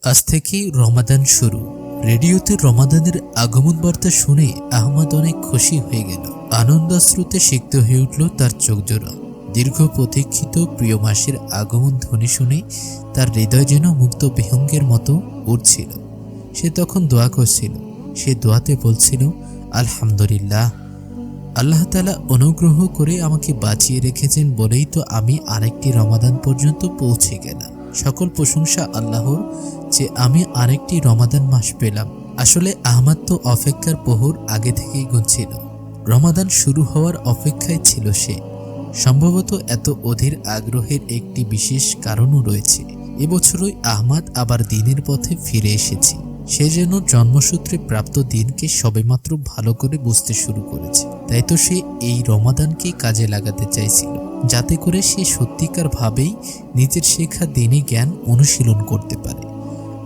আজ থেকেই রমাদান শুরু। রেডিওতে রমাদানের আগমন বার্তা শুনে আহমদ অনেক খুশি হয়ে গেল। আনন্দাশ্রুতে সিক্ত হয়ে উঠল তার চোখজোড়া। দীর্ঘ প্রতীক্ষিত প্রিয় মাসের আগমন ধ্বনি শুনে তার হৃদয় যেন মুক্ত বিহঙ্গের মতো উঠছিল। সে তখন দোয়া করছিল। সে দোয়াতে বলছিল, আলহামদুলিল্লাহ, আল্লাহ তাআলা অনুগ্রহ করে আমাকে বাঁচিয়ে রেখেছেন বলেই তো আমি আরেকটি রমাদান পর্যন্ত পৌঁছে গেলাম। সকল প্রশংসা আল্লাহর যে আমি আরেকটি রমাদান মাস পেলাম। আসলে আহমদ তো অপেক্ষার প্রহর আগে থেকেই গুনছিল। রমাদান শুরু হওয়ার অপেক্ষায় ছিল সে। সম্ভবত এত অধীর আগ্রহের একটি বিশেষ কারণও রয়েছে। এবছরই আহমদ আবার দিনের পথে ফিরে এসেছে। সে যেন জন্মসূত্রে প্রাপ্ত দিনকে সবেমাত্র ভালো করে বুঝতে শুরু করেছে। তাই তো সে এই রমাদানকে কাজে লাগাতে চাইছিল, যাতে করে সে সত্যিকার ভাবেই নিজের শেখা দিনে জ্ঞান অনুশীলন করতে পারে।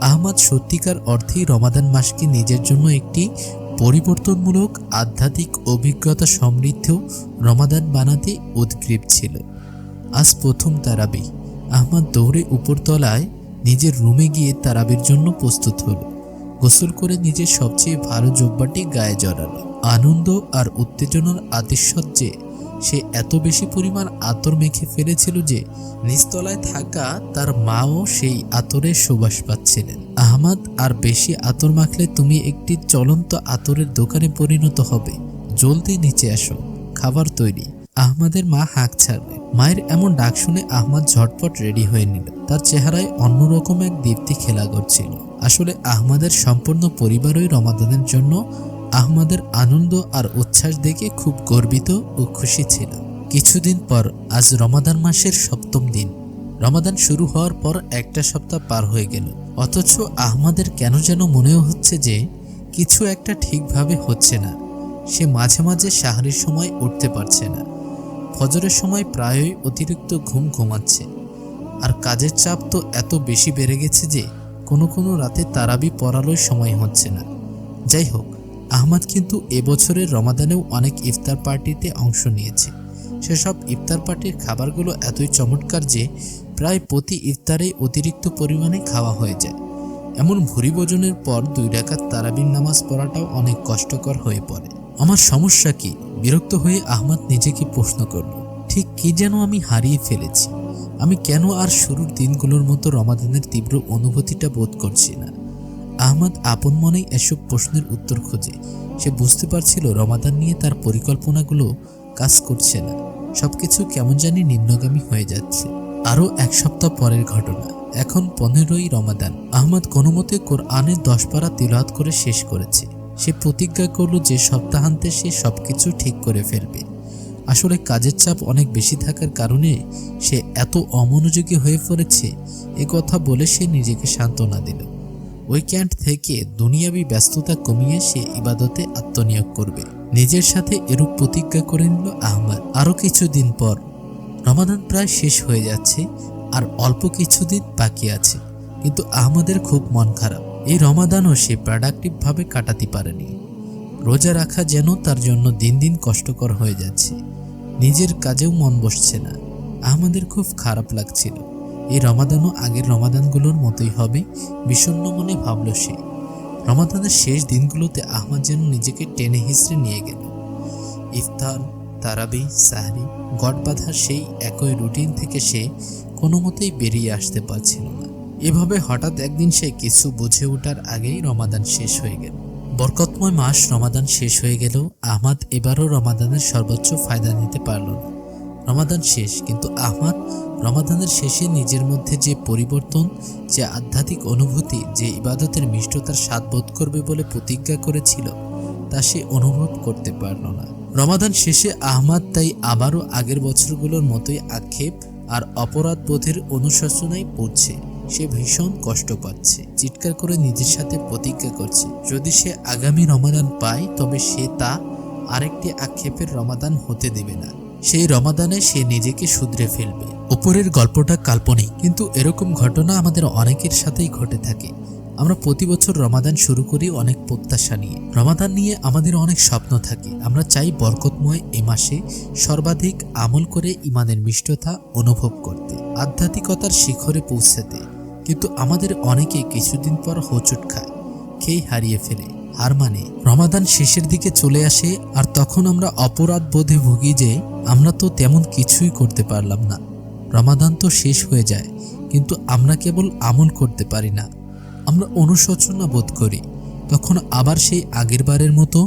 আহমদ সত্যিকার অর্থেই রমাদান মাসকে নিজের জন্য একটি পরিবর্তনমূলক আধ্যাত্মিক অভিজ্ঞতা সমৃদ্ধ রমাদান বানাতে উদগ্রীব ছিল। আজ প্রথম তারাবি। আহমদ দৌড়ে উপরতলায় নিজের রুমে গিয়ে তারাবির জন্য প্রস্তুত হলো। গোসল করে নিজের সবচেয়ে ভালো জুব্বাটি গায়ে জড়ালো। আনন্দ আর উত্তেজনার আতিশয্যে সে এত বেশি পরিমাণ আতর মেখে ফেলেছিল যে নিচতলায় থাকা তার মাও সেই আতরের সুবাস পাচ্ছিলেন। আহমদ, আর বেশি আতর মাখলে তুমি একটি চলন্ত আতরের দোকানে পরিণত হবে। জলদি নিচে আসো, খাবার তৈরি। আহমদের মা হাঁক ছাড়বে। মায়ের এমন ডাক শুনে আহমদ ঝটপট রেডি হয়ে নিল। তার চেহারায় অন্যরকম এক দীপ্তি খেলা করছিল। আসলে আহমদের সম্পূর্ণ পরিবারই রমাদানের জন্য আহমদের আনন্দ আর উচ্ছ্বাস দেখে খুব গর্বিত ও খুশি ছিল। কিছুদিন পর আজ রমাদান মাসের সপ্তম দিন। রমাদান শুরু হওয়ার পর একটা সপ্তাহ পার হয়ে গেল, অথচ আহমদের কেন যেন মনেও হচ্ছে যে কিছু একটা ঠিকভাবে হচ্ছে না। সে মাঝে মাঝে সাহরির সময় উঠতে পারছে না। ফজরের সময় প্রায়ই অতিরিক্ত ঘুম ঘুমাচ্ছে। আর কাজের চাপ তো এত বেশি বেড়ে গেছে যে কোনো কোনো রাতে তারাবি পড়ারও সময় হচ্ছে না। যাই হোক, আহমদ কিন্তু এবছরের রমাদানেও অনেক ইফতার পার্টিতে অংশ নিয়েছে। সেসব ইফতার পার্টির খাবারগুলো এতই চমৎকার যে প্রায় প্রতি ইফতারে অতিরিক্ত পরিমাণে খাওয়া হয়ে যায়। এমন ভুরি ভোজনের পর 2 রাকাত তারাবির নামাজ পড়াটাও অনেক কষ্টকর হয়ে পড়ে। আমার সমস্যা কি? বিরক্ত হয়ে আহমদ নিজেকে প্রশ্ন করল। ঠিক কি যেন আমি হারিয়ে ফেলেছি। আমি কেন আর শুরুর দিনগুলোর মতো রমাদানের তীব্র অনুভূতিটা বোধ করছি না? আহমদ আপন মনেই এসব প্রশ্নের উত্তর খোঁজে। সে বুঝতে পারছিল রমাদান নিয়ে তার পরিকল্পনাগুলো কাজ করছে না। সবকিছু কেমন জানি নিম্নগামী হয়ে যাচ্ছে। আরও 1 সপ্তাহ পরের ঘটনা। এখন 15ই রমাদান। আহমদ কোনোমতে কোরআনের 10 পারা তিলাওয়াত করে শেষ করেছে। সে প্রতিজ্ঞা করল যে সপ্তাহান্তে সে সবকিছু ঠিক করে ফেলবে। আসলে কাজের চাপ অনেক বেশি থাকার কারণে সে এত অমনোযোগী হয়ে পড়েছে। কথা বলে সে নিজেকে সান্ত্বনা দিল। উইকেন্ড থেকে দুনিয়াবি ব্যস্ততা কমিয়ে সে ইবাদতে আত্মনিয়োগ করবে। নিজের সাথে এরূপ প্রতিজ্ঞা করে নিল আহমদ। আরও কিছুদিন পর রমাদান প্রায় শেষ হয়ে যাচ্ছে, আর অল্প কিছুদিন বাকি আছে। কিন্তু আহমদের খুব মন খারাপ। এই রমাদানও সে প্রোডাক্টিভভাবে কাটাতে পারেনি। রোজা রাখা যেন তার জন্য দিন দিন কষ্টকর হয়ে যাচ্ছে। নিজের কাজেও মন বসছে না। আহমদের খুব খারাপ লাগছিল। এই রমাদানও আগের রমাদানগুলোর মতোই হবে, বিষণ্ণ মনে ভাবল সে। রমাদানের শেষ দিনগুলোতে আহমদ যেন নিজেকে টেনে হিঁচড়ে নিয়ে গেল। ইফতার, তারাবি, সাহরি, গড় বাঁধার সেই একই রুটিন থেকে সে কোনো মতেই বেরিয়ে আসতে পারছিল না। এভাবে হঠাৎ একদিন সে কিছু বুঝে ওঠার আগেই রমাদান শেষ হয়ে গেল। বরকতময় মাস রমাদান শেষ হয়ে গেল। আহমদ এবারও রমাদানের সর্বোচ্চ ফায়দা নিতে পারল না। রমাদান শেষ, কিন্তু আহমদ রমাদানের শেষে নিজের মধ্যে যে পরিবর্তন, যে আধ্যাত্মিক অনুভূতি, যে ইবাদতের মিষ্টতার স্বাদ বোধ করবে বলে প্রতিজ্ঞা করেছিল, তা সে অনুভব করতে পারল না। রমাদান শেষে আহমদ তাই আবারও আগের বছরগুলোর মতোই আক্ষেপ আর অপরাধ বোধের অনুশোচনায় পড়ছে। সে ভীষণ কষ্ট পাচ্ছে। চিৎকার করে নিজের সাথে প্রতিজ্ঞা করছে, যদি সে আগামী রমাদান পায় তবে সে তা আরেকটি আক্ষেপের রমাদান হতে দেবে না। সেই রমাদানে সে নিজেকে শুধরে ফেলবে। উপরের গল্পটা কাল্পনিক, কিন্তু এরকম ঘটনা আমাদের অনেকের সাথেই ঘটে থাকে। আমরা প্রতি বছর রমাদান শুরু করি অনেক প্রত্যাশা নিয়ে। রমাদান নিয়ে আমাদের অনেক স্বপ্ন থাকে। আমরা চাই বরকতময় এ মাসে সর্বাধিক আমল করে ইমানের মিষ্টতা অনুভব করতে, আধ্যাত্মিকতার শিখরে পৌঁছাতে। কিন্তু আমাদের অনেকে কিছুদিন পর হোঁচট খায়, খেয়ে হারিয়ে ফেলে, হার মানে। রমাদান শেষের দিকে চলে আসে আর তখন আমরা অপরাধ বোধে ভুগি যে আমরা তো তেমন কিছুই করতে পারলাম না। রমাদান তো শেষ হয়ে যায়, কিন্তু আমরা কেবল আমল করতে পারি না। আমরা অনুশোচনা বোধ করি। তখন আবার সেই আগেরবারের মতো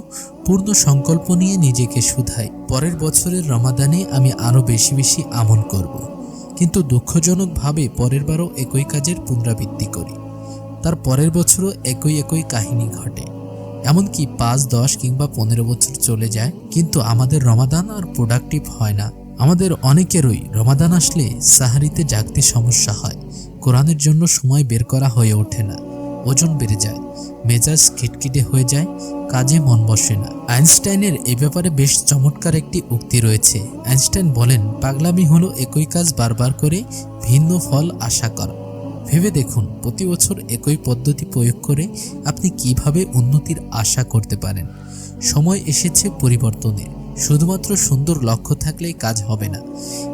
পূর্ণ সংকল্প নিয়ে নিজেকে শুধাই, পরের বছরের রমাদানে আমি আরও বেশি বেশি আমল করব। কিন্তু দুঃখজনকভাবে পরের বারও একই কাজের পুনরাবৃত্তি করি। তার পরের বছরও একই কাহিনী ঘটে। এমনকি 5, 10 কিংবা 15 বছর চলে যায়, কিন্তু আমাদের রমাদান আর প্রোডাক্টিভ হয় না। আমাদের অনেকেরই রমাদান আসলে সাহারিতে জাগতে সমস্যা হয়, কোরআনের জন্য সময় বের করা হয়ে ওঠে না, ওজন বেড়ে যায়, মেজাজ খিটখিটে হয়ে যায়, কাজে মন বসে না। আইনস্টাইনের এ ব্যাপারে বেশ চমৎকার একটি উক্তি রয়েছে। আইনস্টাইন বলেন, পাগলামি হলো একই কাজ বারবার করে ভিন্ন ফল আশা করা। ভেবে দেখুন, প্রতি বছর একই পদ্ধতি প্রয়োগ করে আপনি কিভাবে উন্নতির আশা করতে পারেন। সময় এসেছে পরিবর্তনের। শুধুমাত্র সুন্দর লক্ষ্য থাকলেই কাজ হবে না,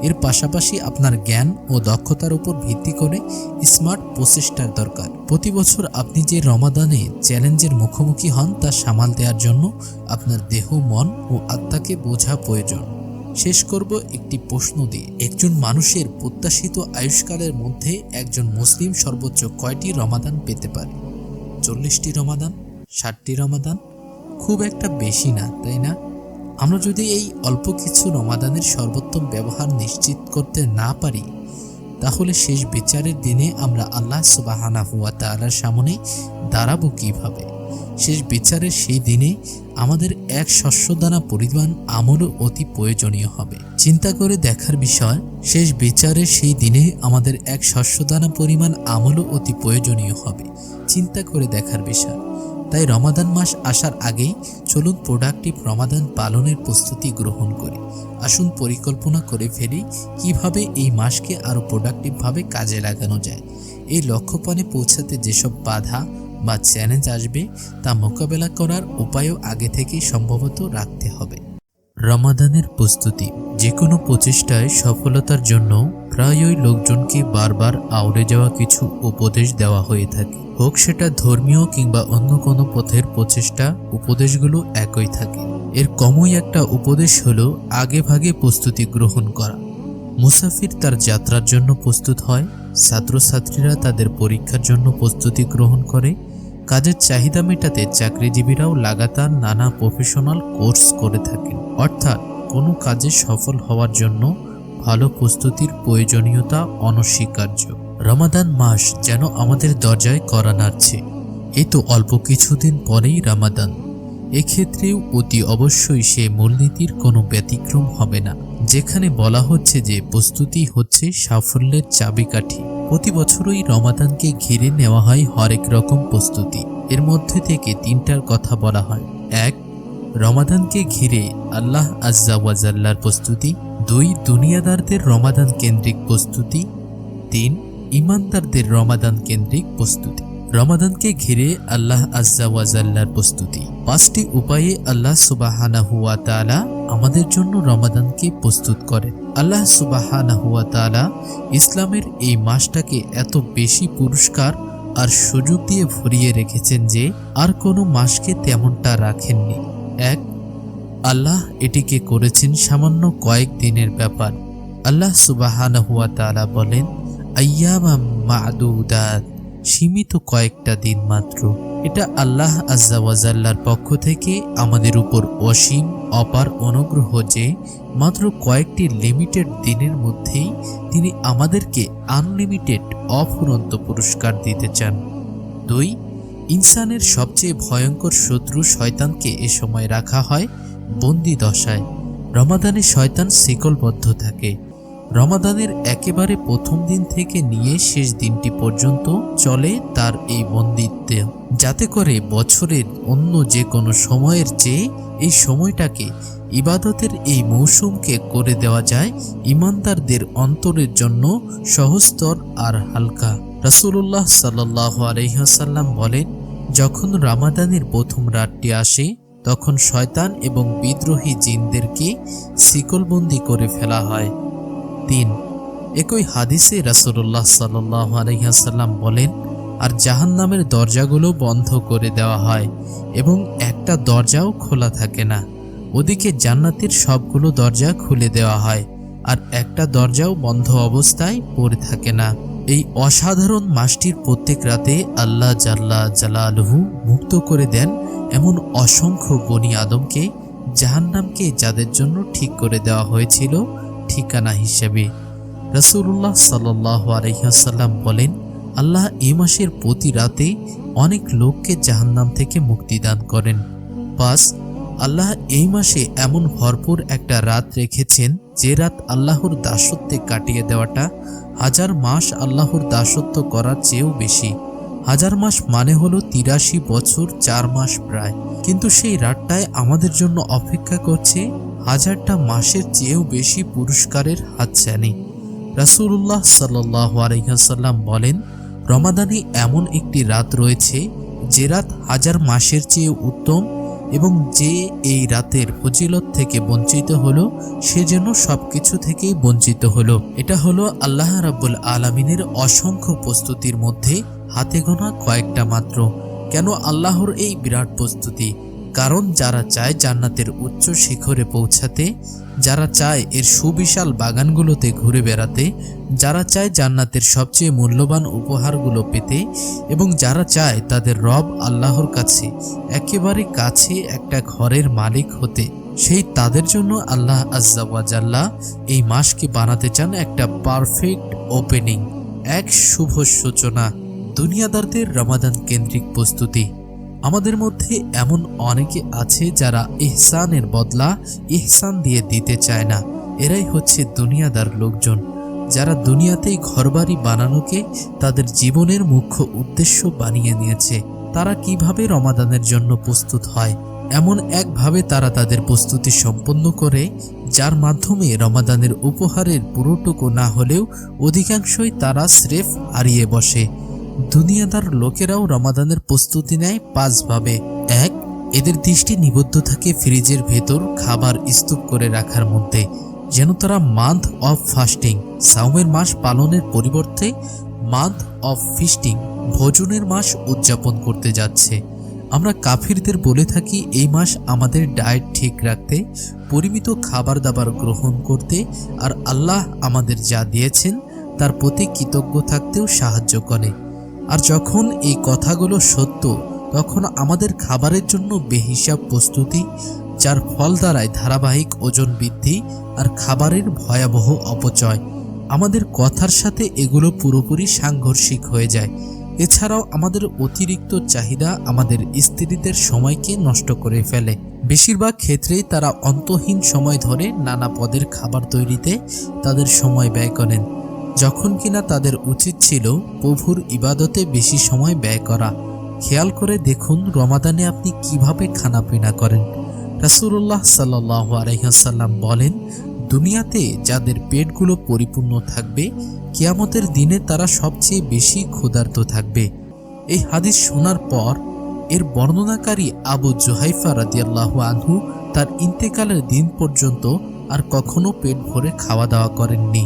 এর পাশাপাশি আপনার জ্ঞান ও দক্ষতার উপর ভিত্তি করে স্মার্ট প্রচেষ্টার দরকার। প্রতি বছর আপনি যে রমাদানে চ্যালেঞ্জের মুখোমুখি হন তা সামাল দেওয়ার জন্য আপনার দেহ, মন ও আত্মাকে বোঝা প্রয়োজন। শেষ করব একটি প্রশ্ন দিয়ে। একজন মানুষের প্রত্যাশিত আয়ুষ্কালের মধ্যে একজন মুসলিম সর্বোচ্চ কয়টি রমাদান পেতে পারে? 40টি রমাদান? 60টি রমাদান? খুব একটা বেশি না, তাই না? আমরা যদি এই অল্প কিছু রমাদানের সর্বোত্তম ব্যবহার নিশ্চিত করতে না পারি, তাহলে শেষ বিচারের দিনে আমরা আল্লাহ সুবহানাহু ওয়া তাআলার সামনে দাঁড়াবো কিভাবে? শেষ বিচারের সেই দিনে আমাদের এক শস্যদানা পরিমাণ আমলও অতি প্রয়োজনীয় হবে। চিন্তা করে দেখার বিষয়, শেষ বিচারের সেই দিনে আমাদের এক শস্যদানা পরিমাণ আমলও অতি প্রয়োজনীয় হবে। চিন্তা করে দেখার বিষয়। তাই রমাদান মাস আসার আগেই চলুন প্রোডাক্টিভ রমাদান পালনের প্রস্তুতি গ্রহণ করি। আসুন পরিকল্পনা করে ফেলি কিভাবে এই মাসকে আরও প্রোডাক্টিভভাবে কাজে লাগানো যায়। এই লক্ষ্যপানে পৌঁছাতে যেসব বাধা বা চ্যালেঞ্জ আসবে তা মোকাবেলা করার উপায়ও আগে থেকেই সম্ভবত রাখতে হবে। রমাদানের প্রস্তুতি। যে কোনো প্রচেষ্টায় সফলতার জন্য প্রায়ই লোকজনকে বারবার আউড়ে যাওয়া কিছু উপদেশ দেওয়া হয়ে থাকে। হোক সেটা ধর্মীয় কিংবা অন্য কোনো পথের প্রচেষ্টা, উপদেশগুলো একই থাকে। এর কমই একটা উপদেশ হলো আগে ভাগে প্রস্তুতি গ্রহণ করা। মুসাফির তার যাত্রার জন্য প্রস্তুত হয়, ছাত্রছাত্রীরা তাদের পরীক্ষার জন্য প্রস্তুতি গ্রহণ করে, কাজের চাহিদা মেটাতে চাকরিজীবীরাও লাগাতার নানা প্রফেশনাল কোর্স করে থাকেন। অর্থাৎ কোনো কাজে সফল হওয়ার জন্য ভালো প্রস্তুতির প্রয়োজনীয়তা অনস্বীকার্য। রমাদান মাস যেন আমাদের দরজায় কড়া নাড়ছে। এই তো অল্প কিছুদিন পরেই রমাদান। এক্ষেত্রেও অতি অবশ্যই সে মূলনীতির কোনো ব্যতিক্রম হবে না, যেখানে বলা হচ্ছে যে প্রস্তুতি হচ্ছে সাফল্যের চাবিকাঠি। প্রতি বছরই রমাদানকে ঘিরে নেওয়া হয় হরেক রকম প্রস্তুতি। এর মধ্যে থেকে 3টার কথা বলা হয়। 1. রমাদানকে ঘিরে আল্লাহ আজ্জা ওয়া জাল্লার প্রস্তুতি। 2. দুনিয়াদারদের রমাদান কেন্দ্রিক প্রস্তুতি। 3. ইমানদারদের রমাদান কেন্দ্রিক প্রস্তুতি। রমাদানকে ঘিরে আল্লাহ আজ্জা ওয়া জাল্লার প্রস্তুতি। 5টি উপায়ে আল্লাহ সুবহানাহু ওয়া তাআলা আমাদের জন্য রমাদানকে প্রস্তুত করেন। আল্লাহ সুবহানাহু ওয়া তাআলা ইসলামের এই মাসটাকে এত বেশি পুরস্কার আর সুযোগ দিয়ে ভরিয়ে রেখেছেন যে আর কোনো মাসকে তেমনটা রাখেননি। 1. আল্লাহ এটিকে করেছেন সামান্য কয়েক দিনের ব্যাপার। আল্লাহ সুবহানাহু ওয়া তাআলা বলেন, আইয়ামাম মা'দুদাত, সীমিত কয়েকটা দিন মাত্র। এটা আল্লাহ আজ্জা ওয়া জাল্লার পক্ষ থেকে আমাদের উপর অসীম অপার অনুগ্রহ যে মাত্র কয়েকটি লিমিটেড দিনের মধ্যেই তিনি আমাদেরকে আনলিমিটেড অফুরন্ত পুরস্কার দিতে চান। 2. ইনসানের সবচেয়ে ভয়ঙ্কর শত্রু শয়তানকে এ সময় রাখা হয় বন্দি দশায়। রমাদানে শয়তান শিকলবদ্ধ থাকে। রমাদানের একেবারে প্রথম দিন থেকে নিয়ে শেষ দিনটি পর্যন্ত চলে তার এই বন্দিত্ব, যাতে করে বছরের অন্য যে কোনো সময়ের চেয়ে এই সময়টাকে ইবাদতের এই মৌসুমকে করে দেওয়া যায় ইমানদারদের অন্তরের জন্য সহজতর আর হালকা। রাসূলুল্লাহ সাল্লাল্লাহু আলাইহি ওয়াসাল্লাম বলেন, যখন রমাদানের প্রথম রাতটি আসে তখন শয়তান এবং বিদ্রোহী জিনদেরকে শিকলবন্দি করে ফেলা হয়। 3. একই হাদিসে রাসূলুল্লাহ সাল্লাল্লাহু আলাইহি ওয়াসাল্লাম বলেন, আর জাহান্নামের দরজাগুলো বন্ধ করে দেওয়া হয় এবং একটা দরজাও খোলা থাকে না। ওদিকে জান্নাতের সবগুলো দরজা খুলে দেওয়া হয় আর একটা দরজাও বন্ধ অবস্থায় পড়ে থাকে না। এই অসাধারণ মাসটির প্রত্যেক রাতে আল্লাহ জাল্লা জালালুহু মুক্ত করে দেন এমন অসংখ্য বনি আদমকে জাহান্নামকে, যাদের জন্য ঠিক করে দেওয়া হয়েছিল ঠিকানা হিসেবে। রাসূলুল্লাহ সাল্লাল্লাহু আলাইহি ওয়াসাল্লাম বলেন, আল্লাহ এই মাসের প্রতি রাতে অনেক লোককে জাহান্নাম থেকে মুক্তি দান করেন। ৫. আল্লাহ এই মাসে এমন ভরপুর একটা রাত রেখেছেন যে রাত আল্লাহর দাসত্বে কাটিয়ে দেওয়াটা 1000 মাস আল্লাহর দাসত্ব করার চেয়েও বেশি। 1000 মাস মানে হলো 83 বছর 4 মাস প্রায়, কিন্তু সেই রাতটায় আমাদের জন্য অপেক্ষা করছে 1000টা মাসের চেয়েও বেশি পুরস্কারের হাতছানি। রাসূলুল্লাহ সাল্লাল্লাহু আলাইহি ওয়াসাল্লাম বলেন, রমাদানে এমন একটি রাত রয়েছে যে রাত 1000 মাসের চেয়ে উত্তম, এবং যে এই রাতের ফজিলত থেকে বঞ্চিত হলো সে যেন সবকিছু থেকেই বঞ্চিত হলো। এটা হলো আল্লাহ রাব্বুল আলামিনের অসংখ্য প্রস্তুতির মধ্যে হাতে গোনা কয়েকটা মাত্র। কেন আল্লাহর এই বিরাট প্রস্তুতি? কারণ যারা চায় জান্নাতের উচ্চ শিখরে পৌঁছাতে, যারা চায় এর সুবিশাল বাগানগুলোতে ঘুরে বেড়াতে, যারা চায় জান্নাতের সবচেয়ে মূল্যবান উপহারগুলো পেতে, এবং যারা চায় তাদের রব আল্লাহর কাছে একেবারে কাছে একটা ঘরের মালিক হতে, সেই তাদের জন্য আল্লাহ আজ্জা ওয়া জাল্লা এই মাসকে বানাতে চান একটা পারফেক্ট ওপেনিং, এক শুভ সূচনা, দুনিয়াদারদের রমাদান কেন্দ্রিক প্রস্তুতি। আমাদের মধ্যে এমন অনেকে আছে যারা ইহসানের বদলা ইহসান দিয়ে দিতে চায় না। এরাই হচ্ছে দুনিয়াদার লোকজন, যারা দুনিয়াতেই ঘরবাড়ি বানানোকে তাদের জীবনের মুখ্য উদ্দেশ্য বানিয়ে নিয়েছে। তারা কিভাবে রমাদানের জন্য প্রস্তুত হয়? এমন একভাবে তারা তাদের প্রস্তুতি সম্পন্ন করে যার মাধ্যমে রমাদানের উপহারের পুরোটুকু না হলেও অধিকাংশই তারা স্রেফ হারিয়ে বসে। দুনিয়াদার লোকেরাও রমাদানের প্রস্তুতি নেয় 5 ভাবে। 1. এদের দৃষ্টি নিবদ্ধ থাকে ফ্রিজের ভেতর খাবার স্তূপ করে রাখার মধ্যে, যেন তারা মান্থ অফ ফাস্টিং, সাওমের মাস পালনের পরিবর্তে মান্থ অফ ফিস্টিং, ভোজনের মাস উদযাপন করতে যাচ্ছে। আমরা কাফিরদের বলে থাকি এই মাস আমাদের ডায়েট ঠিক রাখতে, পরিমিত খাবার দাবার গ্রহণ করতে আর আল্লাহ আমাদের যা দিয়েছেন তার প্রতি কৃতজ্ঞ থাকতেও সাহায্য করে। আর যখন এই কথাগুলো সত্য, তখন আমাদের খাবারের জন্য বেহিসাব প্রস্তুতি, যার ফল দ্বারায় ধারাবাহিক ওজন বৃদ্ধি আর খাবারের ভয়াবহ অপচয়, আমাদের কথার সাথে এগুলো পুরোপুরি সাংঘর্ষিক হয়ে যায়। এছাড়াও আমাদের অতিরিক্ত চাহিদা আমাদের স্ত্রীদের সময়কে নষ্ট করে ফেলে। বেশিরভাগ ক্ষেত্রেই তারা অন্তহীন সময় ধরে নানা পদের খাবার তৈরিতে তাদের সময় ব্যয় করেন, যখন কিনা তাদের উচিত ছিল প্রভুর ইবাদতে বেশি সময় ব্যয় করা। খেয়াল করে দেখুন রমাদানে আপনি কিভাবে খানাপিনা করেন। রাসূলুল্লাহ সাল্লাল্লাহু আলাইহি ওয়াসাল্লাম বলেন, দুনিয়াতে যাদের পেটগুলো পরিপূর্ণ থাকবে, কিয়ামতের দিনে তারা সবচেয়ে বেশি ক্ষুধার্ত থাকবে। এই হাদিস শোনার পর এর বর্ণনাকারী আবু জুহাইফা রাদিয়াল্লাহু আনহু তার ইন্তেকালের দিন পর্যন্ত আর কখনো পেট ভরে খাওয়া দাওয়া করেননি।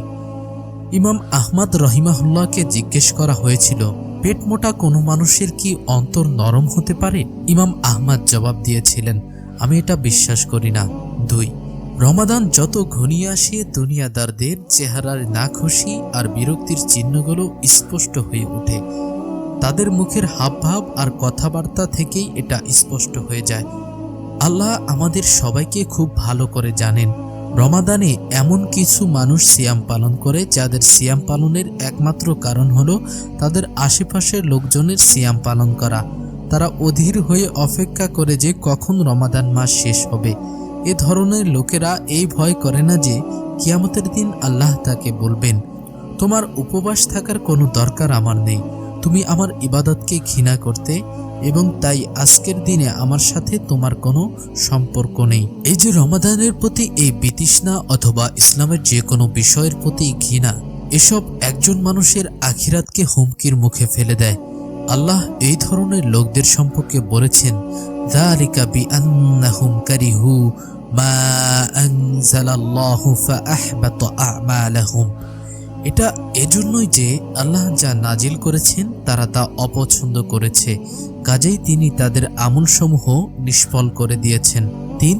ইমাম আহমদ রহিমাহুল্লাহকে জিজ্ঞেস করা হয়েছিল, পেট মোটা কোনো মানুষের কি অন্তর নরম হতে পারে? ইমাম আহমদ জবাব দিয়েছিলেন, আমি এটা বিশ্বাস করি না। 2. রমাদান যত ঘনিয়ে আসে দুনিয়াদারদের চেহারার নাখুশি আর বিরক্তির চিহ্নগুলো স্পষ্ট হয়ে ওঠে। তাদের মুখের হাবভাব আর কথাবার্তা থেকেই এটা স্পষ্ট হয়ে যায়। আল্লাহ আমাদের সবাইকে খুব ভালো করে জানেন। রমাদানে এমন কিছু মানুষ সিয়াম পালন করে যাদের সিয়াম পালনের একমাত্র কারণ হলো তাদের আশেপাশের লোকজনের সিয়াম পালন করা। তারা অধীর হয়ে অপেক্ষা করে যে কখন রমাদান মাস শেষ হবে। এ ধরনের লোকেরা এই ভয় করে না যে কিয়ামতের দিন আল্লাহ তাকে বলবেন, তোমার উপবাস থাকার কোনো দরকার আমার নেই, তুমি আমার ইবাদতকে ঘৃণা করতে এবং তাই আজকের দিনে আমার সাথে তোমার কোনো সম্পর্ক নেই। এই যে রমাদানের প্রতি এই বিতৃষ্ণা অথবা ইসলামের যে কোনো বিষয়ের প্রতি ঘৃণা, এসব একজন মানুষের আখিরাতকে হুমকির মুখে ফেলে দেয়। আল্লাহ এই ধরনের লোকদের সম্পর্কে বলেছেন, যালিকা বিআন্নাহুম কারিহু মা আনজালাল্লাহু ফাআহবাতা আ'মালাহুম। এটা এজন্যই যে আল্লাহ যা নাজিল করেছেন তারা তা অপছন্দ করেছে, কাজেই তিনি তাদের আমলসমূহ নিষ্ফল করে দিয়েছেন। ৩.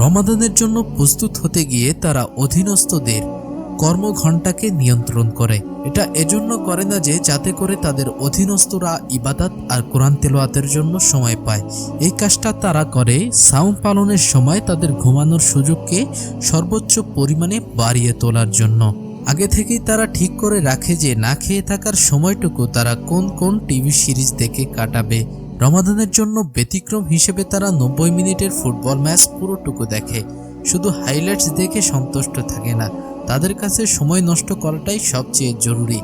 রমাদানের জন্য প্রস্তুত হতে গিয়ে তারা অধীনস্থদের কর্মঘণ্টাকে নিয়ন্ত্রণ করে। এটা এজন্য করে না যে যাতে করে তাদের অধীনস্থরা ইবাদত আর কোরআন তেলাওয়াতের জন্য সময় পায়। এই কাজটা তারা করে সাওম পালনের সময় তাদের ঘুমানোর সুযোগকে সর্বোচ্চ পরিমাণে বাড়িয়ে তোলার জন্য। আগে থেকেই তারা ঠিক করে রাখে যে না খেয়ে থাকার সময়টুকু তারা কোন কোন টিভি সিরিজ দেখে কাটাবে। রমাদানের জন্য ব্যতিক্রম হিসেবে তারা 90 মিনিটের ফুটবল ম্যাচ পুরোটুকু দেখে, শুধু হাইলাইটস দেখে সন্তুষ্ট থাকে না। তাদের কাছে সময় নষ্ট করাটাই সবচেয়ে জরুরি।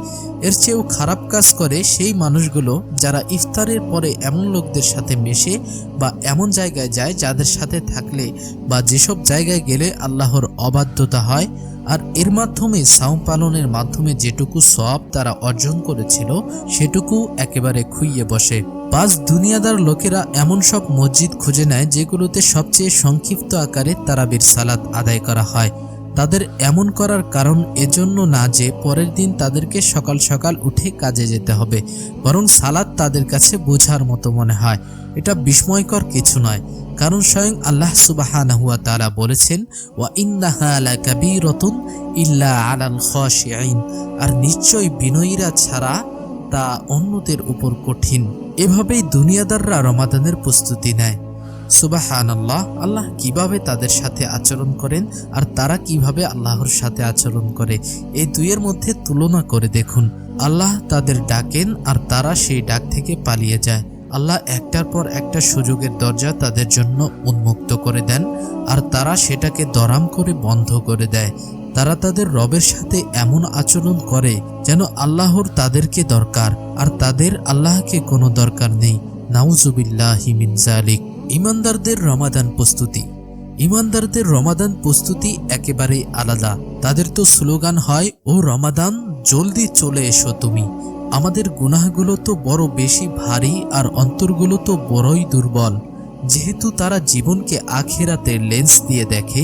এর চেয়েও খারাপ কাজ করে সেই মানুষগুলো যারা ইফতারের পরে এমন লোকদের সাথে মেশে বা এমন জায়গায় যায় যাদের সাথে থাকলে বা যেসব জায়গায় গেলে আল্লাহর অবাধ্যতা হয়, আর এর মাধ্যমে সাওম পালনের মাধ্যমে যেটুকু সওয়াব তারা অর্জন করেছিল সেটুকু একেবারে খুইয়ে বসে। ৫. দুনিয়াদার লোকেরা এমন সব মসজিদ খুঁজে নেয় যেগুলোতে সবচেয়ে সংক্ষিপ্ত আকারে তারাবির সালাত আদায় করা হয়। তাদের এমন করার কারণ এজন্য না যে পরের দিন তাদেরকে সকাল সকাল উঠে কাজে যেতে হবে, বরং সালাত তাদের কাছে বোঝার মতো মনে হয়। এটা বিস্ময়কর কিছু নয়, কারণ স্বয়ং আল্লাহ সুবহানাহু ওয়া তাআলা বলেছেন, ওয়া ইন্নাহা লাকাবীরাতুন ইল্লা আলাল খাশিঈন, আর নিশ্চয়ই বিনয়ীরা ছাড়া তা অন্যদের উপর কঠিন। এভাবেই দুনিয়াদাররা রমাদানের প্রস্তুতি নেয়। সুবহানাল্লাহ, আল্লাহ কিভাবে তাদের সাথে আচরণ করেন আর তারা কিভাবে আল্লাহর সাথে আচরণ করে, এই দুইয়ের মধ্যে তুলনা করে দেখুন। আল্লাহ তাদের ডাকেন আর তারা সেই ডাক থেকে পালিয়ে যায়। আল্লাহ একটার পর একটা সুযোগের দরজা তাদের জন্য উন্মুক্ত করে দেন আর তারা সেটাকে দরাম করে বন্ধ করে দেয়। তারা তাদের রবের সাথে এমন আচরণ করে যেন আল্লাহর তাদেরকে দরকার আর তাদের আল্লাহকে কোনো দরকার নেই। নাউজুবিল্লাহি মিন যালিক। ইমানদারদের রমাদান প্রস্তুতি। ইমানদারদের রমাদান প্রস্তুতি একেবারেই আলাদা। তাদের তো স্লোগান হয়, ও রমাদান জলদি চলে এসো তুমি। আমাদের গুনাহগুলো তো বড় বেশি ভারী আর অন্তরগুলো তো বড়ই দুর্বল। যেহেতু তারা জীবনকে আখিরাতের লেন্স দিয়ে দেখে,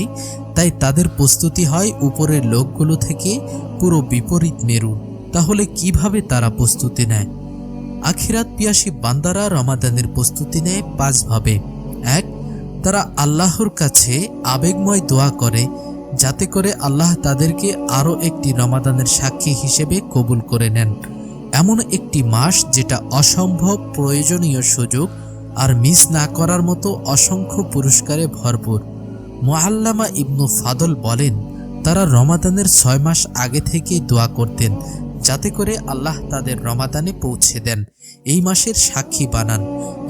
তাই তাদের প্রস্তুতি হয় উপরের লোকগুলো থেকে পুরো বিপরীত মেরু। তাহলে কিভাবে তারা প্রস্তুতি নেয়? আখিরাত পিয়াসী বান্দারা রমাদানের প্রস্তুতি নেয় ৫ ভাবে। ১. তারা আল্লাহর কাছে আবেগময় দোয়া করে যাতে করে আল্লাহ তাদেরকে আরও একটি রমাদানের সাক্ষী হিসেবে কবুল করে নেন। এমন একটি মাস যেটা অসম্ভব প্রয়োজনীয় সুযোগ আর মিস না করার মতো অসংখ্য পুরস্কারে ভরপুর। মুআল্লামা ইবনু ফাদল বলেন, তারা রমাদানের ৬ মাস আগে থেকেই দোয়া করতেন যাতে করে আল্লাহ তাদের রমাদানে পৌঁছে দেন, এই মাসের সাক্ষী বানান।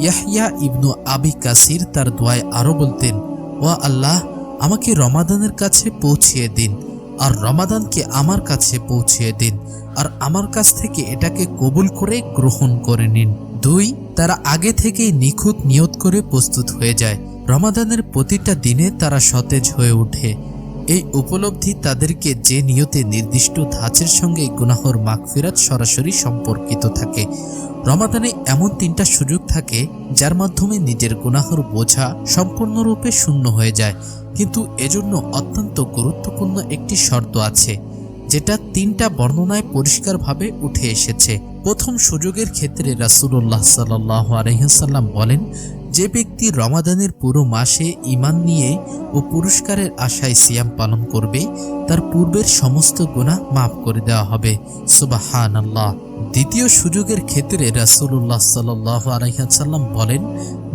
ইয়াহইয়া ইবনু আবি কাসির তার দোয়ায় আরও বলতেন, ও আল্লাহ, আমাকে রমাদানের কাছে পৌঁছিয়ে দিন আর রমাদানকে আমার কাছে পৌঁছিয়ে দিন আর আমার কাছ থেকে এটাকে কবুল করে গ্রহণ করে নিন। ২. তারা আগে থেকেই নিখুঁত নিয়ত করে প্রস্তুত হয়ে যায়। রমাদানের প্রতিটা দিনে তারা সতেজ হয়ে ওঠে। এই উপলব্ধি তাদেরকে যে নিয়তে নির্দিষ্ট ধাঁচের সঙ্গে গুনাহর মাগফিরাত সরাসরি সম্পর্কিত থাকে। রমাদানে এমন ৩টা সুযোগ থাকে যার মাধ্যমে নিজের গুনাহর বোঝা সম্পূর্ণরূপে শূন্য হয়ে যায়, কিন্তু এজন্য অত্যন্ত গুরুত্বপূর্ণ একটি শর্ত আছে যেটা ৩টা বর্ণনায় পরিষ্কারভাবে উঠে এসেছে। প্রথম সুযোগের ক্ষেত্রে রাসূলুল্লাহ সাল্লাল্লাহু আলাইহি ওয়াসাল্লাম বলেন, যে ব্যক্তি রমাদানের পুরো মাসে ঈমান নিয়ে ও পুরস্কারের আশায় সিয়াম পালন করবে তার পূর্বের সমস্ত গুনাহ মাফ করে দেওয়া হবে। সুবহানাল্লাহ। দ্বিতীয় সুযোগের ক্ষেত্রে রাসূলুল্লাহ সাল্লাল্লাহু আলাইহি ওয়াসাল্লাম বলেন,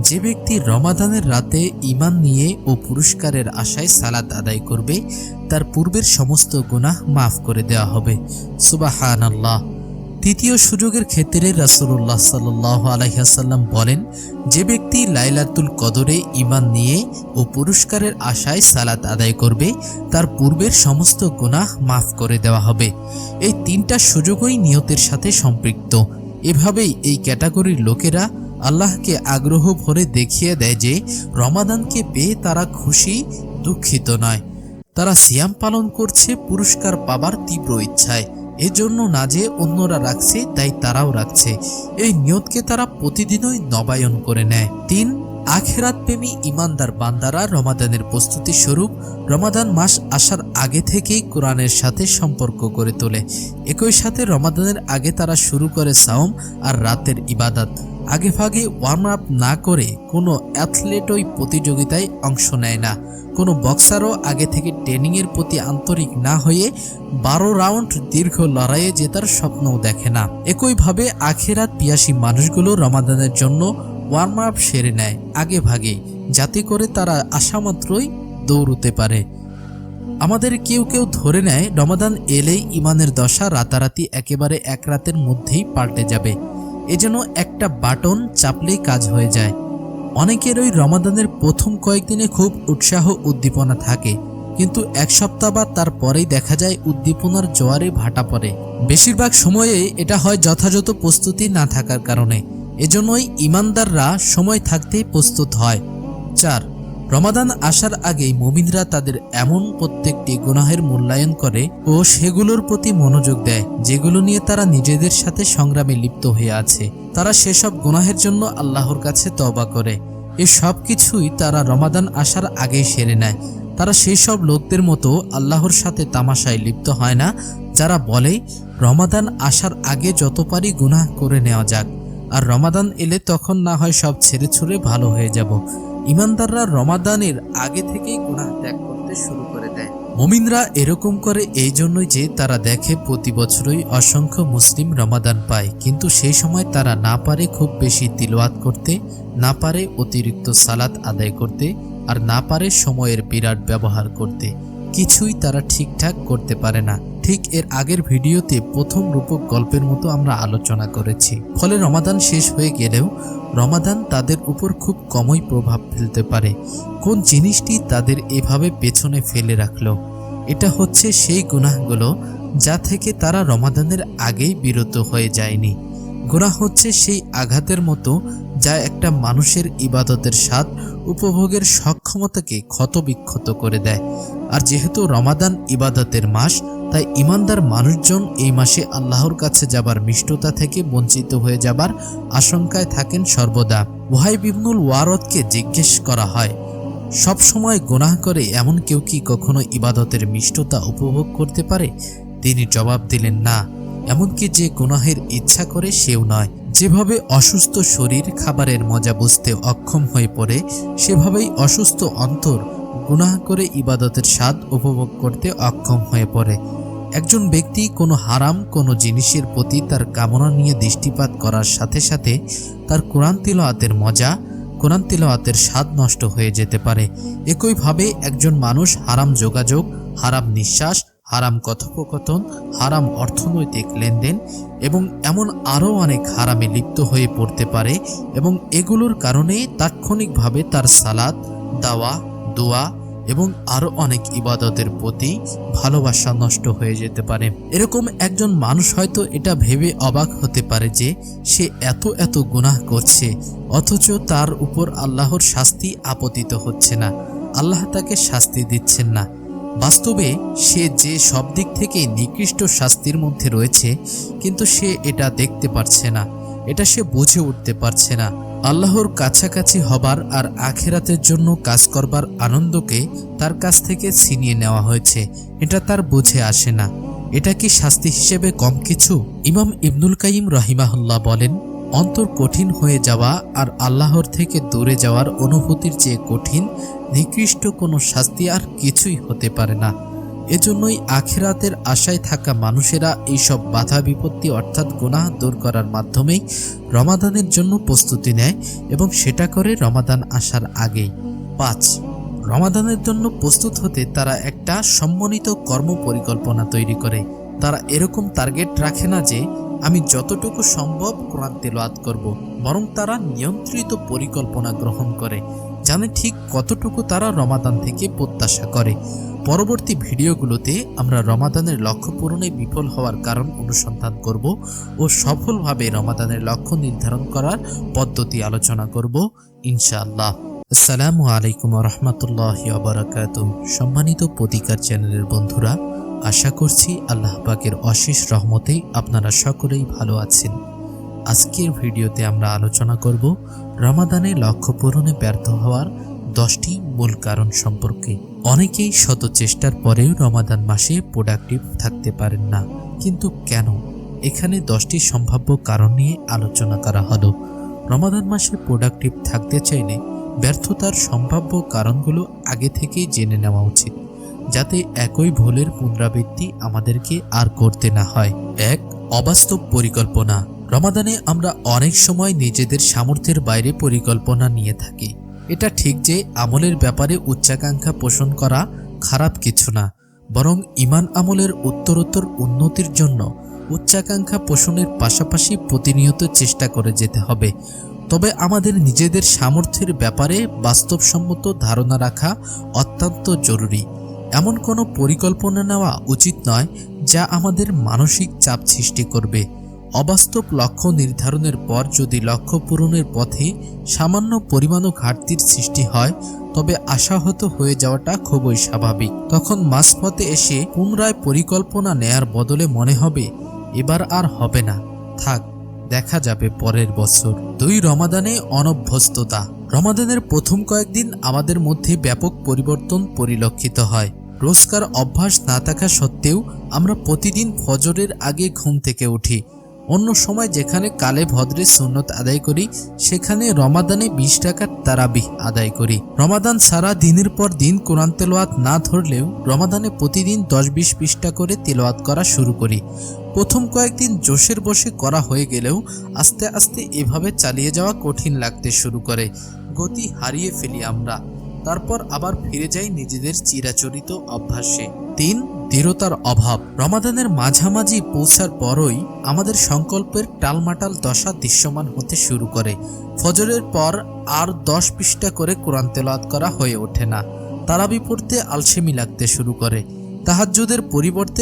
যে ব্যক্তি রমাদানের রাতে ঈমান নিয়ে ও পুরস্কারের আশায় সালাত আদায় করবে তার পূর্বের সমস্ত গুনাহ মাফ করে দেওয়া হবে। সুবহানাল্লাহ। তৃতীয় সুযোগের ক্ষেত্রে রাসূলুল্লাহ সাল্লাল্লাহু আলাইহি ওয়াসাল্লাম বলেন, যে ব্যক্তি লাইলাতুল কদরে ঈমান নিয়ে ও পুরস্কারের আশায় সালাত আদায় করবে তার পূর্বের সমস্ত গুনাহ মাফ করে দেওয়া হবে। এই ৩টা সুযোগই নিয়তের সাথে সম্পৃক্ত। এভাবেই এই ক্যাটাগরির লোকেরা আল্লাহকে আগ্রহ ভরে দেখিয়ে দেয় যে রমাদানকে পেয়ে তারা খুশি, দুঃখিত নয়। তারা সিয়াম পালন করছে পুরস্কার পাবার তীব্র ইচ্ছায়, এজন্য না যে অন্যরা রাখছে তাই তারাও রাখছে। এই নিয়তকে তারা প্রতিদিনই নবায়ন করে নেয়। ৩. আখিরাত প্রেমী ইমানদার বান্দারা রমাদানের প্রস্তুতি স্বরূপ রমাদান মাস আসার আগে থেকেই কোরআনের সাথে সম্পর্ক করে তোলে। একই সাথে রমাদানের আগে তারা শুরু করে সাওম আর রাতের ইবাদত। আগেভাগে ওয়ার্ম আপ না করে কোনো অ্যাথলেটই প্রতিযোগিতায় অংশ নেয় না। কোনো বক্সারও আগে থেকে ট্রেনিংয়ের প্রতি আন্তরিক না হয়ে 12 রাউন্ড দীর্ঘ লড়াইয়ে জেতার স্বপ্নও দেখে না। একইভাবে আখিরাত পিয়াসী মানুষগুলো রমাদানের জন্য ওয়ার্ম আপ সেরে নেয় আগে ভাগে, যাতে করে তারা আসামাত্রই দৌড়তে পারে। আমাদের কেউ কেউ ধরে নেয় রমাদান এলেই ইমানের দশা রাতারাতি একেবারে এক রাতের মধ্যেই পাল্টে যাবে, এজন্য একটা বাটন চাপলেই কাজ হয়ে যায়। অনেকেরই রমাদানের প্রথম কয়েকদিনে খুব উৎসাহ উদ্দীপনা থাকে, কিন্তু এক সপ্তাহ বা তার পরেই দেখা যায় উদ্দীপনার জোয়ারে ভাটা পড়ে। বেশিরভাগ সময়ে এটা হয় যথাযথ প্রস্তুতি না থাকার কারণে। এজন্যই ইমানদাররা সময় থাকতেই প্রস্তুত হয়। 4. রমাদান আসার আগেই মুমিনরা তাদের এমন প্রত্যেকটি গুনাহের মূল্যায়ন করে ও সেগুলোর প্রতি মনোযোগ দেয় যেগুলো নিয়ে তারা নিজেদের সাথে সংগ্রামে লিপ্ত হয়ে আছে। তারা সেসব গুনাহের জন্য আল্লাহর কাছে তওবা করে। এই সব কিছুই তারা রমাদান আসার আগেই সেরে নেয়। তারা সেই সব লোকদের মতো আল্লাহর সাথে তামাশায় লিপ্ত হয় না যারা বলে রমাদান আসার আগে যত পারি গুনাহ করে নেওয়া যাক, আর রমাদান এলে তখন না হয় সব ছেড়ে ছুড়ে ভালো হয়ে যাব। ইমানদাররা রমাদানের আগে থেকেই গুনাহ ত্যাগ করতে শুরু করে দেয়। মুমিনরা এরকম করে এই জন্যই যে তারা দেখে প্রতি বছরই অসংখ্য মুসলিম রমাদান পায়, কিন্তু সেই সময় তারা না পারে খুব বেশি তিলাওয়াত করতে, না পারে অতিরিক্ত সালাত আদায় করতে, আর না পারে সময়ের বিরাট ব্যবহার করতে। কিছুই তারা ঠিকঠাক করতে পারে না। ঠিক এর আগের ভিডিওতে প্রথম রূপক গল্পের মতো আমরা আলোচনা করেছি। ফলে রমাদান শেষ হয়ে গেলেও রমাদান তাদের উপর খুব কমই প্রভাব ফেলতে পারে। কোন জিনিসটি তাদের এভাবে পেছনে ফেলে রাখলো? এটা হচ্ছে সেই গুনাহগুলো যা থেকে তারা রমাদানের আগেই বিরত হয়ে যায়নি। গুনাহ হচ্ছে সেই আঘাতের মতো যা একটা মানুষের ইবাদতের স্বাদ উপভোগের সক্ষমতাকে ক্ষতবিক্ষত করে দেয়। আর যেহেতু রমাদান ইবাদতের মাস, তাই ইমানদার মানুষজন এই মাসে আল্লাহর কাছে যাবার মিষ্টতা থেকে বঞ্চিত হয়ে যাবার আশঙ্কায় থাকেন সর্বদা। ওয়াহাব ইবনুল ওয়ারদকে জিজ্ঞেস করা হয়, সব সময় গুনাহ করে এমন কেউ কি কখনো ইবাদতের মিষ্টতা উপভোগ করতে পারে? তিনি জবাব দিলেন, না, এমনকি যে গুনাহের ইচ্ছা করে সেও নয়। যেভাবে অসুস্থ শরীর খাবারের মজা বুঝতে অক্ষম হয়ে পড়ে, সেভাবেই অসুস্থ অন্তর গুনাহ করে ইবাদতের স্বাদ উপভোগ করতে অক্ষম হয়ে পড়ে। একজন ব্যক্তি কোনো হারাম কোনো জিনিসের প্রতি তার কামনা নিয়ে দৃষ্টিপাত করার সাথে সাথে তার কোরআন তিলাওয়াতের মজা, কোরআন তিলাওয়াতের স্বাদ নষ্ট হয়ে যেতে পারে। একইভাবে একজন মানুষ হারাম যোগাযোগ, হারাম নিঃশ্বাস, হারাম কথোপকথন, হারাম অর্থনৈতিক লেনদেন এবং এমন আরও অনেক হারামে লিপ্ত হয়ে পড়তে পারে এবং এগুলোর কারণে তাৎক্ষণিকভাবে তার সালাত, দাওয়া, দোয়া এবং আরও অনেক ইবাদতের প্রতি ভালোবাসা নষ্ট হয়ে যেতে পারে। এরকম একজন মানুষ হয়তো এটা ভেবে অবাক হতে পারে যে সে এত গুনাহ করছে, অথচ তার উপর আল্লাহর শাস্তি আপতিত হচ্ছে না, আল্লাহ তাকে শাস্তি দিচ্ছেন না। বাস্তবে সে যে সব দিক থেকে নিকৃষ্ট শাস্তির মধ্যে রয়েছে, কিন্তু সে এটা দেখতে পারছে না, এটা সে বুঝে উঠতে পারছে না। আল্লাহর কাছাকাছি হবার আর আখিরাতের জন্য কাজ করবার আনন্দকে তার কাছ থেকে ছিনিয়ে নেওয়া হয়েছে, এটা তার বুঝে আসে না। এটা কি শাস্তি হিসেবে কম কিছু? ইমাম ইবনুল কাইয়িম রাহিমাহুল্লাহ বলেন, অন্তর কঠিন হয়ে যাওয়া আর আল্লাহর থেকে দূরে যাওয়ার অনুভূতির চেয়ে কঠিন নিকৃষ্ট কোনো শাস্তি আর কিছুই হতে পারে না। এজন্যই আখিরাতের আশায় থাকা মানুষেরা এইসব বাধা বিপত্তি অর্থাৎ গুনাহ দূর করার মাধ্যমেই রমাদানের জন্য প্রস্তুতি নেয় এবং সেটা করে রমাদান আসার আগেই। 5. রমাদানের জন্য প্রস্তুত হতে তারা একটা সম্মানিত কর্ম পরিকল্পনা তৈরি করে। তারা এরকম টার্গেট রাখে না যে আমি যতটুকু সম্ভব কোরআন তিলাওয়াত করব, বরং তারা নিয়ন্ত্রিত পরিকল্পনা গ্রহণ করে, জানে ঠিক কতটুকু তারা রমাদান থেকে প্রত্যাশা করে। পরবর্তী ভিডিওগুলোতে আমরা রমাদানের লক্ষ্য পূরণে বিফল হওয়ার কারণ অনুসন্ধান করব ও সফলভাবে রমাদানের লক্ষ্য নির্ধারণ করার পদ্ধতি আলোচনা করব ইনশাআল্লাহ। আসসালামু আলাইকুম ওয়া রাহমাতুল্লাহি ওয়া বারাকাতুহু। সম্মানিত প্রতিকার চ্যানেলের বন্ধুরা, আশা করছি আল্লাহ পাকের অশেষ রহমতেই আপনারা সকলেই ভালো আছেন। আজকের ভিডিওতে আমরা আলোচনা করব রমাদানে লক্ষ্য পূরণে ব্যর্থ হওয়ার 10টি মূল কারণ সম্পর্কে। অনেকেই শত চেষ্টার পরেও রমাদান মাসে প্রোডাক্টিভ থাকতে পারেন না, কিন্তু কেন? এখানে 10টি সম্ভাব্য কারণ নিয়ে আলোচনা করা হলো। রমাদান মাসে প্রোডাক্টিভ থাকতে চাইলে ব্যর্থতার সম্ভাব্য কারণগুলো আগে থেকেই জেনে নেওয়া উচিত, যাতে একই ভুলের পুনরাবৃত্তি আমাদেরকে আর করতে না হয়। 1. অবাস্তব পরিকল্পনা। রমাদানে আমরা অনেক সময় নিজেদের সামর্থ্যের বাইরে পরিকল্পনা নিয়ে থাকি। এটা ঠিক যে আমলের ব্যাপারে উচ্চাকাঙ্ক্ষা পোষণ করা খারাপ কিছু না, বরং ঈমান আমলের উত্তরোত্তর উন্নতির জন্য উচ্চাকাঙ্ক্ষা পোষণের পাশাপাশি প্রতিনিয়ত চেষ্টা করে যেতে হবে। তবে আমাদের নিজেদের সামর্থ্যের ব্যাপারে বাস্তবসম্মত ধারণা রাখা অত্যন্ত জরুরি। এমন কোনো পরিকল্পনা নেওয়া উচিত নয় যা আমাদের মানসিক চাপ সৃষ্টি করবে। অবাস্তব লক্ষ্য নির্ধারণের পর যদি লক্ষ্য পূরণের পথে সামান্য পরিমাণও ঘাটতির সৃষ্টি হয়, তবে আশাহত হয়ে যাওয়াটা খুবই স্বাভাবিক। তখন মাঝপথে এসে পুনরায় পরিকল্পনা নেয়ার বদলে মনে হবে এবার আর হবে না, থাক, দেখা যাবে পরের বছর। 2. রমাদানে অনভ্যস্ততা। রমাদানের প্রথম কয়েকদিন আমাদের মধ্যে ব্যাপক পরিবর্তন পরিলক্ষিত হয়। রোজকার অভ্যাস না থাকা সত্ত্বেও আমরা প্রতিদিন ফজরের আগে ঘুম থেকে উঠি। অন্য সময় যেখানে কালে ভদ্রে সুন্নত আদায় করি, সেখানে রমাদানে 20 টাকার তারাবিহ আদায় করি। রমাদান সারা দিনের পর দিন কোরআন তেলাওয়াত না ধরলেও রমাদানে প্রতিদিন 10-20 পৃষ্ঠা করে তেলাওয়াত করা শুরু করি। প্রথম কয়েকদিন জোশের বশে করা হয়ে গেলেও আস্তে আস্তে এভাবে চালিয়ে যাওয়া কঠিন লাগতে শুরু করে। গতি হারিয়ে ফেলি আমরা, তারপর আবার ফিরে যাই নিজেদের চিরাচরিত অভ্যাসে। 3. দৃঢ়তার অভাব। রমাদানের মাঝামাঝি পৌঁছার পরই আমাদের সংকল্পের টালমাটাল দশা দৃশ্যমান হতে শুরু করে। ফজরের পর আর 10 পৃষ্ঠা করে কোরআন তেলাওয়াত করা হয়ে ওঠে না। তারাবি পড়তে আলসেমি লাগতে শুরু করে। তাহাজ্জুদের পরিবর্তে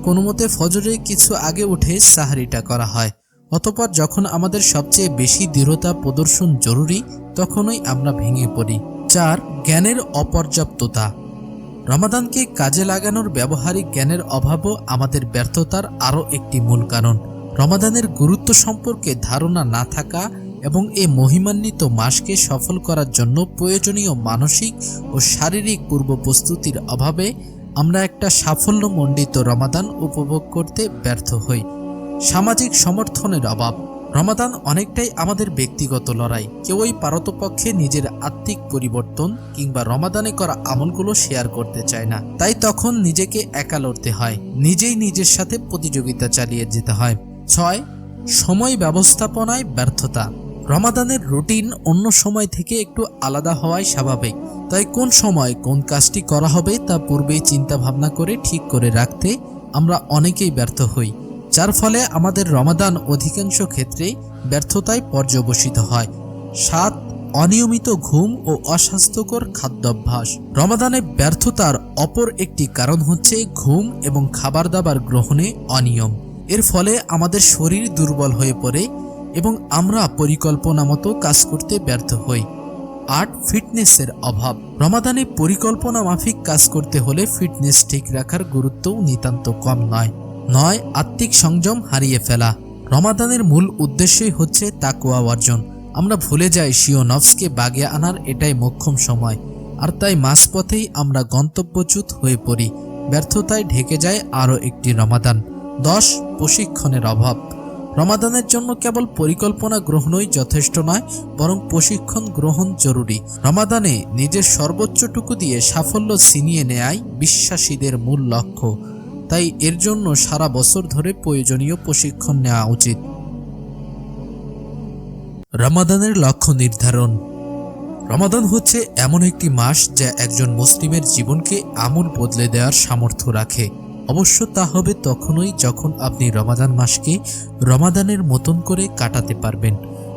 কোনোমতে ফজরে কিছু আগে উঠে সাহরিটা করা হয়। অতঃপর যখন আমাদের সবচেয়ে বেশি দৃঢ়তা প্রদর্শন জরুরি, তখনই আমরা ভেঙে পড়ি। 4. জ্ঞানের অপর্যাপ্ততা। রমাদানকে কাজে লাগানোর ব্যবহারিক জ্ঞানের অভাবও আমাদের ব্যর্থতার আরও একটি মূল কারণ। রমাদানের গুরুত্ব সম্পর্কে ধারণা না থাকা এবং এ মহিমান্বিত মাসকে সফল করার জন্য প্রয়োজনীয় মানসিক ও শারীরিক পূর্ব প্রস্তুতির অভাবে আমরা একটা সাফল্যমণ্ডিত রমাদান উপভোগ করতে ব্যর্থ হই। সামাজিক সমর্থনের অভাব। রমাদান অনেকটাই আমাদের ব্যক্তিগত লড়াই। কেউই পারতপক্ষে নিজের আত্মিক পরিবর্তন কিংবা রমাদানে করা আমলগুলো শেয়ার করতে চায় না, তাই তখন নিজেকে একা লড়তে হয়, নিজেই নিজের সাথে প্রতিযোগিতা চালিয়ে যেতে হয়। 6. সময় ব্যবস্থাপনায় ব্যর্থতা। রমাদানের রুটিন অন্য সময় থেকে একটু আলাদা হওয়াই স্বাভাবিক, তাই কোন সময় কোন কাজটি করা হবে তা পূর্বেই চিন্তা ভাবনা করে ঠিক করে রাখতে আমরা অনেকেই ব্যর্থ হই, যার ফলে আমাদের রমাদান অধিকাংশ ক্ষেত্রে ব্যর্থতায় পর্যবসিত হয়। 7. অনিয়মিত ঘুম ও অস্বাস্থ্যকর খাদ্যাভ্যাস। রমাদানে ব্যর্থতার অপর একটি কারণ হচ্ছে ঘুম এবং খাবার দাবার গ্রহণে অনিয়ম। এর ফলে আমাদের শরীর দুর্বল হয়ে পড়ে এবং আমরা পরিকল্পনা মতো কাজ করতে ব্যর্থ হই। 8. ফিটনেসের অভাব। রমাদানে পরিকল্পনা মাফিক কাজ করতে হলে ফিটনেস ঠিক রাখার গুরুত্বও নিতান্ত কম নয়। 9. আত্মিক সংযম হারিয়ে ফেলা। রমাদানের মূল উদ্দেশ্যই হচ্ছে তাকওয়া অর্জন। আমরা ভুলে যাই স্বীয় নফসকে বাগিয়ে আনার এটাই মোক্ষম সময়, আর তাই মাঝপথেই আমরা গন্তব্যচ্যুত হয়ে পড়ি। ব্যর্থতায় ঢেকে যায় আরও একটি রমাদান। 10. প্রশিক্ষণের অভাব। রমাদানের জন্য কেবল পরিকল্পনা গ্রহণই যথেষ্ট নয়, বরং প্রশিক্ষণ গ্রহণ জরুরি। রমাদানে নিজের সর্বোচ্চটুকু দিয়ে সাফল্য ছিনিয়ে নেয়াই বিশ্বাসীদের মূল লক্ষ্য, তাই এর জন্য সারা বছর ধরে প্রয়োজনীয় প্রশিক্ষণ নেওয়া উচিত। রমাদানের লক্ষ্য নির্ধারণ। রমাদান হচ্ছে এমন একটি মাস যা একজন মুসলিমের জীবনকে আমূল বদলে দেওয়ার সামর্থ্য রাখে। অবশ্য তা হবে তখনই যখন আপনি রমাদান মাসকে রমাদানের মতন করে কাটাতে পারবেন।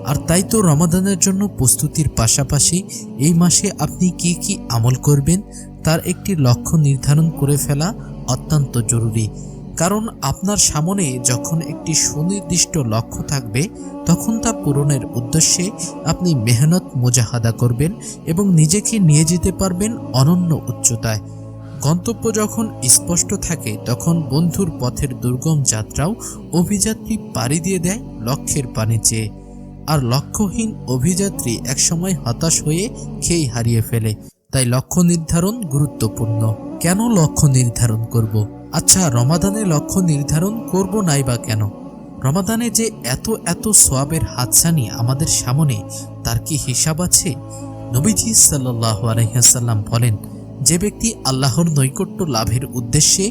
আর তাই তো রমাদানের জন্য প্রস্তুতির পাশাপাশি এই মাসে আপনি কি কি আমল করবেন তার একটি লক্ষ্য নির্ধারণ করে ফেলা অত্যন্ত জরুরি। কারণ আপনার সামনে যখন একটি সুনির্দিষ্ট লক্ষ্য থাকবে, তখন তা পূরণের উদ্দেশ্যে আপনি মেহনত মুজাহাদা করবেন এবং নিজেকে নিয়ে যেতে পারবেন অনন্য উচ্চতায়। গন্তব্য যখন স্পষ্ট থাকে তখন বন্ধুর পথের দুর্গম যাত্রাও অভিযাত্রী পাড়ি দিয়ে দেয় লক্ষ্যের পানে চেয়ে। আর লক্ষ্যহীন অভিযাত্রী একসময় হতাশ হয়ে খেই হারিয়ে ফেলে। তাই লক্ষ্য নির্ধারণ গুরুত্বপূর্ণ। কেন লক্ষ্য নির্ধারণ করব? আচ্ছা, রমাদানে লক্ষ্য নির্ধারণ করব নাই বা কেন? রমাদানে যে এত এত সওয়াবের হাতছানি আমাদের সামনে, তার কি হিসাব আছে? নবীজি সাল্লাল্লাহু আলাইহি ওয়াসাল্লাম বলেন, যে ব্যক্তি আল্লাহর নৈকট্য লাভের উদ্দেশ্যে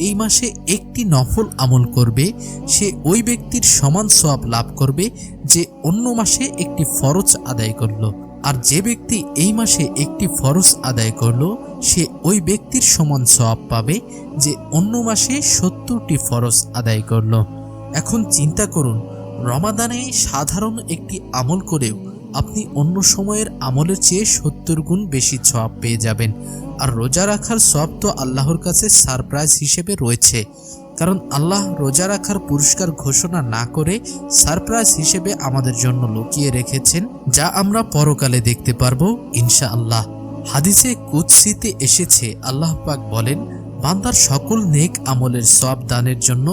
এই মাসে একটি নফল আমল করবে, সে ওই ব্যক্তির সমান সওয়াব লাভ করবে যে অন্য মাসে একটি ফরজ আদায় করল। আর যে ব্যক্তি এই মাসে একটি ফরজ আদায় করল, সে ওই ব্যক্তির সমান সওয়াব পাবে যে অন্য মাসে 70টি ফরজ আদায় করল। এখন চিন্তা করুন, রমাদানে সাধারণ একটি আমল করেও আপনি অন্য সময়ের আমলের চেয়ে 70 গুণ বেশি সওয়াব পেয়ে যাবেন। আর রোজা রাখার সওয়াব তো আল্লাহর কাছে সারপ্রাইজ হিসেবে রয়েছে, কারণ আল্লাহ রোজা রাখার পুরস্কার ঘোষণা না করে সারপ্রাইজ হিসেবে আমাদের জন্য লুকিয়ে রেখেছেন, যা আমরা পরকালে দেখতে পারবো ইনশাআল্লাহ। হাদিসে কুদসিতে এসেছে, আল্লাহ পাক বলেন, বান্দার সকল নেক আমলের সওয়াব দানের জন্য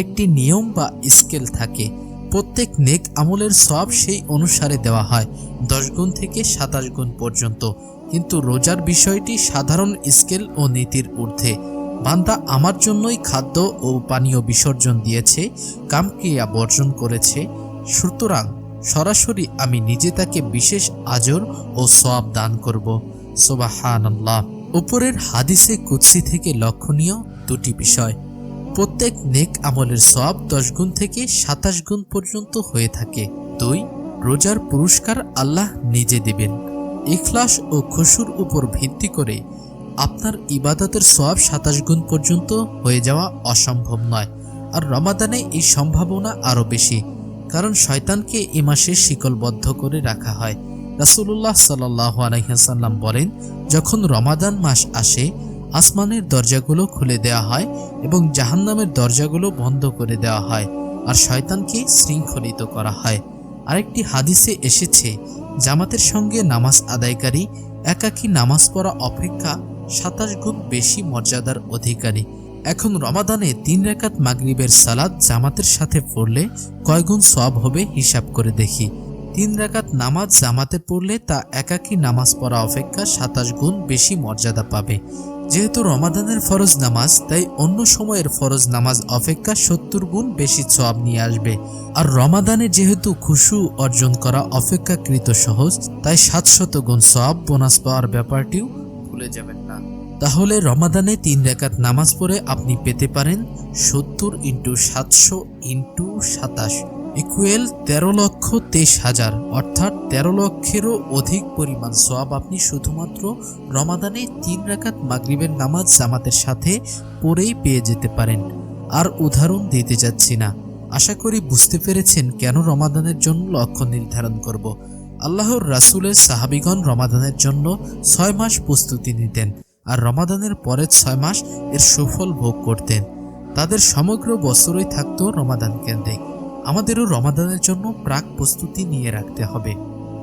একটি নিয়ম বা স্কেল থাকে। প্রত্যেক নেক আমলের সওয়াব সেই অনুসারে দেওয়া হয় 10 গুণ থেকে 27 গুণ পর্যন্ত। কিন্তু রোজার বিষয়টি সাধারণ স্কেল ও নীতির ঊর্ধ্বে। বান্দা আমার জন্যই খাদ্য ও পানীয় বিসর্জন দিয়েছে, কামক্রিয়া বর্জন করেছে, সুতরাং সরাসরি আমি নিজে তাকে বিশেষ আজর ও সওয়াব দান করব। সুবহানাল্লাহ। উপরের হাদিসে কুদসি থেকে লক্ষণীয় দুটি বিষয়। প্রত্যেক নেক আমলের সওয়াব 10 গুণ থেকে 27 গুণ পর্যন্ত হয়ে থাকে। 2, রোজার পুরস্কার আল্লাহ নিজে দেবেন। ইখলাস ও খুশুর উপর ভিত্তি করে আপনার ইবাদতের সওয়াব 27 গুণ পর্যন্ত হয়ে যাওয়া অসম্ভব নয়। আর রমাদানে এই সম্ভাবনা আরও বেশি, কারণ শয়তানকে এ মাসে শিকলবদ্ধ করে রাখা হয়। রাসূলুল্লাহ সাল্লাল্লাহু আলাইহি ওয়াসাল্লাম বলেন, যখন রমাদান মাস আসে, আসমানের দরজাগুলো খুলে দেওয়া হয় এবং জাহান্নামের দরজাগুলো বন্ধ করে দেওয়া হয়, আর শয়তানকে শৃঙ্খলিত করা হয়। আরেকটি হাদিসে এসেছে, জামাতের সঙ্গে নামাজ আদায়কারী একাকী নামাজ পড়া অপেক্ষা 27 গুণ বেশি মর্যাদার অধিকারী। এখন রমাদানে 3 রাকাত মাগরিবের সালাত জামাতের সাথে পড়লে কয় গুণ সওয়াব হবে হিসাব করে দেখি। 3 রাকাত নামাজ জামাতে পড়লে তা একাকী নামাজ পড়া অপেক্ষা 27 গুণ বেশি মর্যাদা পাবে। যেহেতু রমাদানের ফরজ নামাজ, তাই অন্য সময়ের ফরজ নামাজ অপেক্ষা 70 গুণ বেশি সওয়াব নিয়ে আসবে। আর রমাদানে যেহেতু খুশু অর্জন করা অপেক্ষাকৃত সহজ, তাই 700 গুণ সওয়াব বোনাস পাওয়ার ব্যাপারটিও ভুলে যাবেন না। তাহলে রমাদানে 3 রাকাত নামাজ পড়ে আপনি পেতে পারেন 70 × 700 × 27 ইকুয়াল 13,23,000, অর্থাৎ 13 লক্ষেরও অধিক পরিমাণ সওয়াব আপনি শুধুমাত্র রমাদানে 3 রাকাত মাগরিবের নামাজ জামাতের সাথে পড়েই পেয়ে যেতে পারেন। আর উদাহরণ দিতে যাচ্ছি না। আশা করি বুঝতে পেরেছেন কেন রমাদানের জন্য লক্ষ্য নির্ধারণ করব। আল্লাহর রাসূলের সাহাবীগণ রমাদানের জন্য 6 মাস প্রস্তুতি নিতেন, আর রমাদানের পরের 6 মাস এর সুফল ভোগ করতেন। তাদের সমগ্র বছরই থাকত রমাদান কেন্দ্রিক। আমাদেরও রমাদানের জন্য প্রাক প্রস্তুতি নিয়ে রাখতে হবে।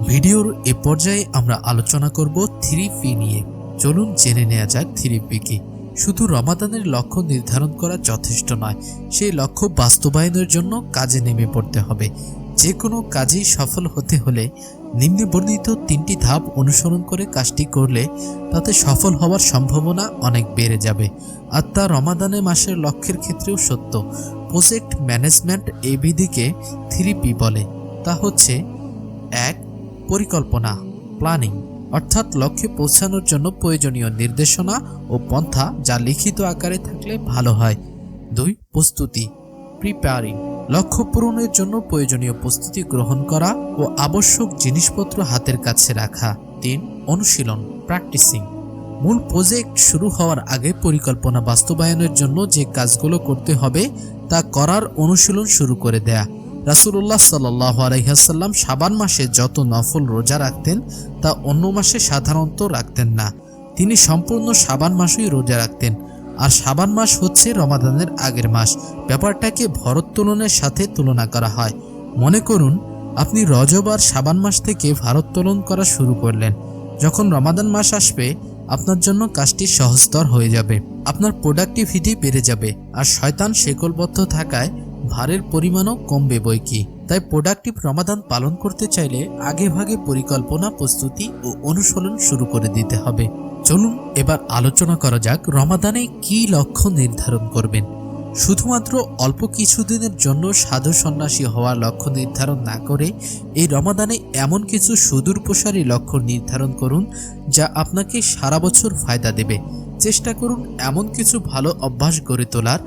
ভিডিওর এ পর্যায়ে আমরা আলোচনা করব 3P নিয়ে। চলুন জেনে নেওয়া যাক 3P কি। শুধু রমাদানের লক্ষ্য নির্ধারণ করা যথেষ্ট নয়, সেই লক্ষ্য বাস্তবায়নের জন্য কাজে নেমে পড়তে হবে। যে কোনো কাজেই সফল হতে হলে নিম্নবর্ণিত 3টি ধাপ অনুসরণ করে কাজটি করলে তাতে সফল হওয়ার সম্ভাবনা অনেক বেড়ে যাবে। আর তা রমাদানে মাসের লক্ষ্যের ক্ষেত্রেও সত্য। প্রজেক্ট ম্যানেজমেন্ট এই বিধিকে 3P বলে। তা হচ্ছে 1, পরিকল্পনা প্ল্যানিং, অর্থাৎ লক্ষ্যে পৌঁছানোর জন্য প্রয়োজনীয় নির্দেশনা ও পন্থা, যা লিখিত আকারে থাকলে ভালো হয়। 2, প্রস্তুতি প্রিপেয়ারিং, লক্ষ্য পূরণের জন্য প্রয়োজনীয় প্রস্তুতি গ্রহণ করা ও আবশ্যক জিনিসপত্র হাতের কাছে রাখা। 3, অনুশীলন প্র্যাকটিসিং, মূল প্রজেক্ট শুরু হওয়ার আগে পরিকল্পনা বাস্তবায়নের জন্য যে কাজগুলো করতে হবে তা করার অনুশীলন শুরু করে দেয়া। রাসূলুল্লাহ সাল্লাল্লাহু আলাইহি ওয়াসাল্লাম শাবান মাসে যত নফল রোজা রাখতেন তা অন্য মাসে সাধারণত রাখতেন না। তিনি সম্পূর্ণ শাবান মাসেই রোজা রাখতেন। আর শাবান মাস হচ্ছে রমাদানের আগের মাস। ব্যাপারটাকে ভারোত্তোলনের সাথে তুলনা করা হয়। মনে করুন আপনি রজব আর শাবান মাস থেকে ভারোত্তোলন করা শুরু করলেন। যখন রমাদান মাস আসবে আপনার জন্য কাজটি সহজতর হয়ে যাবে, আপনার প্রোডাক্টিভিটি বেড়ে যাবে, আর শয়তান শেকলবদ্ধ থাকায় ভারের পরিমাণও কমবে বইকি। তাই প্রোডাক্টিভ রমাদান পালন করতে চাইলে আগেভাগে পরিকল্পনা, প্রস্তুতি ও অনুশীলন শুরু করে দিতে হবে। চলুন এবার আলোচনা করা যাক রমাদানে কি লক্ষ্য নির্ধারণ করবেন। শুধুমাত্র অল্প কিছুদিনের জন্য সাধু সন্ন্যাসী হওয়ার লক্ষ্য নির্ধারণ না করে এই রমাদানে এমন কিছু সুদূরপ্রসারী লক্ষ্য নির্ধারণ করুন যা আপনাকে সারা বছর ফায়দা দেবে। চেষ্টা করুন এমন কিছু ভালো অভ্যাস গড়ে তোলার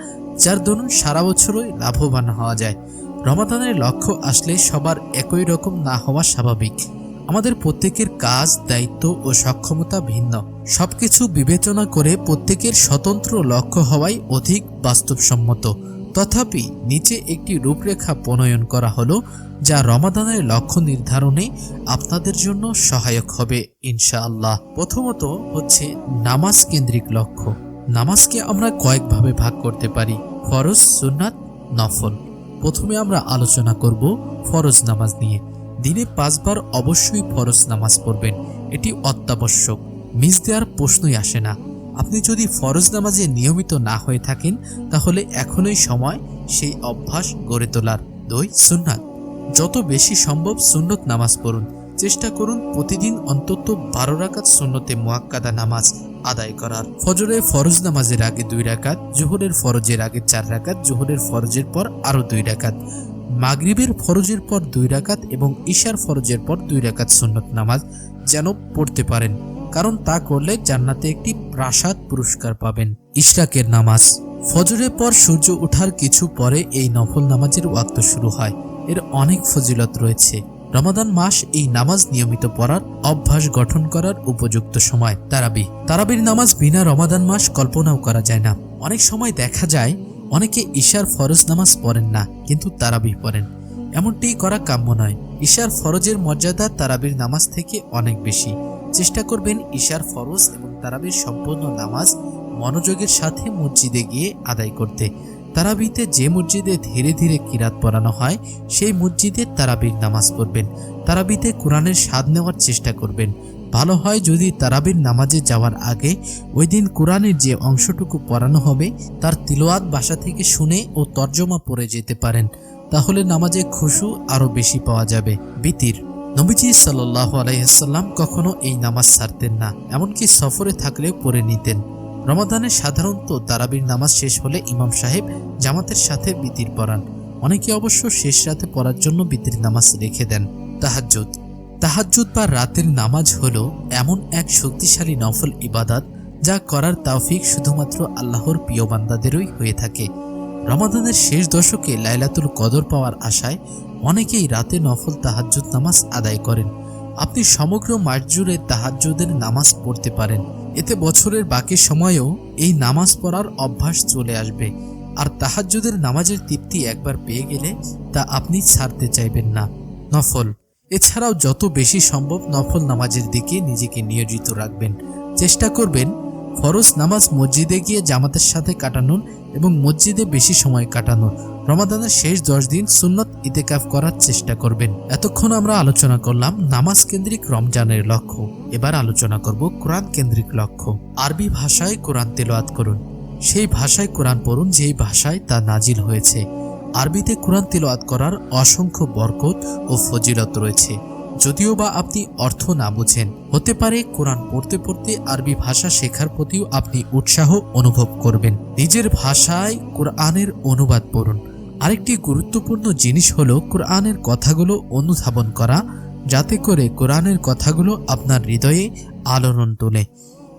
যার দরুন সারা বছরই লাভবান হওয়া যায়। রমাদানের লক্ষ্য আসলে সবার একই রকম না হওয়া স্বাভাবিক। আমাদের প্রত্যেকের কাজ, দায়িত্ব ও সক্ষমতা ভিন্ন। সবকিছু বিবেচনা করে প্রত্যেকের স্বতন্ত্র লক্ষ্য হওয়াই অধিক বাস্তবসম্মত। তথাপি নিচে একটি রূপরেখা প্রণয়ন করা হলো যা রমাদানের লক্ষ্য নির্ধারণে আপনাদের জন্য সহায়ক হবে ইনশাআল্লাহ। প্রথমত হচ্ছে নামাজ কেন্দ্রিক লক্ষ্য। নামাজকে আমরা কয়েকভাবে ভাগ করতে পারি: ফরজ, সুন্নাত, নফল। প্রথমে আমরা আলোচনা করব ফরজ নামাজ নিয়ে। দিনে 5 বার অবশ্যই ফরজ নামাজ পড়বেন, এটি অত্যাবশ্যক, মিস দেওয়ার প্রশ্নই আসে না। আপনি যদি ফরজ নামাজে নিয়মিত না হয়ে থাকেন তাহলে এখনই সময় সেই অভ্যাস গড়ে তোলার। 2. সুন্নাত। যত বেশি সম্ভব সুন্নত নামাজ পড়ুন। চেষ্টা করুন প্রতিদিন অন্তত 12 রাকাত সুন্নতে মুআক্কাদা নামাজ আদায় করার। ফজরের ফরজ নামাজের আগে 2 রাকাত, জোহরের ফরজের আগে 4 রাকাত, জোহরের ফরজের পর আরও 2 রাকাত, মাগরিবের ফরজের পর 2 রাকাত এবং ইশার ফরজের পর 2 রাকাত সুন্নত নামাজ যেন পড়তে পারেন, কারণ তা করলে জান্নাতে একটি প্রাসাদ পুরস্কার পাবেন। ইশরাকের নামাজ। ফজরের পর সূর্য ওঠার কিছু পরে এই নফল নামাজের ওয়াক্ত শুরু হয়। এর অনেক ফজিলত রয়েছে। রমাদান মাস এই নামাজ নিয়মিত পড়ার অভ্যাস গঠন করার উপযুক্ত সময়। তারাবির নামাজ বিনা রমাদান মাস কল্পনাও করা যায় না। অনেক সময় দেখা যায় অনেকে ইশার ফরজ নামাজ পড়েন না কিন্তু তারাবি পড়েন। এমনটি করা কাম্য নয়। ইশার ফরজের মর্যাদা তারাবির নামাজ থেকে অনেক বেশি। চেষ্টা করবেন ইশার ফরজ এবং তারাবির সম্পূর্ণ নামাজ মনোযোগের সাথে মসজিদে গিয়ে আদায় করতে। তারাবিতে যে মসজিদে ধীরে ধীরে কিরাত পড়ানো হয় সেই মসজিদে তারাবির নামাজ পড়বেন। তারাবিতে কোরআনের স্বাদ নেওয়ার চেষ্টা করবেন। ভালো হয় যদি তারাবির নামাজে যাওয়ার আগে ওই দিন কোরআনের যে অংশটুকু পড়ানো হবে তার তিলাওয়াত বাসা থেকে শুনে ও তর্জমা পড়ে যেতে পারেন, তাহলে নামাজে খুশু আরও বেশি পাওয়া যাবে। বিতির। নবীজি সাল্লাল্লাহু আলাইহি ওয়াসাল্লাম কখনো এই নামাজ ছাড়তেন না, এমনকি সফরে থাকলেও পড়ে নিতেন। রমাদানে সাধারণত তারাবির নামাজ শেষ হলে ইমাম সাহেব জামাতের সাথে বিতির পড়ান। অনেকে অবশ্য শেষ রাতে পড়ার জন্য বিতির নামাজ রেখে দেন। তাহাজ্জুদ বা রাতের নামাজ হলো এমন এক শক্তিশালী নফল ইবাদত যা করার তৌফিক শুধুমাত্র আল্লাহর প্রিয় বান্দাদেরই হয়ে থাকে। রমাদানের শেষ দশকে লাইলাতুল কদর পাওয়ার আশায় অনেকেই রাতে নফল তাহাজ্জুদ নামাজ আদায় করেন। আপনি সমগ্র মাস জুড়ে তাহাজ্জুদের নামাজ পড়তে পারেন। এতে বছরের বাকি সময়েও এই নামাজ পড়ার অভ্যাস চলে আসবে, আর তাহাজ্জুদের নামাজের তৃপ্তি একবার পেয়ে গেলে তা আপনি ছাড়তে চাইবেন না। নফল। এছাড়াও যত বেশি সম্ভব নফল নামাজের দিকে নিজেকে নিয়োজিত রাখবেন। চেষ্টা করবেন ফরজ নামাজ মসজিদে গিয়ে জামাতের সাথে কাটানোর এবং মসজিদে বেশি সময় কাটানোর। রমাদানের শেষ 10 দিন সুন্নত ইতিকাফ করার চেষ্টা করবেন। এতক্ষণ আমরা আলোচনা করলাম নামাজ কেন্দ্রিক রমজানের লক্ষ্য। এবার আলোচনা করব কোরআন কেন্দ্রিক লক্ষ্য। আরবি ভাষায় কোরআন তেলাওয়াত করুন। সেই ভাষায় কোরআন পড়ুন যেই ভাষায় তা নাজিল হয়েছে। আরবিতে কোরআন তেলাওয়াত করার অসংখ্য বরকত ও ফজিলত রয়েছে, যদিও বা আপনি অর্থ না বুঝেন। হতে পারে কোরআন পড়তে পড়তে আরবি ভাষা শেখার প্রতিও আপনি উৎসাহ অনুভব করবেন। নিজের ভাষায় কোরআনের অনুবাদ পড়ুন। আরেকটি গুরুত্বপূর্ণ জিনিস হলো কোরআনের কথাগুলো অনুধাবন করা, যাতে করে কোরআনের কথাগুলো আপনার হৃদয়ে আলোড়ন তোলে।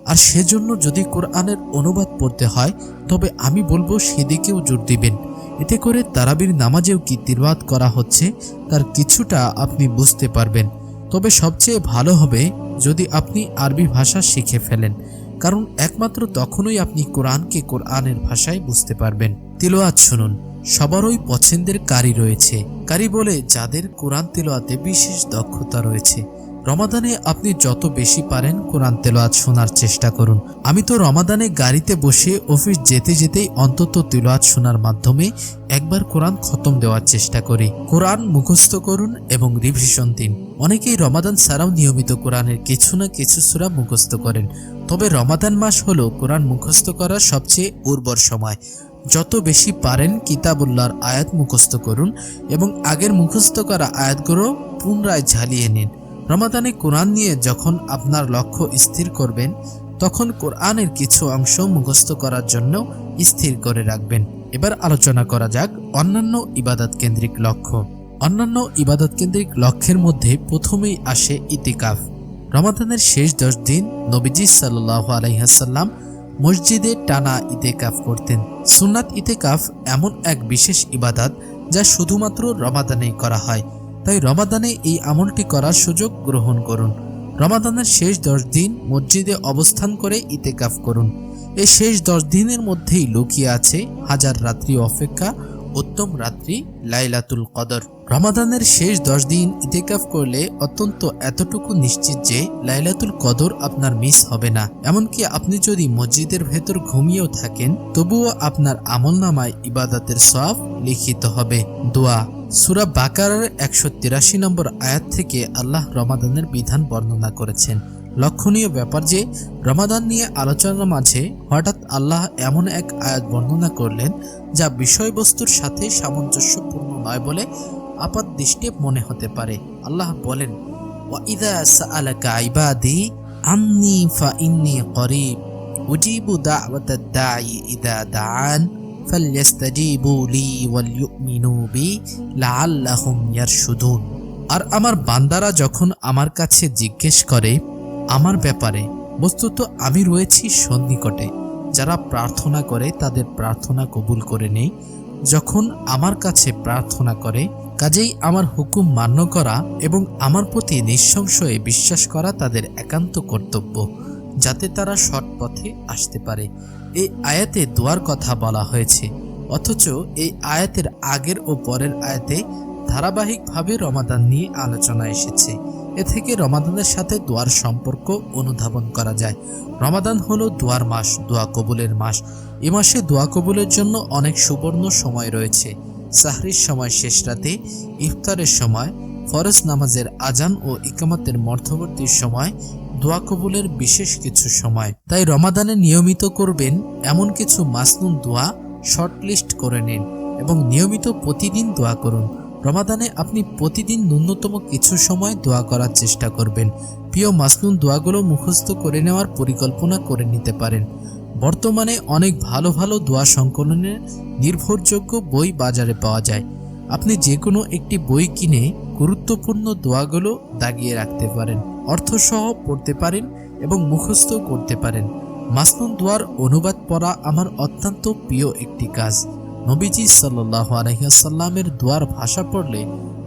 আর সেজন্য যদি কোরআনের অনুবাদ পড়তে হয় তবে আমি বলবো সেদিকেও জোর দিবেন। এতে করে তারাবির নামাজেও কি তিলাওয়াত করা হচ্ছে তার কিছুটা আপনি বুঝতে পারবেন। তবে সবচেয়ে ভালো হবে যদি আপনি আরবি ভাষা শিখে ফেলেন, কারণ একমাত্র তখনই আপনি কোরআনকে কোরআনের ভাষায় বুঝতে পারবেন। তিলাওয়াত শুনুন। সবারই পছন্দের কারি রয়েছে, কারি বলে যাদের কোরআন তিলাওয়াতে বিশেষ দক্ষতা রয়েছে। রমাদানে আপনি যত বেশি পারেন কোরআন তেলাওয়াত শোনার চেষ্টা করুন। আমি তো রমাদানে গাড়িতে বসে অফিস যেতে যেতেই অন্তত তেলাওয়াত শোনার মাধ্যমে একবার কোরআন খতম দেওয়ার চেষ্টা করি। কোরআন মুখস্থ করুন এবং রিভিশন দিন। অনেকেই রমাদান ছাড়াও নিয়মিত কোরআনের কিছু না কিছু সূরা মুখস্থ করেন। তবে রমাদান মাস হলো কোরআন মুখস্থ করার সবচেয়ে উর্বর সময়। যত বেশি পারেন কিতাবুল্লাহর আয়াত মুখস্থ করুন এবং আগের মুখস্থ করা আয়াতগুলো পুনরায় ঝালিয়ে নিন। রমাদানে কোরআন নিয়ে যখন আপনার লক্ষ্য স্থির করবেন, তখন কোরআনের কিছু অংশ মুখস্থ করার জন্য স্থির করে রাখবেন। এবার আলোচনা করা যাক অন্যান্য ইবাদত কেন্দ্রিক লক্ষ্য। অন্যান্য ইবাদত কেন্দ্রিক লক্ষ্যের মধ্যে প্রথমেই আসে ইতিকাফ। রমাদানের শেষ 10 দিন নবীজি সাল্লাল্লাহু আলাইহি ওয়াসাল্লাম মসজিদে টানা ইতিকাফ করতেন। সুন্নাত ইতিকাফ এমন এক বিশেষ ইবাদত যা শুধুমাত্র রমাদানেই করা হয়, তাই রমাদানে এই আমলটি করার সুযোগ গ্রহণ করুন। রমাদানের শেষ 10 দিন মসজিদে অবস্থান করে ইতিকাফ করুন। এই শেষ 10 দিনের মধ্যেই লুকিয়ে আছে হাজার রাত্রি অপেক্ষা উত্তম রাত্রি লাইলাতুল কদর। রমাদানের শেষ 10 দিন ইতিকাফ করলে অত্যন্ত এতটুকু নিশ্চিত যে লাইলাতুল কদর আপনার মিস হবে না। এমনকি আপনি যদি মসজিদের ভেতর ঘুমিয়েও থাকেন, তবুও আপনার আমলনামায় ইবাদতের সওয়াব লিখিত হবে। দোয়া। সূরা বাকারার 183 নম্বর আয়াত থেকে আল্লাহ রমাদানের বিধান বর্ণনা করেছেন। লক্ষণীয় ব্যাপার যে রমাদান নিয়ে আলোচনার মাঝে হঠাৎ আল্লাহ এমন এক আয়াত বর্ণনা করলেন যা বিষয়বস্তুর সাথে সামঞ্জস্যপূর্ণ নয় বলে আপাত দৃষ্টে মনে হতে পারে। আল্লাহ বলেন, ওয়াইদা সাআলাকা ইবাদি আন্নী ফাইন্নী করিব উজিবু দাওয়াতাদ দাঈ ইদা দাআন ফালইস্তাজিবু লি ওয়াল ইউমিনু বি লাআল্লাহুম ইয়ারশুদুন। আর আমার বান্দারা যখন আমার কাছে জিজ্ঞেস করে আমার ব্যাপারে, বস্তুত আমি রয়েছি সন্নিকটে। যারা প্রার্থনা করে তাদের প্রার্থনা কবুল করে নেই। যখন আমার কাছে প্রার্থনা করে, কাজেই আমার হুকুম মান্য করা এবং আমার প্রতি নিঃসংশয়ে বিশ্বাস করা তাদের একান্ত কর্তব্য, যাতে তারা সৎ পথে আসতে পারে। এই আয়াতে দোয়ার কথা বলা হয়েছে, অথচ এই আয়াতের আগের ও পরের আয়াতে ধারাবাহিকভাবে রমাদান নিয়ে আলোচনা এসেছে। এ থেকে রমাদানের সাথে দোয়ার সম্পর্ক অনুধাবন করা যায়। রমাদান হলো দোয়ার মাস, দোয়া কবুলের মাস। এ মাসে দোয়া কবুলের জন্য অনেক সুবর্ণ সময় রয়েছে। সাহরির সময় শেষ রাতে, ইফতারের সময়, ফরজ নামাজের আজান ও ইকামতের মধ্যবর্তী সময়, দোয়া কবুলের বিশেষ কিছু সময়। তাই রমাদানে নিয়মিত করবেন এমন কিছু মাসনুন দোয়া শর্টলিস্ট করে নিন এবং নিয়মিত প্রতিদিন দোয়া করুন। রমাদানে আপনি প্রতিদিন ন্যূনতম কিছু সময় দোয়া করার চেষ্টা করবেন। প্রিয় মাসনুন দোয়াগুলো মুখস্থ করে নেওয়ার পরিকল্পনা করে নিতে পারেন। বর্তমানে অনেক ভালো ভালো দোয়া সংকলনের নির্ভরযোগ্য বই বাজারে পাওয়া যায়। আপনি যে কোনো একটি বই কিনে গুরুত্বপূর্ণ দোয়াগুলো দাগিয়ে রাখতে পারেন, অর্থসহ পড়তে পারেন এবং মুখস্থ করতে পারেন। মাসনুন দোয়ার অনুবাদ পড়া আমার অত্যন্ত প্রিয় একটি কাজ। নবীজি সাল্লাল্লাহু আলাইহি ওয়াসাল্লামের দোয়ার ভাষা পড়লে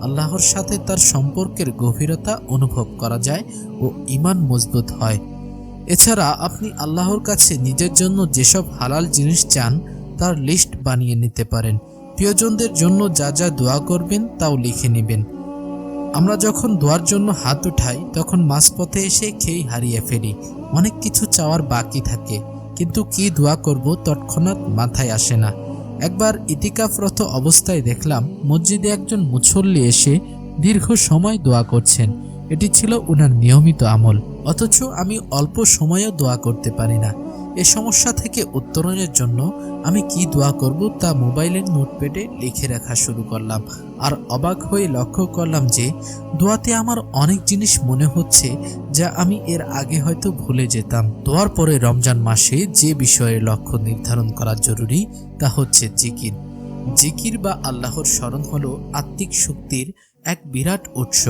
আল্লাহর সাথে তার সম্পর্কের গভীরতা অনুভব করা যায় ও ঈমান মজবুত হয়। এছাড়া আপনি আল্লাহর কাছে নিজের জন্য যেসব হালাল জিনিস চান তার লিস্ট বানিয়ে নিতে পারেন। প্রিয়জনদের জন্য যা যা দোয়া করবেন তাও লিখে নেবেন। আমরা যখন দোয়ার জন্য হাত উঠাই তখন মাঝপথে এসে খেই হারিয়ে ফেলি। অনেক কিছু চাওয়ার বাকি থাকে, কিন্তু কি দোয়া করব তৎক্ষণাৎ মাথায় আসে না। একবার ইতিকাফরত অবস্থায় দেখলাম মসজিদে একজন মুসল্লি এসে দীর্ঘ সময় দোয়া করছেন। এটি ছিল ওনার নিয়মিত আমল, অথচ আমি অল্প সময়েও দোয়া করতে পারি না। এ সমস্যা থেকে উত্তরণের জন্য আমি কি দোয়া করব তা মোবাইলের নোটপ্যাডে লিখে রাখা শুরু করলাম। আর অবাক হয়ে লক্ষ্য করলাম যে দোয়াতে আমার অনেক জিনিস মনে হচ্ছে যা আমি এর আগে হয়তো ভুলে যেতাম। দোয়ার পরে রমজান মাসে যে বিষয়ের লক্ষ্য নির্ধারণ করা জরুরি তা হচ্ছে জিকির। জিকির বা আল্লাহর স্মরণ হলো আত্মিক শক্তির এক বিরাট উৎস।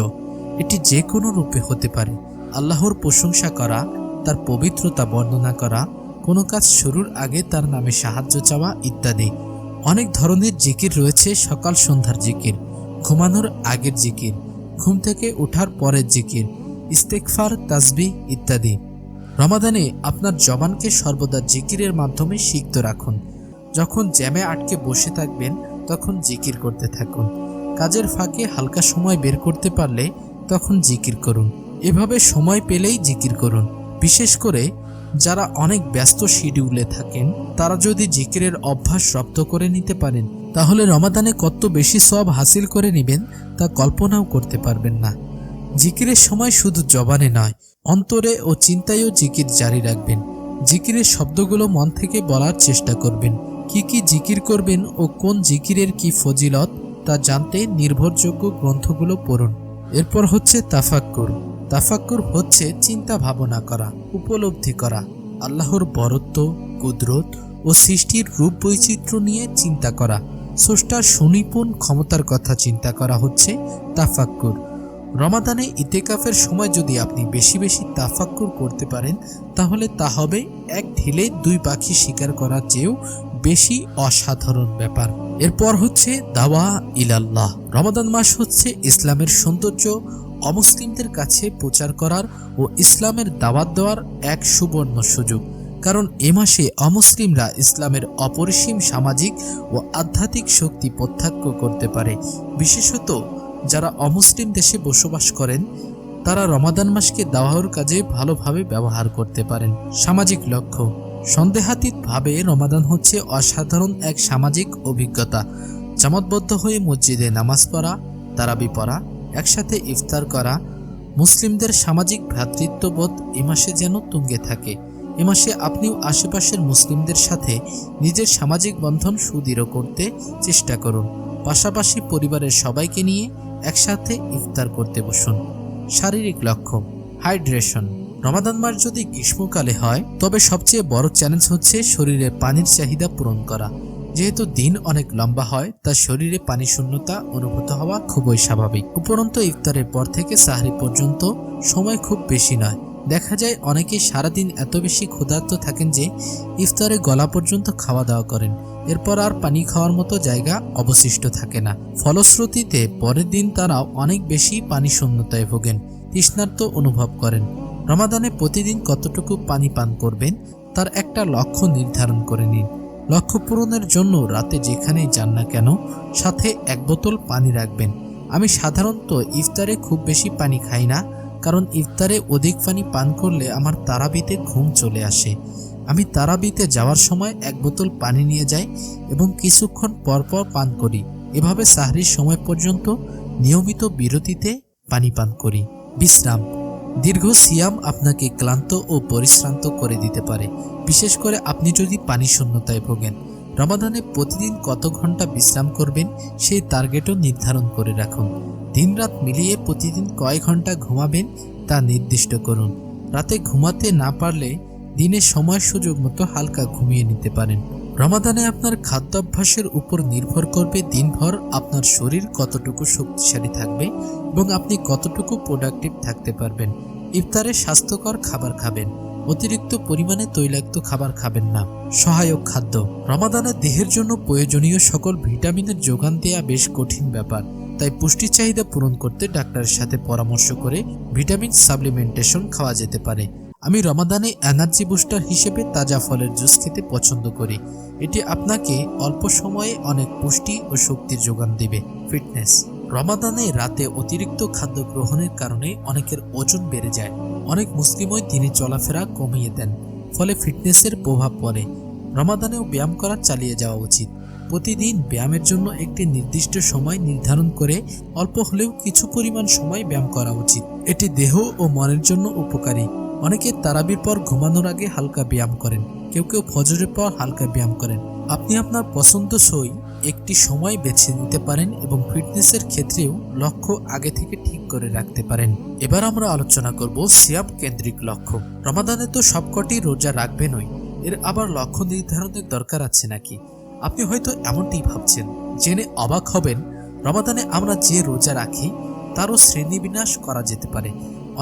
এটি যে কোনো রূপে হতে পারে। আল্লাহর প্রশংসা করা, তার পবিত্রতা বর্ণনা করা, কোনো কাজ শুরুর আগে তার নামে সাহায্য চাওয়া ইত্যাদি। অনেক ধরনের জিকির রয়েছে। সকাল সন্ধ্যার জিকির, ঘুমানোর আগের জিকির, ঘুম থেকে ওঠার পরের জিকির, ইস্তেগফার, তাসবিহ ইত্যাদি। রমাদানে আপনার জবানকে সর্বদা জিকিরের মাধ্যমে সিক্ত রাখুন। যখন জ্যামে আটকে বসে থাকবেন তখন জিকির করতে থাকুন। কাজের ফাঁকে হালকা সময় বের করতে পারলে তখন জিকির করুন। এভাবে সময় পেলেই জিকির করুন। বিশেষ করে যারা অনেক ব্যস্ত শিডিউলে থাকেন তারা যদি জিকিরের অভ্যাস রপ্ত করে নিতে পারেন তাহলে রমাদানে কত বেশি সওয়াব হাসিল করে নেবেন তা কল্পনাও করতে পারবেন না। জিকিরের সময় শুধু জবানে নয়, অন্তরে ও চিন্তায়ও জিকির জারি রাখবেন। জিকিরের শব্দগুলো মন থেকে বলার চেষ্টা করবেন। কি কি জিকির করবেন ও কোন জিকিরের কি ফজিলত তা জানতে নির্ভরযোগ্য গ্রন্থগুলো পড়ুন। এরপর হচ্ছে তাফাক্কুর। তাফাক্কুর হচ্ছে চিন্তা ভাবনা করা, উপলব্ধি করা, আল্লাহর বরত্ব, কুদরত ও সৃষ্টির রূপ বৈচিত্র্য নিয়ে চিন্তা করা, স্রষ্টার সুনিপুণ ক্ষমতার কথা চিন্তা করা হচ্ছে তাফাক্কুর। রমাদানে ইতেকাফের সময় যদি আপনি বেশি বেশি তাফাক্কুর করতে পারেন, তাহলে তা হবে এক ঢিলে দুই পাখি শিকার করার চেয়েও বেশি অসাধারণ ব্যাপার। এরপর হচ্ছে দাওয়া ইলাল্লাহ। রমাদান মাস হচ্ছে ইসলামের সৌন্দর্য অমুসলিমদের কাছে প্রচার করার ও ইসলামের দাওয়াত দেওয়ার এক সুবর্ণ সুযোগ। কারণ এ মাসে অমুসলিমরা ইসলামের অপরিসীম সামাজিক ও আধ্যাত্মিক শক্তি প্রত্যক্ষ করতে পারে। বিশেষত যারা অমুসলিম দেশে বসবাস করেন, তারা রমাদান মাসকে দাওয়ার কাজে ভালোভাবে ব্যবহার করতে পারেন। সামাজিক লক্ষ্য। সন্দেহাতীতভাবে রমাদান হচ্ছে অসাধারণ এক সামাজিক অভিজ্ঞতা। জামাতবদ্ধ হয়ে মসজিদে নামাজ পড়া, তারাবি পড়া, একসাথে ইফতার করা, মুসলিমদের সামাজিক ভ্রাতৃত্ববোধ এ মাসে যেন তুঙ্গে থাকে। এ মাসে আপনিও আশেপাশের মুসলিমদের সাথে নিজের সামাজিক বন্ধন সুদৃঢ় করতে চেষ্টা করুন। পাশাপাশি পরিবারের সবাইকে নিয়ে একসাথে ইফতার করতে বসুন। শারীরিক লক্ষ্য। হাইড্রেশন। রমাদান মাস যদি গ্রীষ্মকালে হয়, তবে সবচেয়ে বড় চ্যালেঞ্জ হচ্ছে শরীরে পানির চাহিদা পূরণ করা। যেহেতু দিন অনেক লম্বা হয়, তা শরীরে পানি শূন্যতা অনুভূত হওয়া খুবই স্বাভাবিক। উপরন্তু ইফতারের পর থেকে সাহরি পর্যন্ত সময় খুব বেশি নয়। দেখা যায় অনেকেই সারাদিন এত বেশি ক্ষুধার্ত থাকেন যে ইফতারে গলা পর্যন্ত খাওয়া দাওয়া করেন, এরপর আর পানি খাওয়ার মতো জায়গা অবশিষ্ট থাকে না। ফলশ্রুতিতে পরের দিন তারা অনেক বেশি পানি শূন্যতায় ভোগেন, তৃষ্ণার্ত অনুভব করেন। রমাদানে প্রতিদিন কতটুকু পানি পান করবেন তার একটা লক্ষ্য নির্ধারণ করে নিন। লক্ষ্য পূরণের জন্য রাতে যেখানেই যান না কেন, সাথে এক বোতল পানি রাখবেন। আমি সাধারণত ইফতারে খুব বেশি পানি খাই না, কারণ ইফতারে অধিক পানি পান করলে আমার তারাবিতে ঘুম চলে আসে। আমি তারাবিতে যাওয়ার সময় এক বোতল পানি নিয়ে যাই এবং কিছুক্ষণ পরপর পান করি। এভাবে সাহরির সময় পর্যন্ত নিয়মিত বিরতিতে পানি পান করি। বিশ্রাম। দীর্ঘ সিয়াম আপনাকে ক্লান্ত ও পরিশ্রান্ত করে দিতে পারে, বিশেষ করে আপনি যদি পানি শূন্যতায় ভোগেন। রমাদানে প্রতিদিন কত ঘন্টা বিশ্রাম করবেন সেই টার্গেটও নির্ধারণ করে রাখুন। দিনরাত মিলিয়ে প্রতিদিন কয় ঘন্টা ঘুমাবেন তা নির্দিষ্ট করুন। রাতে ঘুমাতে না পারলে দিনের সময় সুযোগ মতো হালকা ঘুমিয়ে নিতে পারেন। রমাদানে আপনার খাদ্যাভ্যাসের উপর নির্ভর করবে দিনভর আপনার শরীর কতটুকু শক্তিশালী থাকবে এবং আপনি কতটুকু প্রোডাক্টিভ থাকতে পারবেন। ইফতারে স্বাস্থ্যকর খাবার খাবেন, অতিরিক্ত পরিমাণে তৈলাক্ত খাবার খাবেন না। সহায়ক খাদ্য। রমাদানে দেহের জন্য প্রয়োজনীয় সকল ভিটামিনের যোগান দেয়া বেশ কঠিন ব্যাপার, তাই পুষ্টি চাহিদা পূরণ করতে ডাক্তারের সাথে পরামর্শ করে ভিটামিন সাপ্লিমেন্টেশন খাওয়া যেতে পারে। আমি রমাদানে এনার্জি বুস্টার হিসেবে তাজা ফলের জুস খেতে পছন্দ করি। এটি আপনাকে অল্প সময়ে অনেক পুষ্টি ও শক্তির যোগান দেবে। ফিটনেস। রমাদানে রাতে অতিরিক্ত খাদ্য গ্রহণের কারণে অনেকের ওজন বেড়ে যায়। অনেক মুসলিমই দিনে চলাফেরা কমিয়ে দেন, ফলে ফিটনেসের প্রভাব পড়ে। রমাদানেও ব্যায়াম করা চালিয়ে যাওয়া উচিত। প্রতিদিন ব্যায়ামের জন্য একটি নির্দিষ্ট সময় নির্ধারণ করে অল্প হলেও কিছু পরিমাণ সময় ব্যায়াম করা উচিত। এটি দেহ ও মনের জন্য উপকারী। অনেকে তারাবির পর ঘুমানোর আগে হালকা ব্যায়াম করেন, কেউ কেউ ফজরের পর হালকা ব্যায়াম করেন। আপনি আপনার পছন্দসই একটি সময় বেছে নিতে পারেন এবং ফিটনেসের ক্ষেত্রেও লক্ষ্য আগে থেকে ঠিক করে রাখতে পারেন। এবার আমরা আলোচনা করব সিয়াম কেন্দ্রিক লক্ষ্য। রমাদানে তো সবকটি রোজা রাখবেনই, এর আবার লক্ষ্য নির্ধারণের দরকার আছে নাকি? আপনি হয়তো এমনটি ভাবছেন। জেনে অবাক হবেন, রমাদানে আমরা যে রোজা রাখি তারও শ্রেণীবিন্যাস করা যেতে পারে।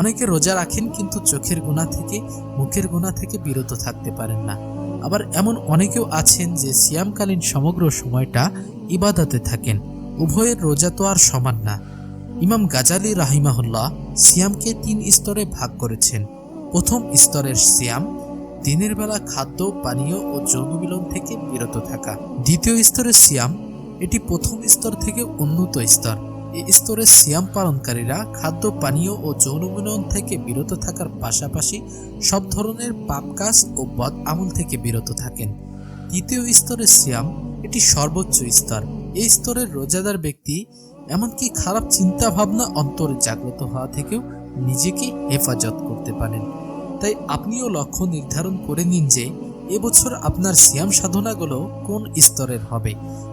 অনেকে রোজা রাখেন কিন্তু চোখের গুনাহ থেকে, মুখের গুনাহ থেকে বিরত থাকতে পারেন না। আবার এমন অনেকেও আছেন যে সিয়ামকালীন সমগ্র সময়টা ইবাদতে থাকেন। উভয়ের রোজা তো আর সমান না। ইমাম গাজালি রাহিমাহুল্লাহ সিয়ামকে 3 স্তরে ভাগ করেছেন। প্রথম স্তরের সিয়াম দিনের বেলা খাদ্য, পানীয় ও যৌন মিলন থেকে বিরত থাকা। দ্বিতীয় স্তরের সিয়াম, এটি প্রথম স্তর থেকে উন্নত স্তর। এই স্তরের সিয়াম পালনকারীরা খাদ্য, পানীয় ও যৌন মিলন থেকে বিরত থাকার পাশাপাশি সব ধরনের পাপ কাজ ও বদ আমল থেকে বিরত থাকেন। তৃতীয় স্তরের সিয়াম, এটি সর্বোচ্চ স্তর। এই স্তরের রোজাদার ব্যক্তি এমনকি খারাপ চিন্তা ভাবনা অন্তরে জাগ্রত হওয়া থেকেও নিজেকে হেফাজত করতে পারেন। তাই আপনিও লক্ষ্য নির্ধারণ করে নিন যে এবছর আপনার সিয়াম সাধনাগুলো কোন স্তরের হবে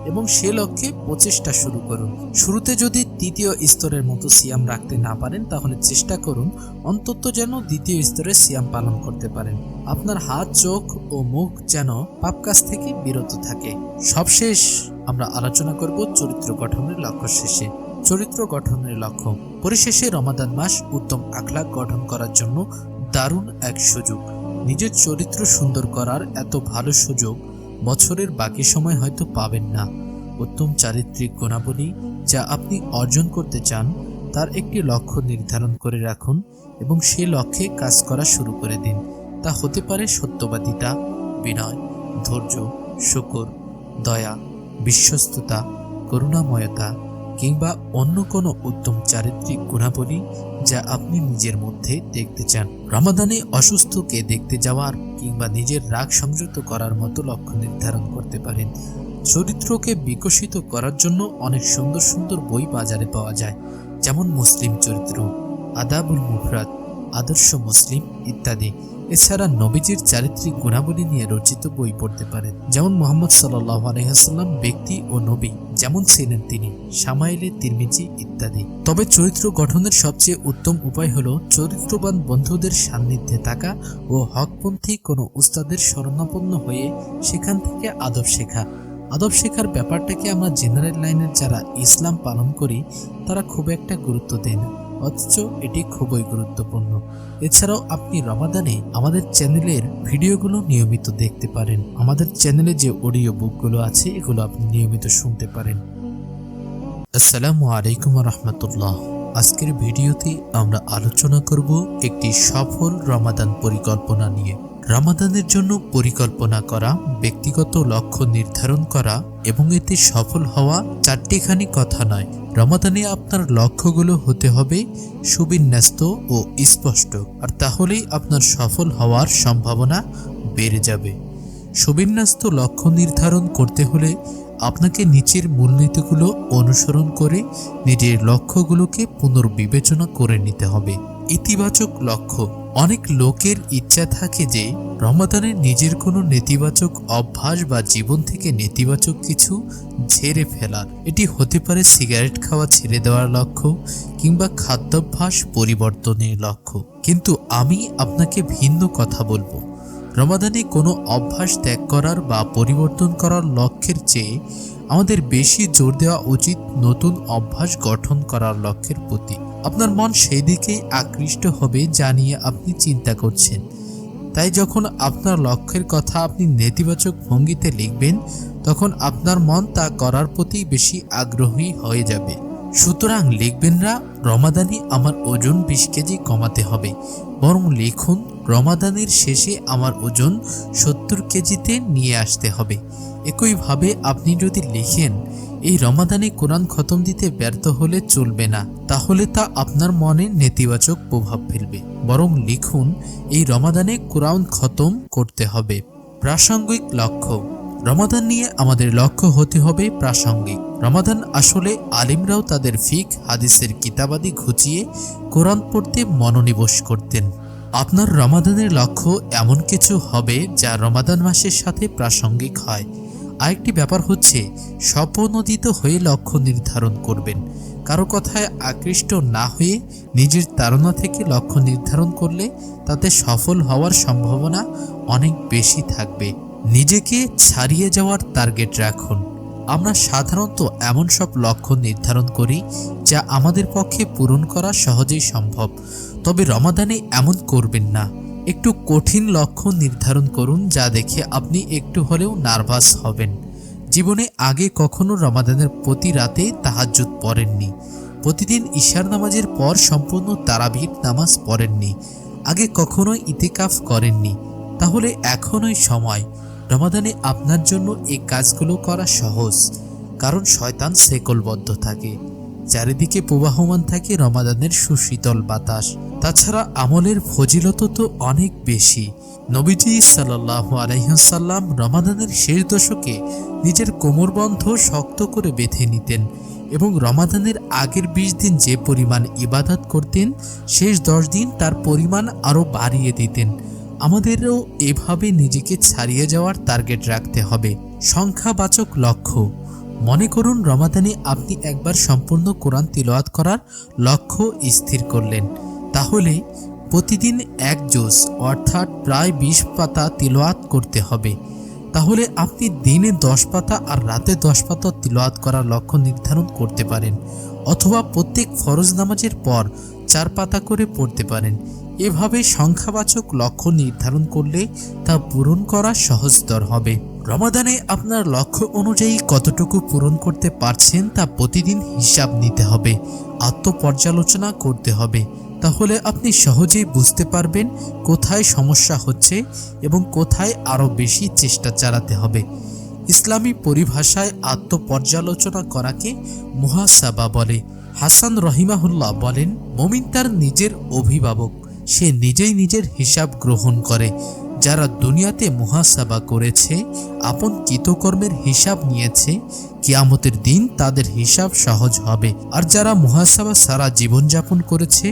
এবং সে লক্ষ্যে প্রচেষ্টা শুরু করুন। শুরুতে যদি তৃতীয় স্তরের মতো সিয়াম রাখতে না পারেন তাহলে চেষ্টা করুন অন্তত যেন দ্বিতীয় স্তরের সিয়াম পালন করতে পারেন। আপনার হাত, চোখ ও মুখ যেন পাপ কাজ থেকে বিরত থাকে। সবশেষ আমরা আলোচনা করব চরিত্র গঠনের লক্ষ্য শেষে। চরিত্র গঠনের লক্ষ্য পরিশেষে রমাদান মাস উত্তম আখলাক গঠন করার জন্য দারুণ এক সুযোগ। নিজের চরিত্র সুন্দর করার এত ভালো সুযোগ বছরের বাকি সময় হয়তো পাবেন না। উত্তম চারিত্রিক গুণাবলী যা আপনি অর্জন করতে চান তার একটি লক্ষ্য নির্ধারণ করে রাখুন এবং সে লক্ষ্যে কাজ করা শুরু করে দিন। তা হতে পারে সত্যবাদিতা, বিনয়, ধৈর্য, শুকর, দয়া, বিশ্বস্ততা, করুণাময়তা কিংবা অন্য কোনো উত্তম চারিত্রিক গুণাবলী যা আপনি নিজের মধ্যে দেখতে চান। রমাদানে অসুস্থকে দেখতে যাওয়ার কিংবা নিজের রাগ সংযত করার মতো লক্ষ্য নির্ধারণ করতে পারেন। চরিত্রকে বিকশিত করার জন্য অনেক সুন্দর সুন্দর বই বাজারে পাওয়া যায়, যেমন মুসলিম চরিত্র, আদাবুল মুফরাদ, আদর্শ মুসলিম ইত্যাদি। এছাড়া নবীজির চারিত্রিক গুণাবলী নিয়ে রচিত বই পড়তে পারেন, যেমন মুহাম্মদ সাল্লাল্লাহু আলাইহি ওয়াসাল্লাম ব্যক্তি ও নবী যেমন ছিলেন তিনি, শামাইলে তিরমিজি ইত্যাদি। তবে চরিত্র গঠনের সবচেয়ে উত্তম উপায় হলো চরিত্রবান বন্ধুদের সান্নিধ্যে থাকা ও হকপন্থী কোনো উস্তাদের শরণাপন্ন হয়ে সেখান থেকে আদব শেখা। আদব শেখার ব্যাপারটাকে আমরা জেনারেল লাইনের যারা ইসলাম পালন করি তারা খুব একটা গুরুত্ব দেয় না, অথচ এটি খুবই গুরুত্বপূর্ণ। এছাড়াও আপনি রমাদানে আমাদের চ্যানেলের ভিডিওগুলো নিয়মিত দেখতে পারেন। আমাদের চ্যানেলে যে অডিও বুকগুলো আছে এগুলো আপনি নিয়মিত শুনতে পারেন। আসসালামু আলাইকুম রহমতুল্লাহ। আজকের ভিডিওতে আমরা আলোচনা করব একটি সফল রমাদান পরিকল্পনা নিয়ে। রমাদানের জন্য পরিকল্পনা করা, ব্যক্তিগত লক্ষ্য নির্ধারণ করা এবং এতে সফল হওয়া চারটিখানি কথা নয়। রমাদানে আপনার লক্ষ্যগুলো হতে হবে সুবিন্যস্ত ও স্পষ্ট, আর তাহলেই আপনার সফল হওয়ার সম্ভাবনা বেড়ে যাবে। সুবিন্যস্ত লক্ষ্য নির্ধারণ করতে হলে আপনাকে নিচের মূলনীতিগুলো অনুসরণ করে নিজের লক্ষ্যগুলোকে পুনর্বিবেচনা করে নিতে হবে। ইতিবাচক লক্ষ্য। অনেক লোকের ইচ্ছা থাকে যে রমাদানে নিজের কোনো নেতিবাচক অভ্যাস বা জীবন থেকে নেতিবাচক কিছু ঝেড়ে ফেলার। এটি হতে পারে সিগারেট খাওয়া ছেড়ে দেওয়ার লক্ষ্য কিংবা খাদ্যাভ্যাস পরিবর্তনের লক্ষ্য। কিন্তু আমি আপনাকে ভিন্ন কথা বলবো। রমাদানে কোনো অভ্যাস ত্যাগ করার বা পরিবর্তন করার লক্ষ্যের চেয়ে আমাদের বেশি জোর দেওয়া উচিত নতুন অভ্যাস গঠন করার লক্ষ্যের প্রতি। আপনার মন সেই দিকেই আকৃষ্ট হবে যা নিয়ে আপনি চিন্তা করছেন। তাই যখন আপনার লক্ষ্যের কথা আপনি নেতিবাচক ভঙ্গিতে লিখবেন তখন আপনার মন তা করার প্রতি বেশি আগ্রহী হয়ে যাবে। সুতরাং লিখবেন না রমাদানে আমার ওজন 20 কেজি কমাতে হবে, বরং লিখুন রমাদানের শেষে আমার ওজন 70 কেজিতে নিয়ে আসতে হবে। একইভাবে আপনি যদি লিখেন এই রমাদানে কোরআন খতম দিতে ব্যর্থ হলে চলবে না, তাহলে তা আপনার মনে নেতিবাচক প্রভাব ফেলবে। বরং লিখুন এই রমাদানে কোরআন খতম করতে হবে। প্রাসঙ্গিক লক্ষ্য। রমাদান নিয়ে আমাদের লক্ষ্য হতে হবে প্রাসঙ্গিক। রমাদান আসলে আলিমরাও তাদের ফিক হাদিসের কিতাবাদি ঘুচিয়ে কোরআন পড়তে মনোনিবেশ করতেন। আপনার রমাদানের লক্ষ্য এমন কিছু হবে যা রমাদান মাসের সাথে প্রাসঙ্গিক হয়। আরেকটি ব্যাপার হচ্ছে স্বপ্রণোদিত হয়ে লক্ষ্য নির্ধারণ করবেন। কারো কথায় আকৃষ্ট না হয়ে নিজের তাড়না থেকে লক্ষ্য নির্ধারণ করলে তাতে সফল হওয়ার সম্ভাবনা অনেক বেশি থাকবে। নিজেকে ছাড়িয়ে যাওয়ার টার্গেট রাখুন। আমরা সাধারণত এমন সব লক্ষ্য নির্ধারণ করি যা আমাদের পক্ষে পূরণ করা সহজেই সম্ভব, তবে রমাদানে এমন করবেন না। একটু কঠিন লক্ষ্য নির্ধারণ করুন যা দেখে আপনি একটু হলেও নার্ভাস হবেন। জীবনে আগে কখনো রমাদানের প্রতি রাতে তাহাজ্জুদ পড়েননি, প্রতিদিন ঈশার নামাজের পর সম্পূর্ণ তারাবির নামাজ পড়েননি, আগে কখনোই ইতিকাফ করেননি, তাহলে এখনই সময়। রমাদানে আপনার জন্য এই কাজগুলো করা সহজ, কারণ শয়তান শেকলবদ্ধ থাকে, চারিদিকে প্রবাহমান থাকে রমাদানের সুশীতল বাতাস। তাছাড়া আমলের ফজিলত তো অনেক বেশি। নবীজি সাল্লাল্লাহু আলাইহি ওয়াসাল্লাম রমাদানের শেষ দশকে নিজের কোমরবন্ধ শক্ত করে বেঁধে নিতেন এবং রমাদানের আগের 20 দিন যে পরিমাণ ইবাদত করতেন, শেষ 10 দিন তার পরিমাণ আরও বাড়িয়ে দিতেন। আমাদেরও এভাবে নিজেকে ছাড়িয়ে যাওয়ার টার্গেট রাখতে হবে। সংখ্যাবাচক লক্ষ্য। মনে করুন রমাদানে আপনি একবার সম্পূর্ণ কোরআন তিলাওয়াত করার লক্ষ্য স্থির করলেন। তাহলে প্রতিদিন 1 জুজ অর্থাৎ প্রায় 20 পাতা তিলাওয়াত করতে হবে। তাহলে আপনি দিনে 10 পাতা আর রাতে 10 পাতা তিলাওয়াত করার লক্ষ্য নির্ধারণ করতে পারেন, অথবা প্রত্যেক ফরজ নামাজের পর 4 পাতা করে পড়তে পারেন। এভাবে সংখ্যাবাচক লক্ষ্য নির্ধারণ করলে তা পূরণ করা সহজতর হবে। রমাদানে আপনার লক্ষ্য অনুযায়ী কতটুকু পূরণ করতে পারছেন তা প্রতিদিন হিসাব নিতে হবে, আত্মপর্যালোচনা করতে হবে। তাহলে আপনি সহজেই বুঝতে পারবেন কোথায় সমস্যা হচ্ছে এবং কোথায় আরও বেশি চেষ্টা চালাতে হবে। ইসলামী পরিভাষায় আত্মপর্যালোচনা করাকে মুহাসাবা বলে। হাসান রহিমাহুল্লাহ বলেন, মুমিন তার নিজের অভিভাবক, সে নিজেই নিজের হিসাব গ্রহণ করে। যারা দুনিয়াতে মুহাসাবা করেছে, আপন কৃতকর্মের হিসাব নিয়েছে, কিয়ামতের দিন তাদের হিসাব সহজ হবে। আর যারা মুহাসাবা সারা জীবনযাপন করেছে,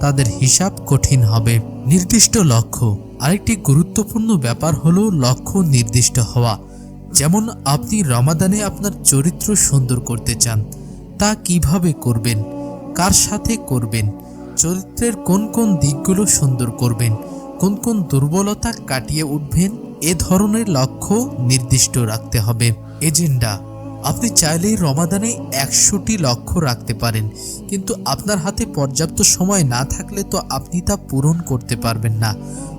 তাদের হিসাব কঠিন হবে। নির্দিষ্ট লক্ষ্য। আরেকটি গুরুত্বপূর্ণ ব্যাপার হলো লক্ষ্য নির্দিষ্ট হওয়া। যেমন আপনি রমাদানে আপনার চরিত্র সুন্দর করতে চান, তা কিভাবে করবেন, কার সাথে করবেন, চরিত্রের কোন কোন দিকগুলো সুন্দর করবেন, কোন কোন দুর্বলতা কাটিয়ে উঠবেন, এ ধরনের লক্ষ্য নির্দিষ্ট রাখতে হবে। এজেন্ডা। আপনি চাইলেই রমাদানে 100টি লক্ষ্য রাখতে পারেন, কিন্তু আপনার হাতে পর্যাপ্ত সময় না থাকলে তো আপনি তা পূরণ করতে পারবেন না।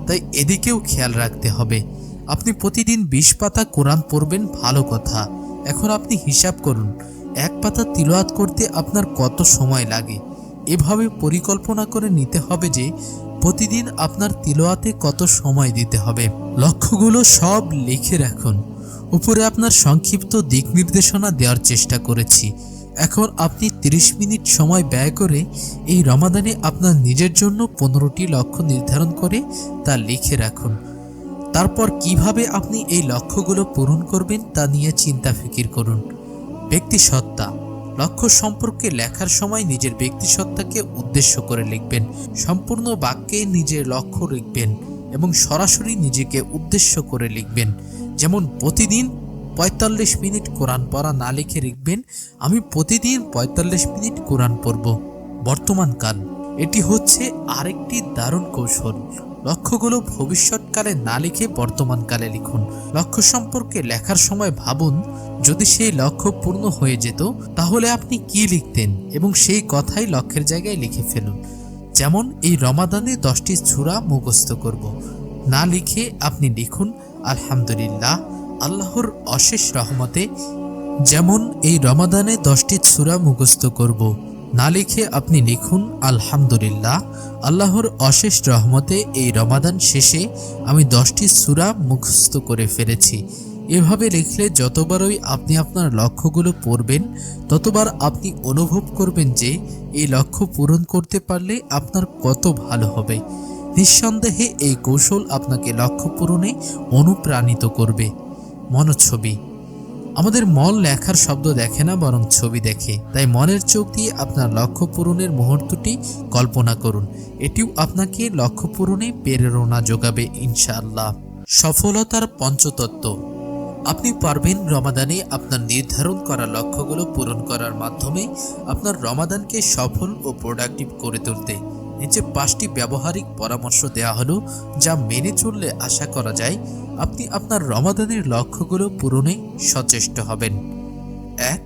তাই এদিকেও খেয়াল রাখতে হবে। আপনি প্রতিদিন 20 পাতা কোরআন পড়বেন, ভালো কথা। এখন আপনি হিসাব করুন 1 পাতা তিলাওয়াত করতে আপনার কত সময় লাগে। এভাবে পরিকল্পনা করে নিতে হবে যে প্রতিদিন আপনার তিলাওয়াতে কত সময় দিতে হবে। লক্ষ্যগুলো সব লিখে রাখুন। উপরে আপনার সংক্ষিপ্ত দিক নির্দেশনা দেওয়ার চেষ্টা করেছি। এখন আপনি 30 মিনিট সময় ব্যয় করে এই রমাদানে আপনার নিজের জন্য 15টি লক্ষ্য নির্ধারণ করে তা লিখে রাখুন। তারপর কিভাবে আপনি এই লক্ষ্যগুলো পূরণ করবেন তা নিয়ে চিন্তা ফিকির করুন। ব্যক্তিসত্তা। লক্ষ্য সম্পর্কে লেখার সময় নিজের ব্যক্তিসত্তাকে উদ্দেশ্য করে লিখবেন। সম্পূর্ণ বাক্যে নিজের লক্ষ্য লিখবেন এবং সরাসরি নিজেকে উদ্দেশ্য করে লিখবেন। যেমন প্রতিদিন 45 মিনিট কোরআন পড়া না লিখে লিখবেন, আমি প্রতিদিন 45 মিনিট কোরআন পড়ব। বর্তমানকাল। এটি হচ্ছে আরেকটি দারুণ কৌশল। লক্ষ্যগুলো ভবিষ্যৎকালে না লিখে বর্তমানকালে লিখুন। লক্ষ্য সম্পর্কে লেখার সময় ভাবুন, যদি সেই লক্ষ্য পূর্ণ হয়ে যেত তাহলে আপনি কি লিখতেন এবং সেই কথাই লক্ষ্যের জায়গায় লিখে ফেলুন। যেমন এই রমাদানে 10টি সূরা মুখস্থ করব, না লিখে আপনি লিখুন আলহামদুলিল্লাহ, আল্লাহর অশেষ রহমতে। যেমন এই রমাদানে 10টি সূরা মুখস্থ করব, না লিখে আপনি লিখুন আলহামদুলিল্লাহ, আল্লাহর অশেষ রহমতে এই রমাদান শেষে আমি 10টি সূরা মুখস্থ করে ফেলেছি। এভাবে লিখলে যতবারই আপনি আপনার লক্ষ্যগুলো পড়বেন, ততবার আপনি অনুভব করবেন যে এই লক্ষ্য পূরণ করতে পারলে আপনার কত ভালো হবে। নিঃসন্দেহে এই কৌশল আপনাকে লক্ষ্য পূরণে অনুপ্রাণিত করবে। মনোছবি। আমাদের মন লেখার শব্দ দেখে না, বরং ছবি দেখে। তাই মনের চোখ দিয়ে আপনার লক্ষ্য পূরণের মুহূর্তটি কল্পনা করুন। এটিও আপনাকে লক্ষ্য পূরণে প্রেরণা যোগাবে ইনশাআল্লাহ। সফলতার পঞ্চতত্ত্ব। আপনি পারবেন রমাদানে আপনার নির্ধারণ করা লক্ষ্যগুলো পূরণ করার মাধ্যমে আপনার রমাদানকে সফল ও প্রোডাক্টিভ করে তুলতে। নিচে 5টি ব্যবহারিক পরামর্শ দেওয়া হলো, যা মেনে চললে আশা করা যায় আপনি আপনার রমাদানের লক্ষ্যগুলো পূরণে সচেষ্ট হবেন। 1.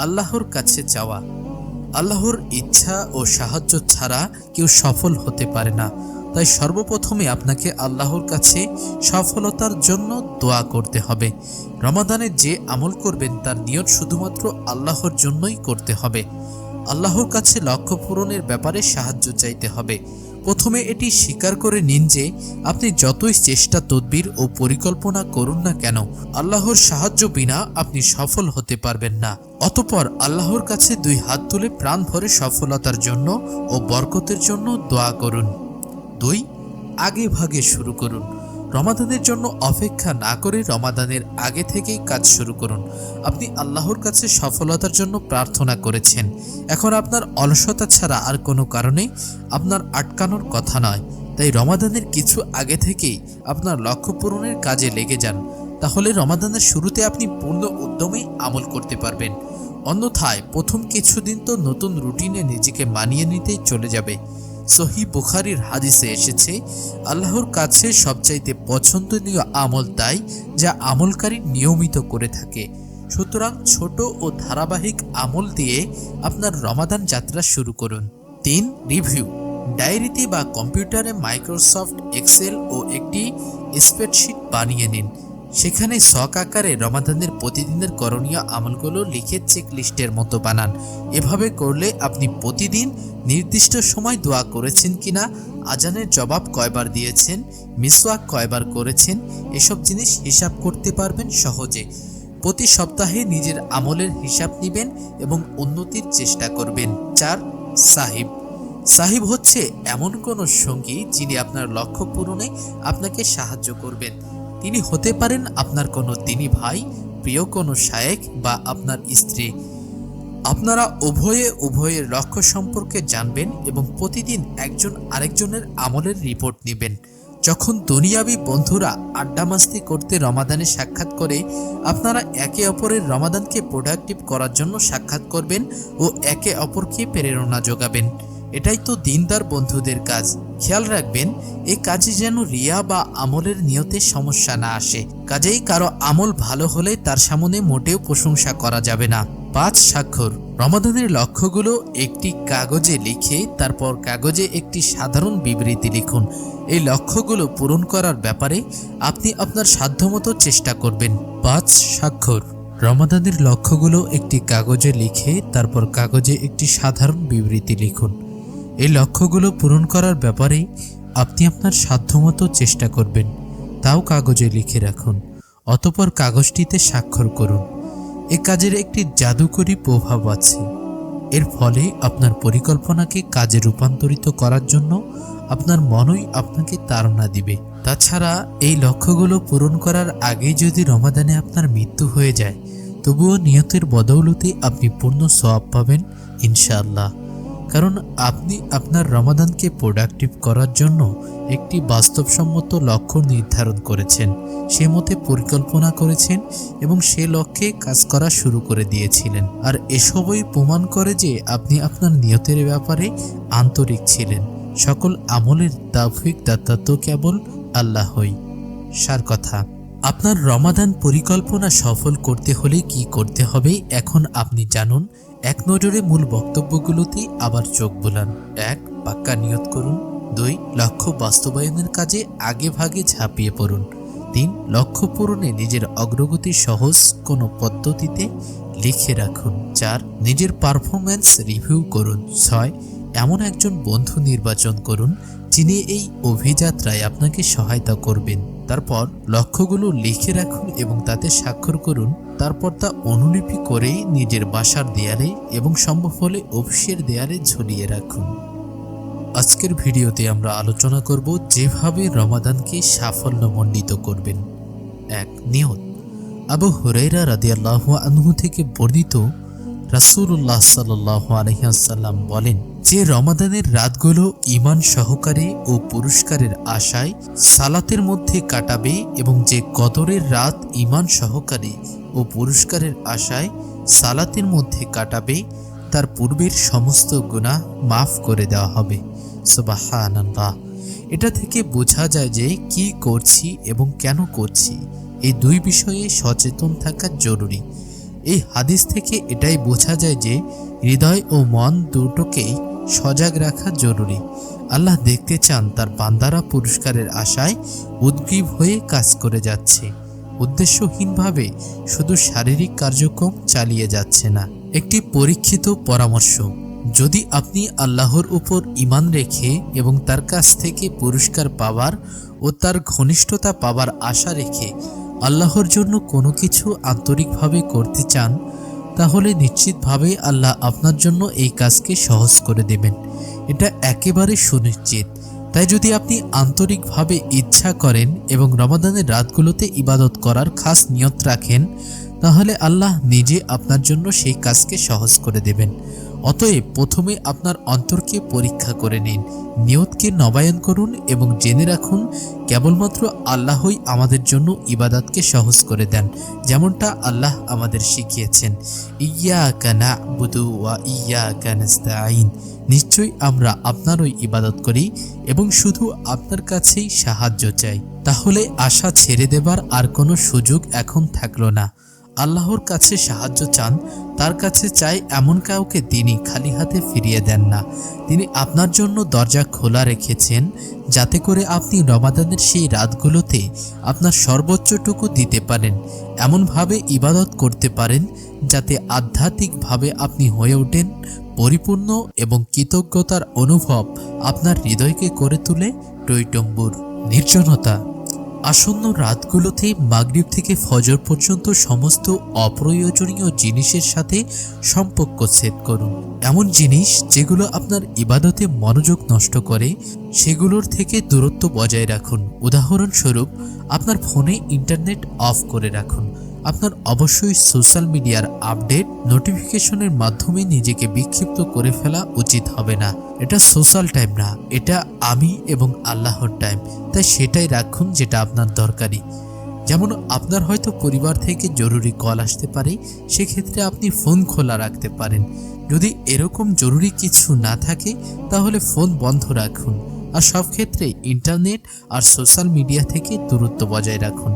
আল্লাহর কাছে চাওয়া। আল্লাহর ইচ্ছা ও সাহায্য ছাড়া কেউ সফল হতে পারে না। তাই সর্বপ্রথমে আপনাকে আল্লাহর কাছে সফলতার জন্য দোয়া করতে হবে। রমাদানে যে আমল করবেন তার নিয়ত শুধুমাত্র আল্লাহর জন্যই করতে হবে। আল্লাহর কাছে লক্ষ্য পূরণের ব্যাপারে সাহায্য চাইতে হবে। প্রথমে এটি স্বীকার করে নিন যে আপনি যতই চেষ্টা তদবির ও পরিকল্পনা করুন না কেন, আল্লাহর সাহায্য বিনা আপনি সফল হতে পারবেন না। অতঃপর আল্লাহর কাছে 2 হাত তুলে প্রাণ ভরে সফলতার জন্য ও বরকতের জন্য দোয়া করুন। 2. আগে ভাগে শুরু করুন। রমাদানের জন্য অপেক্ষা না করে রমাদানের আগে থেকেই কাজ শুরু করুন। আপনি আল্লাহর কাছে সফলতার জন্য প্রার্থনা করেছেন, এখন আপনার অলসতা ছাড়া আর কোনো কারণে আপনার আটকানোর কথা নয়। তাই রমাদানের কিছু আগে থেকেই আপনার লক্ষ্য পূরণের কাজে লেগে যান, তাহলে রমাদানের শুরুতে আপনি পূর্ণ উদ্যমে আমল করতে পারবেন। অন্যথায় প্রথম কিছুদিন তো নতুন রুটিনে নিজেকে মানিয়ে নিতেই চলে যাবে। সহিহ বুখারীর হাদিসে এসেছে, আল্লাহর কাছে সবচাইতে পছন্দনীয় আমল তাই যা আমলকারী নিয়মিত করে থাকে। সুতরাং ছোট ও ধারাবাহিক আমল দিয়ে আপনার রমাদান যাত্রা শুরু করুন। 3. রিভিউ। ডায়েরিতে বা কম্পিউটারে মাইক্রোসফট এক্সেল ও একটি স্প্রেডশিট বানিয়ে নিন। সেখানে শখ আকারে রমাদানের প্রতিদিনের করণীয় আমলগুলো লিখে চেক লিস্টের মতো বানান। এভাবে করলে আপনি প্রতিদিন নির্দিষ্ট সময় দোয়া করেছেন কিনা, আজানের জবাব কয়বার দিয়েছেন, মিসওয়াক কয়বার করেছেন, এসব জিনিস হিসাব করতে পারবেন সহজে। প্রতি সপ্তাহে নিজের আমলের হিসাব নেবেন এবং উন্নতির চেষ্টা করবেন। 4. সাহিব। সাহিব হচ্ছে এমন কোনো সঙ্গী যিনি আপনার লক্ষ্য পূরণে আপনাকে সাহায্য করবেন। তিনি হতে পারেন আপনার কোনো দিনী ভাই, প্রিয় কোনো শায়েখ বা আপনার স্ত্রী। আপনারা উভয়ের লক্ষ্য সম্পর্কে জানবেন এবং প্রতিদিন একজন আরেকজনের আমলের রিপোর্ট নেবেন। যখন দুনিয়াবি বন্ধুরা আড্ডা মাস্তি করতে রমাদানে সাক্ষাৎ করে, আপনারা একে অপরের রমাদানকে প্রোডাক্টিভ করার জন্য সাক্ষাৎ করবেন ও একে অপরকে প্রেরণা যোগাবেন। এটাই তো দিনদার বন্ধুদের কাজ। খেয়াল রাখবেন এই কাজে যেন রিয়া বা আমলের নিয়তে সমস্যা না আসে। কাজেই কারো আমল ভালো হলে তার সামনে মোটেও প্রশংসা করা যাবে না। 5. স্বাক্ষর। রমাদানের লক্ষ্যগুলো একটি কাগজে লিখে তারপর কাগজে একটি সাধারণ বিবৃতি লিখুন। এই লক্ষ্যগুলো পূরণ করার ব্যাপারে আপনি আপনার সাধ্যমতো চেষ্টা করবেন। 5. স্বাক্ষর। রমাদানের লক্ষ্যগুলো একটি কাগজে লিখে তারপর কাগজে একটি সাধারণ বিবৃতি লিখুন। এই লক্ষ্যগুলো পূরণ করার ব্যাপারে আপনি আপনার সাধ্যমতো চেষ্টা করবেন, তাও কাগজে লিখে রাখুন। অতঃপর কাগজটিতে স্বাক্ষর করুন। এ কাজের একটি জাদুকরী প্রভাব আছে। এর ফলে আপনার পরিকল্পনাকে কাজে রূপান্তরিত করার জন্য আপনার মনই আপনাকে তাড়না দিবে। তাছাড়া এই লক্ষ্যগুলো পূরণ করার আগেই যদি রমাদানে আপনার মৃত্যু হয়ে যায়, তবুও নিয়তের বদৌলতে আপনি পূর্ণ সওয়াব পাবেন ইনশাআল্লাহ। কারণ আপনি আপনার রমাদানকে প্রোডাক্টিভ করার জন্য একটি বাস্তবসম্মত লক্ষ্য নির্ধারণ করেছেন, সে মতে পরিকল্পনা করেছেন এবং সে লক্ষ্যে কাজ করা শুরু করে দিয়েছিলেন। আর এসবই প্রমাণ করে যে আপনি আপনার নিয়তের ব্যাপারে আন্তরিক ছিলেন। সকল আমলের তাওফিক দাতা তো কেবল আল্লাহই। সার কথা, আপনার রমাদান পরিকল্পনা সফল করতে হলে কি করতে হবে এখন আপনি জানুন। এক নজরে মূল বক্তব্যগুলোতে আবার চোখ বোলান। 1. পাক্কা নিয়ত করুন। 2. লক্ষ্য বাস্তবায়নের কাজে আগে ভাগে ঝাঁপিয়ে পড়ুন। 3. লক্ষ্য পূরণে নিজের অগ্রগতি সহজ কোনো পদ্ধতিতে লিখে রাখুন। 4. নিজের পারফরম্যান্স রিভিউ করুন। 6. এমন একজন বন্ধু নির্বাচন করুন যিনি এই অভিযাত্রায় আপনাকে সহায়তা করবেন। তারপর লক্ষ্যগুলো লিখে রাখুন এবং তাতে স্বাক্ষর করুন। তারপর তা অনুলিপি করে নিজের বাসার দেয়ালে এবং সম্ভব হলে অফিসের দেয়ালে ঝুলিয়ে রাখুন। আজকের ভিডিওতে আমরা আলোচনা করব যেভাবে রমাদানকে সাফল্যমণ্ডিত করবেন। 1. নিয়ত। আবু হুরায়রা রাদিয়াল্লাহু আনহু থেকে বর্ণিত, রাসূলুল্লাহ সাল্লাল্লাহু আলাইহি ওয়াসাল্লাম বলেন, যে রমাদানের রাতগুলো ঈমান সহকারে ও পুরস্কারের আশায় সালাতের মধ্যে কাটাবে এবং যে কদরের রাত ঈমান সহকারে ও পুরস্কারের আশায় সালাতের মধ্যে কাটাবে, তার পূর্বের সমস্ত গুনাহ মাফ করে দেওয়া হবে। সুবহানাল্লাহ। এটা থেকে বোঝা যায় যে কি করছি এবং কেন করছি, এই দুই বিষয়ে সচেতন থাকা জরুরি। এই হাদিস থেকে এটাই বোঝা যায় যে হৃদয় ও মন দুটোকেই সজাগ রাখা জরুরি। আল্লাহ দেখতে চান তার বান্দারা পুরস্কারের আশায় উদ্গ্রীব হয়ে কাজ করে যাচ্ছে, উদ্দেশ্যহীনভাবে শুধু শারীরিক কার্যক্রম চালিয়ে যাচ্ছে না। একটি পরীক্ষিত পরামর্শ, যদি আপনি আল্লাহর উপর ঈমান রেখে এবং তার কাছ থেকে পুরস্কার পাবার ও তার ঘনিষ্ঠতা পাবার আশা রেখে আল্লাহর জন্য কোনো কিছু আন্তরিকভাবে করতে চান, তাহলে নিশ্চিতভাবে আল্লাহ আপনার জন্য এই কাজকে সহজ করে দেবেন। এটা একেবারে সুনিশ্চিত। তাই যদি আপনি আন্তরিকভাবে ইচ্ছা করেন এবং রমাদানের রাতগুলোতে ইবাদত করার খাস নিয়ত রাখেন, তাহলে আল্লাহ নিজে আপনার জন্য সেই কাজকে সহজ করে দেবেন। অতএব প্রথমে আপনার অন্তরকে পরীক্ষা করে নিন, নিয়তকে নবায়ন করুন এবং জেনে রাখুন কেবলমাত্র আল্লাহই আমাদের জন্য ইবাদতকে সহজ করে দেন, যেমনটা আল্লাহ আমাদের শিখিয়েছেন, ইয়্যাকা না'বুদু ওয়া ইয়্যাকা নাস্তাঈন। নিশ্চয়ই আমরা আপনারই ইবাদত করি এবং শুধু আপনার কাছেই সাহায্য চাই। তাহলে আশা ছেড়ে দেবার আর কোনো সুযোগ এখন থাকলো না। আল্লাহর কাছে সাহায্য চান, তার কাছে চাই এমন কাউকে তিনি খালি হাতে ফিরিয়ে দেন না। তিনি আপনার জন্য দরজা খোলা রেখেছেন যাতে করে আপনি রমাদানের সেই রাতগুলোতে আপনার সর্বোচ্চটুকু দিতে পারেন, এমনভাবে ইবাদত করতে পারেন যাতে আধ্যাত্মিকভাবে আপনি হয়ে ওঠেন পরিপূর্ণ এবং কৃতজ্ঞতার অনুভব আপনার হৃদয়কে করে তোলে টইটম্বুর। নির্জনতা। আসন্ন রাতগুলোতে মাগরিব থেকে ফজর পর্যন্ত সমস্ত অপ্রয়োজনীয় জিনিসের সাথে সম্পর্ক ছেদ করুন। এমন জিনিস যেগুলো আপনার ইবাদতে মনোযোগ নষ্ট করে, সেগুলোর থেকে দূরত্ব বজায় রাখুন। উদাহরণস্বরূপ, আপনার ফোনে ইন্টারনেট অফ করে রাখুন। আপনার অবশ্যই সোশ্যাল মিডিয়ার আপডেট নোটিফিকেশনের মাধ্যমে নিজেকে বিক্ষিপ্ত করে ফেলা উচিত হবে না। এটা সোশ্যাল টাইম না, এটা আমি এবং আল্লাহর টাইম। তাই সেটাই রাখুন যেটা আপনার দরকারি। যেমন আপনার হয়তো পরিবার থেকে জরুরি কল আসতে পারে, সেক্ষেত্রে আপনি ফোন খোলা রাখতে পারেন। যদি এরকম জরুরি কিছু না থাকে তাহলে ফোন বন্ধ রাখুন। আর সব ক্ষেত্রে ইন্টারনেট আর সোশ্যাল মিডিয়া থেকে দূরত্ব বজায় রাখুন।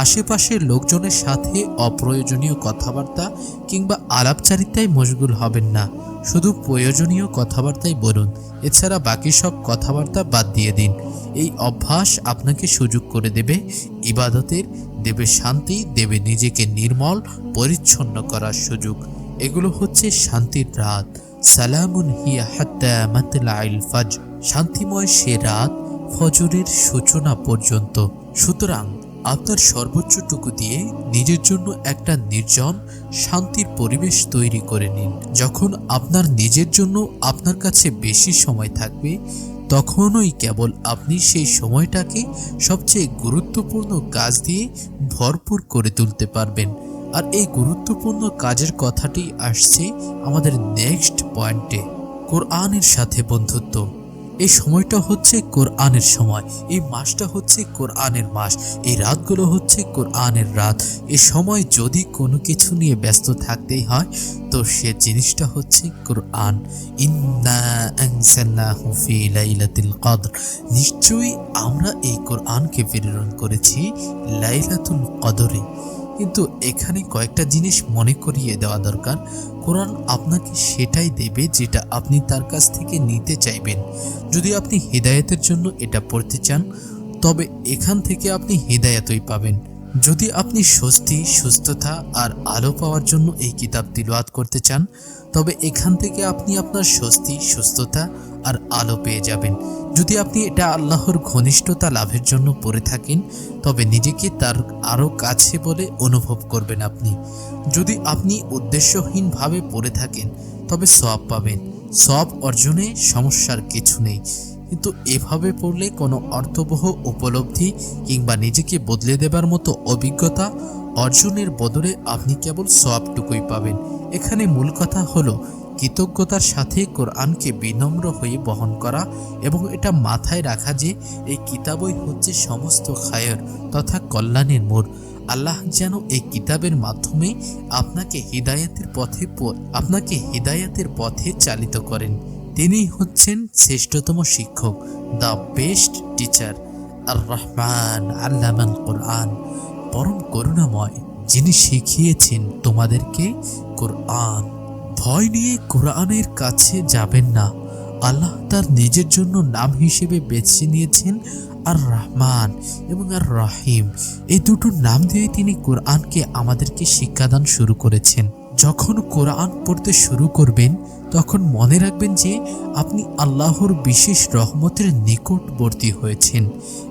আশেপাশের লোকজনের সাথে অপ্রয়োজনীয় কথাবার্তা কিংবা আলাপচারিতায় মশগুল হবেন না, শুধু প্রয়োজনীয় কথাবার্তাই বলুন। এছাড়া বাকি সব কথাবার্তা বাদ দিয়ে দিন। এই অভ্যাস আপনাকে সুযোগ করে দেবে ইবাদতের, দেবে শান্তি, দেবে নিজেকে নির্মল পরিচ্ছন্ন করার সুযোগ। এগুলো হচ্ছে শান্তির রাত। সালামুন হিয়া হাত্তা মাতলাইল ফজর। শান্তিময় সে রাত ফজরের সূচনা পর্যন্ত। সুতরাং আপনার সর্বোচ্চটুকু দিয়ে নিজের জন্য একটা নির্জন শান্তির পরিবেশ তৈরি করে নিন। যখন আপনার নিজের জন্য আপনার কাছে বেশি সময় থাকবে, তখনই কেবল আপনি সেই সময়টাকে সবচেয়ে গুরুত্বপূর্ণ কাজ দিয়ে ভরপুর করে তুলতে পারবেন। আর এই গুরুত্বপূর্ণ কাজের কথাটি আসছে আমাদের নেক্সট পয়েন্টে, কোরআনের সাথে বন্ধুত্ব। এই সময়টা হচ্ছে কোরআনের সময়, এই মাসটা হচ্ছে কোরআনের মাস, এই রাতগুলো হচ্ছে কোরআনের রাত। এই সময় যদি কোনো কিছু নিয়ে ব্যস্ত থাকতেই হয় তো সে জিনিসটা হচ্ছে কোরআন। ইন্না আনজালনাহু ফি লাইলাতুল কদর। নিশ্চয়ই আমরা এই কোরআনকে প্রেরণ করেছি লাইলাতুল কদরে। কিন্তু এখানে কয়েকটা জিনিস মনে করিয়ে দেওয়া দরকার। কোরআন আপনাকে সেটাই দেবে যেটা আপনি তার কাছ থেকে নিতে চাইবেন। যদি আপনি হিদায়াতের জন্য এটা পড়তে চান, তবে এখান থেকে আপনি হিদায়াতই পাবেন। যদি আপনি স্বস্তি, সুস্থতা আর আলো পাওয়ার জন্য এই কিতাব তিলাওয়াত করতে চান, তবে এখান থেকে আপনি আপনার স্বস্তি, সুস্থতা আর আলো পেয়ে যাবেন। যদি আপনি এটা আল্লাহর ঘনিষ্ঠতা লাভের জন্য পড়ে থাকেন, তবে নিজেকে তার আরও কাছে বলে অনুভব করবেন আপনি। যদি আপনি উদ্দেশ্যহীনভাবে পড়ে থাকেন, তবে সওয়াব পাবেন। সওয়াব অর্জনে সমস্যার কিছু নেই, কিন্তু এভাবে পড়লে কোনো অর্থবহ উপলব্ধি কিংবা নিজেকে বদলে দেবার মতো অভিজ্ঞতা অর্জনের বদলে আপনি কেবল সওয়াবটুকুই পাবেন। এখানে মূল কথা হলো কৃতজ্ঞতার সাথে কোরআনকে বিনম্র হয়ে বহন করা এবং এটা মাথায় রাখা যে এই কিতাবই হচ্ছে সমস্ত খায়ের তথা কল্যাণের মোড়। আল্লাহ যেন এই কিতাবের মাধ্যমে আপনাকে হিদায়াতের পথে চালিত করেন। তিনি হচ্ছেন শ্রেষ্ঠতম শিক্ষক, দ্য বেস্ট টিচার। আর রহমান আল্লামান কোরআন, পরম করুণাময়, যিনি শিখিয়েছেন তোমাদেরকে কোরআন। ভয় নিয়ে কোরআনের কাছে যাবেন না। আল্লাহ তার নিজের জন্য নাম হিসেবে বেছে নিয়েছেন আর রহমান এবং আর রহিম। এই দুটো নাম দিয়ে তিনি কোরআনকে আমাদেরকে শিক্ষাদান শুরু করেছেন। যখন কোরআন পড়তে শুরু করবেন, তখন মনে রাখবেন যে আপনি আল্লাহর বিশেষ রহমতের নিকটবর্তী হয়েছেন।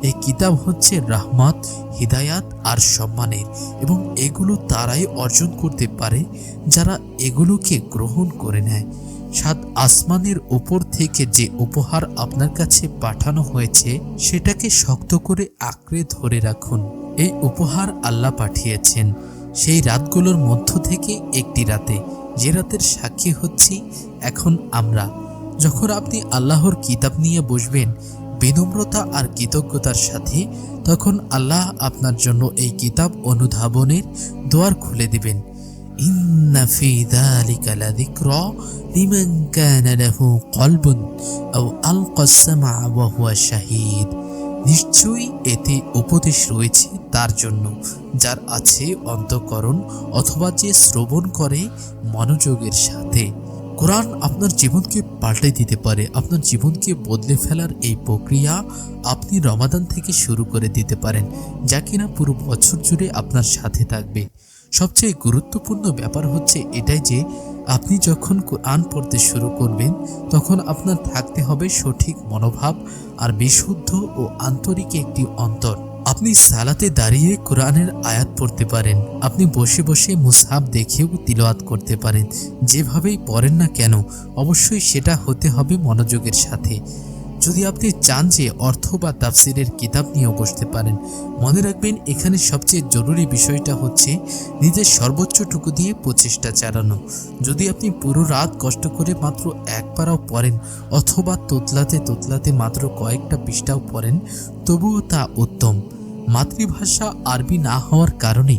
এই কিতাব হচ্ছে রহমত, হিদায়াত আর সম্মানের, এবং এগুলো তারাই অর্জন করতে পারে যারা এগুলোকে গ্রহণ করে নেয়। সাত আসমানের উপর থেকে যে উপহার আপনার কাছে পাঠানো হয়েছে সেটাকে শক্ত করে আঁকড়ে ধরে রাখুন। এই উপহার আল্লাহ পাঠিয়েছেন সেই রাতগুলোর মধ্য থেকে একটি রাতে, যে রাতের সাক্ষী হচ্ছি এখন আমরা। যখন আপনি আল্লাহর কিতাব নিয়ে বসবেন বিনম্রতা আর কৃতজ্ঞতার সাথে, তখন আল্লাহ আপনার জন্য এই কিতাব অনুধাবনের দ্বার খুলে দিবেন। ইন্না ফি যালিকা লাযিকরা লিমান কানা লাহু কলবুন আও আলকাস সামআ ওয়া হুয়া শাহীদ। নিশ্চয়ই এতে উপদেশ রয়েছে তার জন্য যার আছে অন্তঃকরণ অথবা যে শ্রবণ করে মনোযোগের সাথে। কোরআন আপনার জীবনকে পাল্টে দিতে পারে। আপনার জীবনকে বদলে ফেলার এই প্রক্রিয়া আপনি রমাদান থেকে শুরু করে দিতে পারেন, যা কিনা পুরো বছর জুড়ে আপনার সাথে থাকবে। সবচেয়ে গুরুত্বপূর্ণ ব্যাপার হচ্ছে এটাই যে আপনি যখন কোরআন পড়তে শুরু করবেন তখন আপনার থাকতে হবে সঠিক মনোভাব আর বিশুদ্ধ ও আন্তরিক একটি অন্তর। আপনি সালাতে দাঁড়িয়ে কোরআনের আয়াত পড়তে পারেন, আপনি বসে বসে মুসহাফ দেখেও তিলাওয়াত করতে পারেন। যেভাবেই পড়েন না কেন অবশ্যই সেটা হতে হবে মনোযোগের সাথে। যদি আপনি চান যে অর্থ বা তাফসিরের কিতাব নিয়েও বসতে পারেন, মনে রাখবেন এখানে সবচেয়ে জরুরি বিষয়টা হচ্ছে নিজের সর্বোচ্চটুকু দিয়ে প্রচেষ্টা চালানো। যদি আপনি পুরো রাত কষ্ট করে মাত্র এক পারাও পড়েন অথবা তোতলাতে মাত্র কয়েকটা পৃষ্ঠাও পড়েন, তবুও তা উত্তম। মাতৃভাষা আরবি না হওয়ার কারণে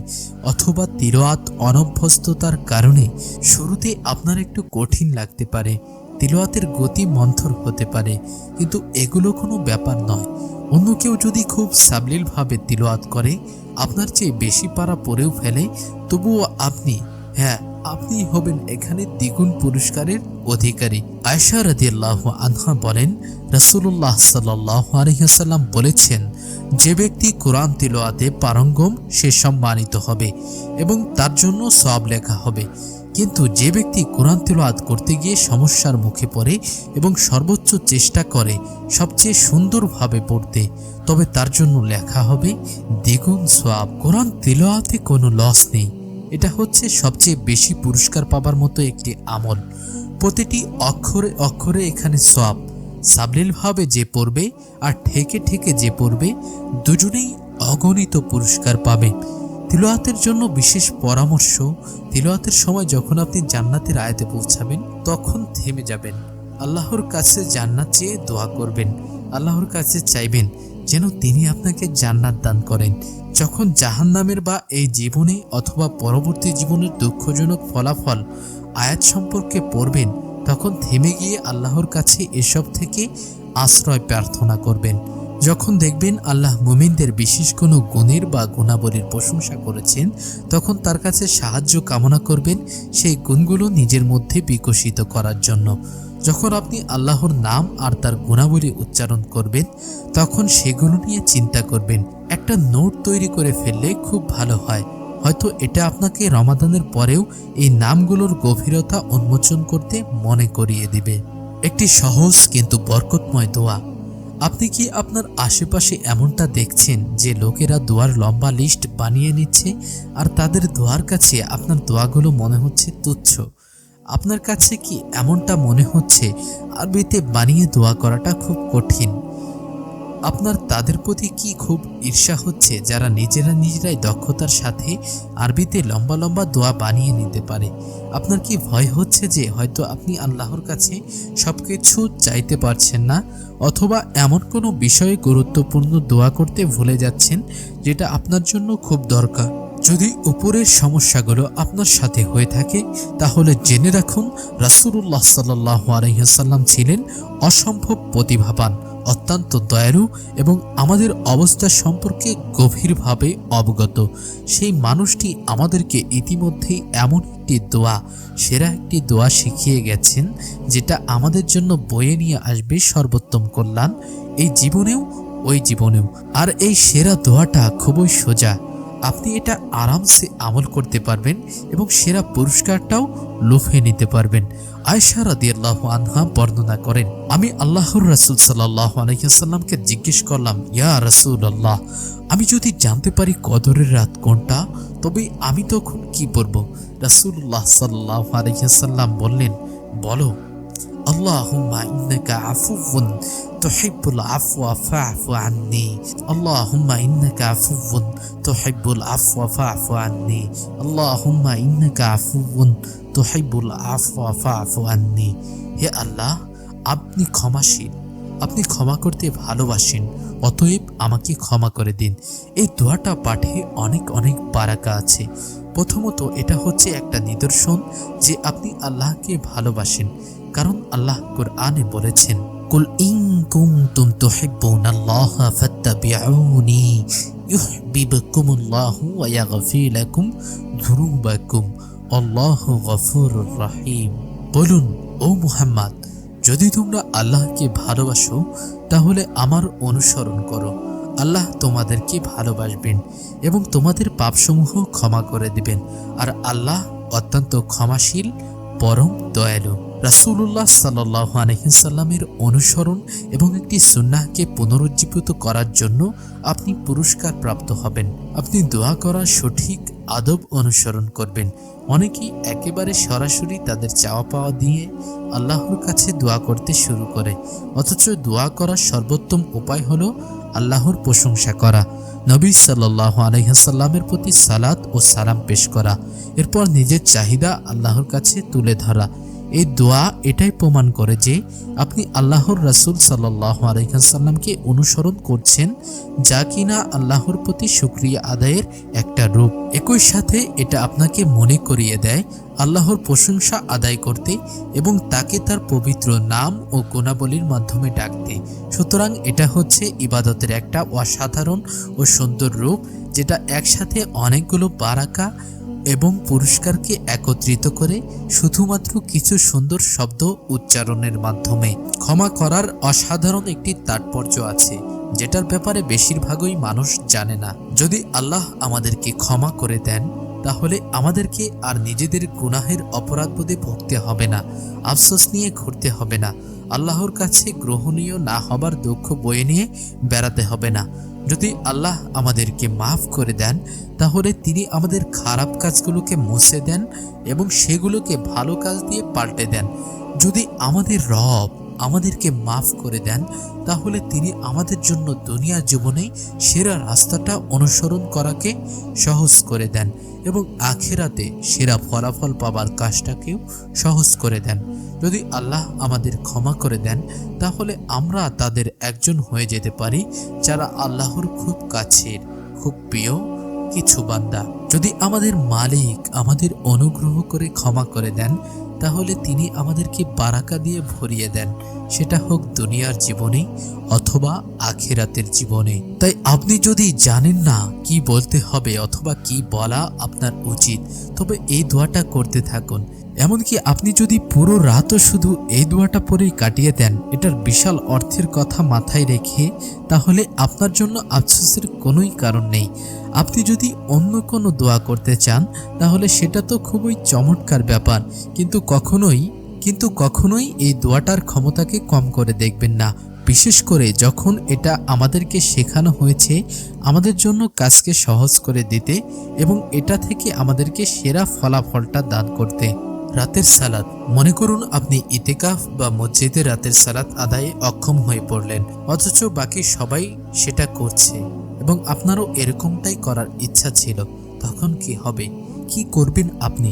অথবা তিলাওয়াত অনভ্যস্ততার কারণে শুরুতে আপনার একটু কঠিন লাগতে পারে, তিলাওয়াতের গতি মন্থর হতে পারে, কিন্তু এগুলো কোনো ব্যাপার নয়। অন্য কেউ যদি খুব সাবলীলভাবে তিলাওয়াত করে, আপনার চেয়ে বেশি পারা পড়েও ফেলে, তবুও আপনি হবেন এখানে দ্বিগুণ পুরস্কারের অধিকারী। আয়েশা রাদিয়াল্লাহু আনহা বলেন, রাসূলুল্লাহ সাল্লাল্লাহু আলাইহি ওয়াসাল্লাম বলেছেন, যে ব্যক্তি কোরআন তিলাওয়াতে পারঙ্গম সে সম্মানিত হবে এবং তার জন্য সওয়াব লেখা হবে। কিন্তু যে ব্যক্তি কোরআন তিলাওয়াত করতে গিয়ে সমস্যার মুখে পড়ে এবং সর্বোচ্চ চেষ্টা করে সবচেয়ে সুন্দরভাবে পড়তে, তবে তার জন্য লেখা হবে দ্বিগুণ সওয়াব। কোরআন তিলাওয়াতে কোনো লস নেই, এটা হচ্ছে সবচেয়ে বেশি পুরস্কার পাবার মতো একটি আমল। প্রতিটি অক্ষরে অক্ষরে এখানে সওয়াব। সাবলীলভাবে যে পড়বে আর ঠেকে ঠেকে যে পড়বে, দুজনেই অগণিত পুরস্কার পাবে। তিলাওয়াতের জন্য বিশেষ পরামর্শ, তিলাওয়াতের সময় যখন আপনি জান্নাতের আয়াতে পৌঁছাবেন তখন থেমে যাবেন, আল্লাহর কাছে জান্নাত চেয়ে দোয়া করবেন, আল্লাহর কাছে চাইবেন যেন তিনি আপনাকে জান্নাত দান করেন। যখন জাহান্নামের বা এই জীবনে অথবা পরবর্তী জীবনের দুঃখজনক ফলাফল আয়াত সম্পর্কে পড়বেন, তখন থেমে গিয়ে আল্লাহর কাছে এসব থেকে আশ্রয় প্রার্থনা করবেন। যখন দেখবেন আল্লাহ মুমিনদের বিশেষ কোনো গুণের বা গুণাবলীর প্রশংসা করেছেন, তখন তার কাছে সাহায্য কামনা করবেন সেই গুণগুলো নিজের মধ্যে বিকশিত করার জন্য। যখন আপনি আল্লাহর নাম আর তার গুণাবলী উচ্চারণ করবেন, তখন সেগুলো নিয়ে চিন্তা করবেন। একটা নোট তৈরি করে ফেললে খুব ভালো হয়। হয়তো এটা আপনাকে রমাদানের পরেও এই নামগুলোর গভীরতা উন্মোচন করতে মনে করিয়ে দিবে। একটি সহজ কিন্তু বরকতময় দোয়া। আপনি কি আপনার আশেপাশে এমনটা দেখছেন যে লোকেরা দোয়ার লম্বা লিস্ট বানিয়ে নিচ্ছে, আর তাদের দোয়ার কাছে আপনার দোয়াগুলো মনে হচ্ছে তুচ্ছ? আপনার কাছে কি এমনটা মনে হচ্ছে আরবিতে বানিয়ে দোয়া করাটা খুব কঠিন? আপনার তাদের প্রতি কি খুব ঈর্ষা হচ্ছে যারা নিজেরাই দক্ষতার সাথে আরবিতে লম্বা লম্বা দোয়া বানিয়ে নিতে পারে? আপনার কি ভয় হচ্ছে যে হয়তো আপনি আল্লাহর কাছে সবকিছু চাইতে পারছেন না, অথবা এমন কোনো বিষয়ে গুরুত্বপূর্ণ দোয়া করতে ভুলে যাচ্ছেন যেটা আপনার জন্য খুব দরকার? যদি উপরের সমস্যাগুলো আপনার সাথে হয়ে থাকে, তাহলে জেনে রাখুন রাসূলুল্লাহ সাল্লাল্লাহু আলাইহি ওয়াসাল্লাম ছিলেন অসম্ভব প্রতিভাবান, অত্যন্ত দয়ালু এবং আমাদের অবস্থা সম্পর্কে গভীরভাবে অবগত। সেই মানুষটি আমাদেরকে ইতিমধ্যেই এমন একটি দোয়া, সেরা একটি দোয়া শিখিয়ে গেছেন যেটা আমাদের জন্য বয়ে নিয়ে আসবে সর্বোত্তম কল্যাণ, এই জীবনেও ওই জীবনেও। আর এই সেরা দোয়াটা খুবই সোজা, আপনি এটা আরামসে আমল করতে পারবেন এবং সেরা পুরস্কারটাও লুফে নিতে পারবেন। আয়েশা রাদিয়াল্লাহু আনহা বর্ণনা করেন, আমি আল্লাহর রাসূল সাল্লাল্লাহু আলাইহি ওয়াসাল্লামকে জিজ্ঞেস করলাম, ইয়া রাসূলুল্লাহ, আমি যদি জানতে পারি কদরের রাত কোনটা, তবে আমি তখন কি পড়ব? রাসূলুল্লাহ সাল্লাল্লাহু আলাইহি ওয়াসাল্লাম বললেন, বলো আল্লাহুম্মা ইন্নাকা আফুউন তুহিব্বুল আফওয়া ফা'ফু আন্নী, আল্লাহুম্মা ইন্নাকা আফুউন তুহিব্বুল আফওয়া ফা'ফু আন্নী, আল্লাহুম্মা ইন্নাকা আফুউন তুহিব্বুল আফওয়া ফা'ফু আন্নী। হে আল্লাহ, আপনি ক্ষমাশীল, আপনি ক্ষমা করতে ভালোবাসেন, অতএব আমাকে ক্ষমা করে দিন। এই দোয়াটা পাঠে অনেক অনেক বারাকা আছে। প্রথমত এটা হচ্ছে একটা নিদর্শন যে আপনি আল্লাহকে ভালোবাসেন, কারণ আল্লাহ কুরআনে বলেছেন, কুল ইন কুনতুম তুহিব্বুনাল্লাহা ফাত্তাবিউনি ইউহিব্বুকুমুল্লাহু ওয়া ইয়াগফির লাকুম যুনুবাকুম আল্লাহু গফুরুর রহিম। বলুন, ও মুহাম্মদ, যদি তোমরা আল্লাহকে ভালোবাসো তাহলে আমার অনুসরণ করো, আল্লাহ তোমাদেরকে ভালোবাসবেন এবং তোমাদের পাপসমূহ ক্ষমা করে দিবেন। আর আল্লাহ অত্যন্ত ক্ষমাশীল, পরম দয়ালু। রাসূলুল্লাহ সাল্লাল্লাহু আলাইহি সাল্লামের অনুসরণ এবং একটি সুন্নাহকে পুনরুজ্জীবিত করার জন্য আপনি পুরস্কার প্রাপ্ত হবেন। আপনি দোয়া করার সঠিক আদব অনুসরণ করবেন। অনেকেই একেবারে সরাসরি তাদের চাওয়া পাওয়া দিয়ে আল্লাহর কাছে দোয়া করতে শুরু করে, অথচ দোয়া করার সর্বোত্তম উপায় হলো আল্লাহর প্রশংসা করা, নবী সাল্লাল্লাহু আলাইহি সাল্লামের প্রতি সালাত ও সালাম পেশ করা, এরপর নিজের চাহিদা আল্লাহর কাছে তুলে ধরা। এই দোয়া এটাই প্রমাণ করে যে আপনি আল্লাহর রাসূল সাল্লাল্লাহু আলাইহি সাল্লামকে অনুসরণ করছেন, যা কিনা আল্লাহর প্রতি শুকরিয়া আদায়ের একটা রূপ। একই সাথে এটা আপনাকে মনে করিয়ে দেয় আল্লাহর প্রশংসা আদায় করতে এবং তাকে তার পবিত্র নাম ও গুণাবলীর মাধ্যমে ডাকতে। সুতরাং এটা হচ্ছে ইবাদতের একটা অসাধারণ ও সুন্দর রূপ, যেটা একসাথে অনেকগুলো বারাকা এবং পুরস্কারকে একত্রিত করে শুধুমাত্র কিছু সুন্দর শব্দ উচ্চারণের মাধ্যমে। ক্ষমা করার অসাধারণ একটি তাৎপর্য আছে, যেটার ব্যাপারে বেশিরভাগই মানুষ জানে না। যদি আল্লাহ আমাদেরকে ক্ষমা করে দেন তাহলে আমাদেরকে আর নিজেদের গুনাহের অপরাধবোধে ভুগতে হবে না, আফসোস নিয়ে ঘুরতে হবে না, আল্লাহর কাছে গ্রহণীয় না হবার দুঃখ বয়ে নিয়ে বেড়াতে হবে না। যদি আল্লাহ আমাদেরকে মাফ করে দেন তাহলে তিনি আমাদের খারাপ কাজগুলোকে মুছে দেন এবং সেগুলোকে ভালো কাজ দিয়ে পাল্টে দেন। যদি আমাদের রব আমাদেরকে মাফ করে দেন তাহলে তিনি আমাদের জন্য দুনিয়ার জীবনে সেরা রাস্তাটা অনুসরণ করাকে সহজ করে দেন এবং আখিরাতে সেরা ফলাফল পাবার কাজটাকেও সহজ করে দেন। যদি আল্লাহ আমাদের ক্ষমা করে দেন তাহলে আমরা তাদের একজন হয়ে যেতে পারি যারা আল্লাহর খুব কাছের, খুব প্রিয় কিছু বান্দা। যদি আমাদের মালিক আমাদের অনুগ্রহ করে ক্ষমা করে দেন তাহলে তিনি আমাদেরকে বারাকা দিয়ে ভরিয়ে দেন, সেটা হোক দুনিয়ার জীবনে অথবা আখিরাতের জীবনে। তাই আপনি যদি জানেন না কি বলতে হবে অথবা কি বলা আপনার উচিত, তবে এই দোয়াটা করতে থাকুন। এমনকি আপনি যদি পুরো রাতও শুধু এই দোয়াটা পরেই কাটিয়ে দেন, এটার বিশাল অর্থের কথা মাথায় রেখে, তাহলে আপনার জন্য আফসোসের কোনোই কারণ নেই। আপনি যদি অন্য কোনো দোয়া করতে চান তাহলে সেটা তো খুবই চমৎকার ব্যাপার, কিন্তু কখনোই এই দোয়াটার ক্ষমতাকে কম করে দেখবেন না। বিশেষ করে যখন এটা আমাদেরকে শেখানো হয়েছে আমাদের জন্য কাজকে সহজ করে দিতে এবং এটা থেকে আমাদেরকে সেরা ফলাফলটা দান করতে। রাতের সালাত, মনে করুন আপনি ইতিকাফ বা মসজিদে রাতের সালাত আদায়ে অক্ষম হয়ে পড়লেন, অথচ বাকি সবাই সেটা করছে এবং আপনারও এরকমটাই করার ইচ্ছা ছিল। তখন কি হবে, কি করবেন আপনি?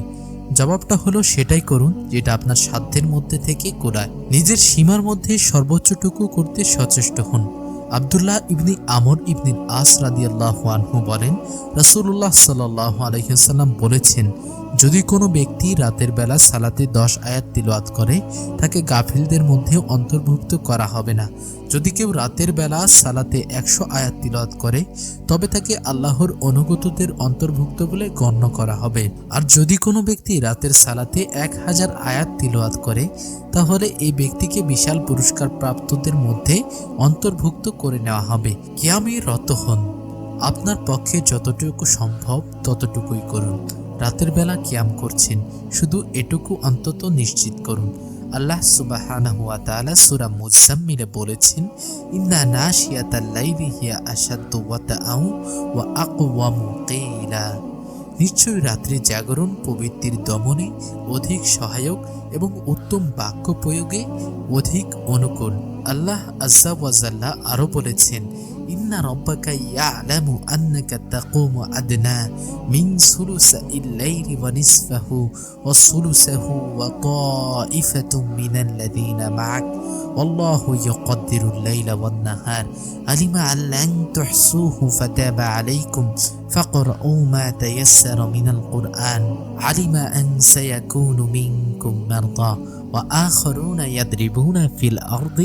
জবাবটা হলো সেটাই করুন যেটা আপনার সাধ্যের মধ্যে থেকে কুলায়। নিজের সীমার মধ্যে সর্বোচ্চটুকু করতে সচেষ্ট হন। আব্দুল্লাহ ইবনে আমর ইবনে আস রাদিয়াল্লাহু আনহু বলেন, রাসূলুল্লাহ সাল্লাল্লাহু আলাইহি ওয়াসাল্লাম বলেছেন, যদি কোনো ব্যক্তি রাতের বেলা সালাতে 10 আয়াত তিলাওয়াত করে তাকে গাফিলদের মধ্যে অন্তর্ভুক্ত করা হবে না। যদি কেউ রাতের বেলা সালাতে 100 আয়াত তিলাওয়াত করে তবে তাকে আল্লাহর অনুগতদের অন্তর্ভুক্ত বলে গণ্য করা হবে। আর যদি কোনো ব্যক্তি রাতের সালাতে 1000 আয়াত তিলাওয়াত করে তাহলে এই ব্যক্তিকে বিশাল পুরস্কার প্রাপ্তদের মধ্যে অন্তর্ভুক্ত করে নেওয়া হবে। কিয়ামে রত হন, আপনার পক্ষে যতটুকু সম্ভব ততটুকুই করুন। রাতের বেলা কিয়াম করছেন, শুধু এটুকু অন্তত নিশ্চিত করুন। আল্লাহ সুবহানাহু ওয়া তাআলা সূরা মুজাম্মিলে বলেছেন, ইন্না নাশিয়াতাল লাইলি হিয়া আশাদ্দু ওয়াতাআউ ওয়া আকওয়ামু কিলা। নিশ্চয়ই রাত্রি জাগরণ প্রবৃত্তির দমনে অধিক সহায়ক এবং উত্তম বাক্য প্রয়োগে অধিক অনুকূল। আল্লাহ আজ্জা ওয়া জাল্লা আরো বলেছেন, ইন্না রাব্বাকা ইয়ালামু আন্নাকা তাকুমু আদনা মিন সুলুসাইল লাইলি ওয়া নিসফাহু ওয়া সুলুসাহু ওয়া তাইফাতুম মিনাল্লাযীনা মা'আক ওয়াল্লাহু ইউকদ্দিরুল লাইলা ওয়ান নাহার আলিমা আন লান তুহসুহু ফাতাবা আলাইকুম ফাকরাউ মা তায়াসসারা মিনাল কুরআন আলিমা আন সায়াকুনু মিনকুম মারদা وآخرون يضربون في الأرض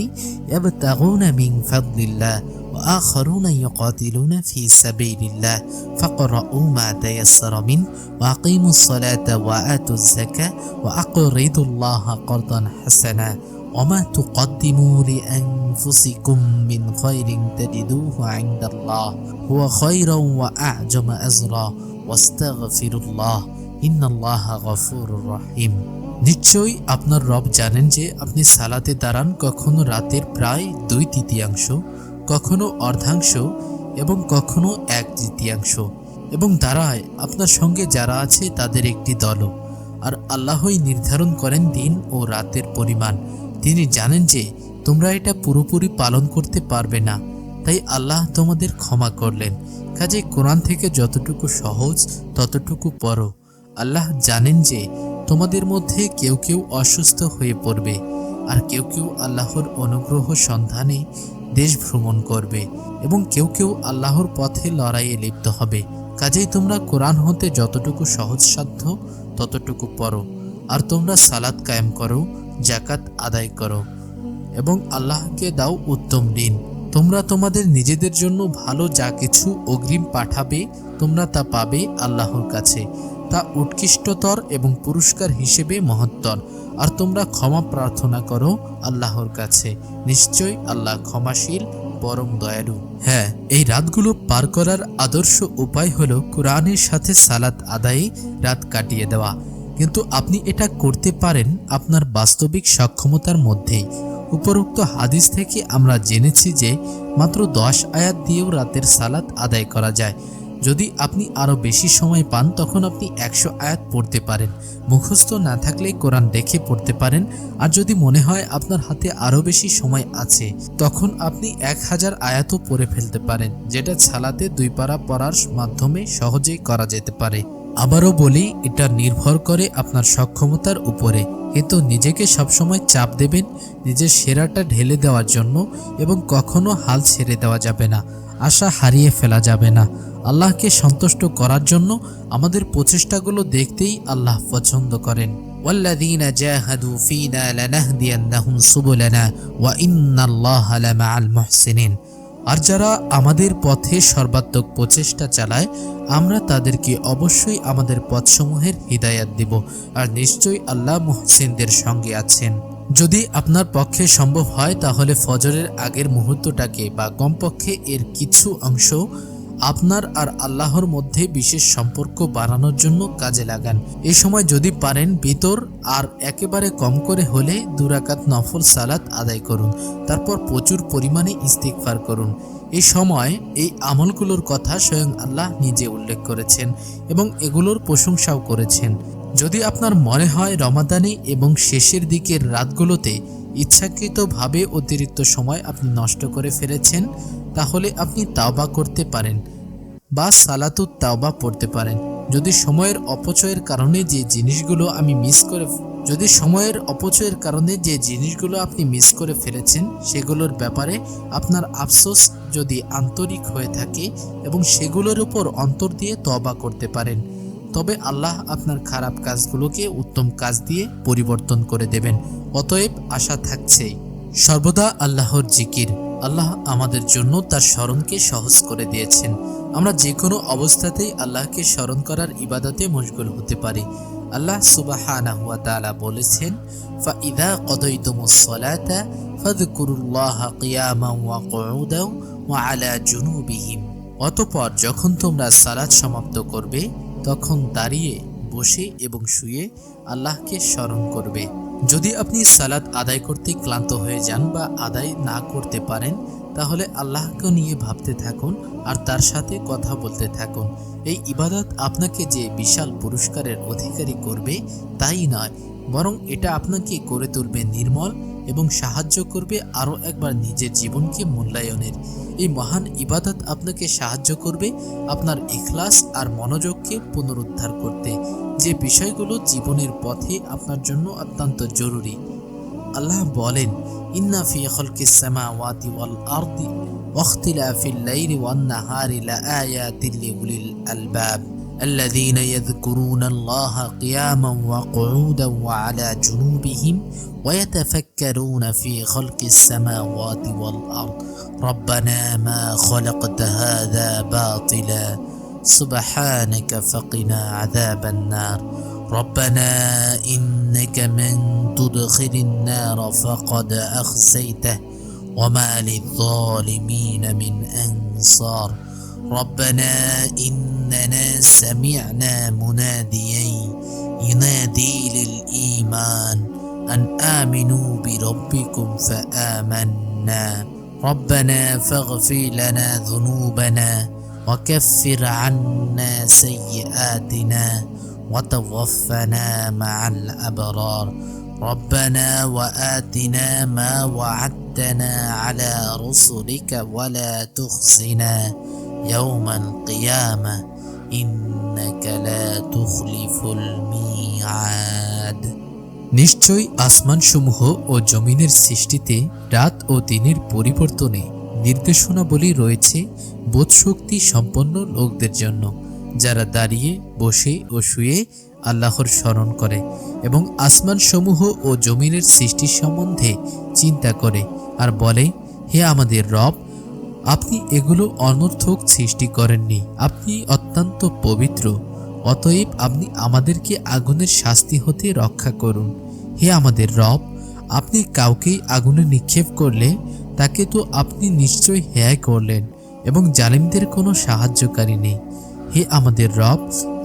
يبتغون من فضل الله وآخرون يقاتلون في سبيل الله فاقرؤوا ما تيسر منه وأقيموا الصلاة وآتوا الزكاة وأقرضوا الله قرضا حسنا وما تقدموا لأنفسكم من خير تجدوه عند الله هو خيرا وأعجم أجرا واستغفروا الله إن الله غفور رحيم। নিশ্চয়ই আপনার রব জানেন যে আপনি সালাতে দাঁড়ান কখনো রাতের প্রায় 2/3, কখনো অর্ধাংশ এবং কখনো 1/3, এবং দাঁড়ায় আপনার সঙ্গে যারা আছে তাদের একটি দলও। আর আল্লাহই নির্ধারণ করেন দিন ও রাতের পরিমাণ। তিনি জানেন যে তোমরা এটা পুরোপুরি পালন করতে পারবে না, তাই আল্লাহ তোমাদের ক্ষমা করলেন। কাজেই কোরআন থেকে যতটুকু সহজ ততটুকু পড়ো। আল্লাহ জানেন যে তোমাদের মধ্যে কেউ কেউ অসুস্থ হয়ে পড়বে, আর কেউ কেউ আল্লাহর অনুগ্রহ সন্ধানে দেশ ভ্রমণ করবে, এবং কেউ কেউ আল্লাহর পথে লড়াইয়ে লিপ্ত হবে। কাজেই তোমরা কোরআন হতে যতটুকু সহজসাধ্য ততটুকু পড়ো, আর তোমরা সালাত কায়েম করো, জাকাত আদায় করো, এবং আল্লাহকে দাও উত্তম ঋণ। তোমরা তোমাদের নিজেদের জন্য ভালো যা কিছু অগ্রিম পাঠাবে তোমরা তা পাবে আল্লাহর কাছে, তা উৎকৃষ্টতর এবং পুরস্কার হিসেবে মহত্তর। আর তোমরা ক্ষমা প্রার্থনা করো আল্লাহর কাছে, নিশ্চয়ই আল্লাহ ক্ষমাশীল পরম দয়ালু। হ্যাঁ, এই রাতগুলো পার করার আদর্শ উপায় হলো কোরআনের সাথে সালাত আদায়ে রাত কাটিয়ে দেওয়া। কিন্তু আপনি এটা করতে পারেন আপনার বাস্তবিক সক্ষমতার মধ্যেই। উপরোক্ত হাদিস থেকে আমরা জেনেছি যে মাত্র 10 আয়াত দিয়েও রাতের সালাত আদায় করা যায়। যদি আপনি আরো বেশি সময় পান তখন আপনি 100 আয়াত পড়তে পারেন। মুখস্থ না থাকলে কোরআন দেখে পড়তে পারেন। আর যদি মনে হয় আপনার হাতে আরো বেশি সময় আছে তখন আপনি 1000 আয়াতও পড়ে ফেলতে পারেন, যেটা সালাতে 2 পারা পড়ার মাধ্যমে সহজেই করা যেতে পারে। আবারও বলি, এটা নির্ভর করে আপনার সক্ষমতার উপরে, কিন্তু নিজেকে সবসময় চাপ দেবেন নিজের সেরাটা ঢেলে দেওয়ার জন্য, এবং কখনো হাল ছেড়ে দেওয়া যাবে না, আশা হারিয়ে ফেলা যাবে না। আল্লাহকে সন্তুষ্ট করার জন্য আমাদের প্রচেষ্টাগুলো দেখতেই আল্লাহ পছন্দ করেন। ওয়াল্লাযীনা জাহাদু ফীনা লানাহদিয়ান্নাহুম সুবুলানা ওয়া ইন্নাল্লাহা লামাআল মুহসিনিন। আর যারা আমাদের পথে সর্বাত্মক প্রচেষ্টা চালায় আমরা তাদেরকে অবশ্যই আমাদের পথসমূহের হিদায়াত দেব, আর নিশ্চয়ই আল্লাহ মুহসিনদের সঙ্গে আছেন। যদি আপনার পক্ষে সম্ভব হয় তাহলে ফজরের আগের মুহূর্তটাকে বা কমপক্ষে এর কিছু অংশ আপনার আর আল্লাহর মধ্যে বিশেষ সম্পর্ক বাড়ানোর জন্য কাজে লাগান। এই সময় যদি পারেন ভিতর আর একেবারে কম করে হলে 2 রাকাত নফল সালাত আদায় করুন, তারপর প্রচুর পরিমাণে ইস্তিগফার করুন। এই সময় এই আমলগুলোর কথা স্বয়ং আল্লাহ নিজে উল্লেখ করেছেন এবং এগুলোর প্রশংসাও করেছেন। যদি আপনার মনে হয় রমাদানে এবং শেষের দিকের রাতগুলোতে ইচ্ছাকৃতভাবে অতিরিক্ত সময় আপনি নষ্ট করে ফেলেছেন, তাহলে আপনি তাওবা করতে পারেন বা সালাতুত তাওবা পড়তে পারেন। যদি সময়ের অপচয়ের কারণে যে জিনিসগুলো আপনি মিস করে ফেলেছেন সেগুলোর ব্যাপারে আপনার আফসোস যদি আন্তরিক হয়ে থাকে এবং সেগুলোর উপর অন্তর দিয়ে তওবা করতে পারেন, তবে আল্লাহ আপনার খারাপ কাজগুলোকে উত্তম কাজ দিয়ে পরিবর্তন করে দেবেন। অতএব আশা থাকছেই সর্বদা আল্লাহর জিকির। আল্লাহ আমাদের জন্য তার স্মরণকে সহজ করে দিয়েছেন। আমরা যে কোনো অবস্থাতেই আল্লাহকে স্মরণ করার ইবাদতে মশগুল হতে পারি। আল্লাহ সুবহানাহু ওয়া তাআলা বলেছেন, ফাইযা কদাইতুমুস সালাতা ফাযকুরুল্লাহা কিয়ামান ওয়া কুউদান ওয়া আলা জুনুবিহিম। অতঃপর যখন তোমরা সালাত সমাপ্ত করবে তখন দাঁড়িয়ে, বসে এবং শুয়ে আল্লাহকে স্মরণ করবে। যদি আপনি সালাত আদায় করতে ক্লান্ত হয়ে যান বা আদায় না করতে পারেন তাহলে আল্লাহকে নিয়ে ভাবতে থাকুন আর তার সাথে কথা বলতে থাকুন। এই ইবাদত আপনাকে যে বিশাল পুরস্কারের অধিকারী করবে তাই নয়, বরং এটা আপনাকে করে তুলবে নির্মল এবং সাহায্য করবে আরও একবার নিজের জীবনকে মূল্যায়নের। এই মহান ইবাদত আপনাকে সাহায্য করবে আপনার ইখলাস আর মনোযোগকে পুনরুদ্ধার করতে, যে বিষয়গুলো জীবনের পথে আপনার জন্য অত্যন্ত জরুরি। আল্লাহ বলেন, ইন্না ফি খালকিস সামাওয়াতি ওয়াল আরদি ওয়াখতিলাফিল লাইলি ওয়ান নাহারি লাআয়াতিন লিউলিল আলবাব الذين يذكرون الله قياما وقعودا وعلى جنوبهم ويتفكرون في خلق السماوات والأرض ربنا ما خلقت هذا باطلا سبحانك فقنا عذاب النار ربنا إنك من تدخل النار فقد أخزيته وما للظالمين من أنصار ربنا إننا سمعنا مناديا ينادي للإيمان أن آمنوا بربكم فآمنا ربنا فاغفر لنا ذنوبنا وكفر عنا سيئاتنا وتوفنا مع الأبرار ربنا وآتنا ما وعدتنا على رسلك ولا تخزنا يوم القيامة إنك لا تخلف الميعاد নিশ্চয়ই আসমানসমূহ ও জমিনের সৃষ্টিতে রাত ও দিনের পরিবর্তনে নির্দেশনাবলী রয়েছে বোধশক্তি সম্পন্ন লোকদের জন্য, যারা দাঁড়িয়ে বসে ও শুয়ে আল্লাহর স্মরণ করে এবং আসমানসমূহ ও জমিনের সৃষ্টি সম্বন্ধে চিন্তা করে আর বলে, হে আমাদের রব, আপনি এগুলো অনর্থক সৃষ্টি করেননি, আপনি অত্যন্ত পবিত্র, অতএব আপনি আমাদেরকে আগুনের শাস্তি হতে রক্ষা করুন। হে আমাদের রব, আপনি কাউকেই আগুনে নিক্ষেপ করলে তাকে তো আপনি নিশ্চয়ই হেয় করলেন এবং জালিমদের কোনো সাহায্যকারী নেই। হে আমাদের রব,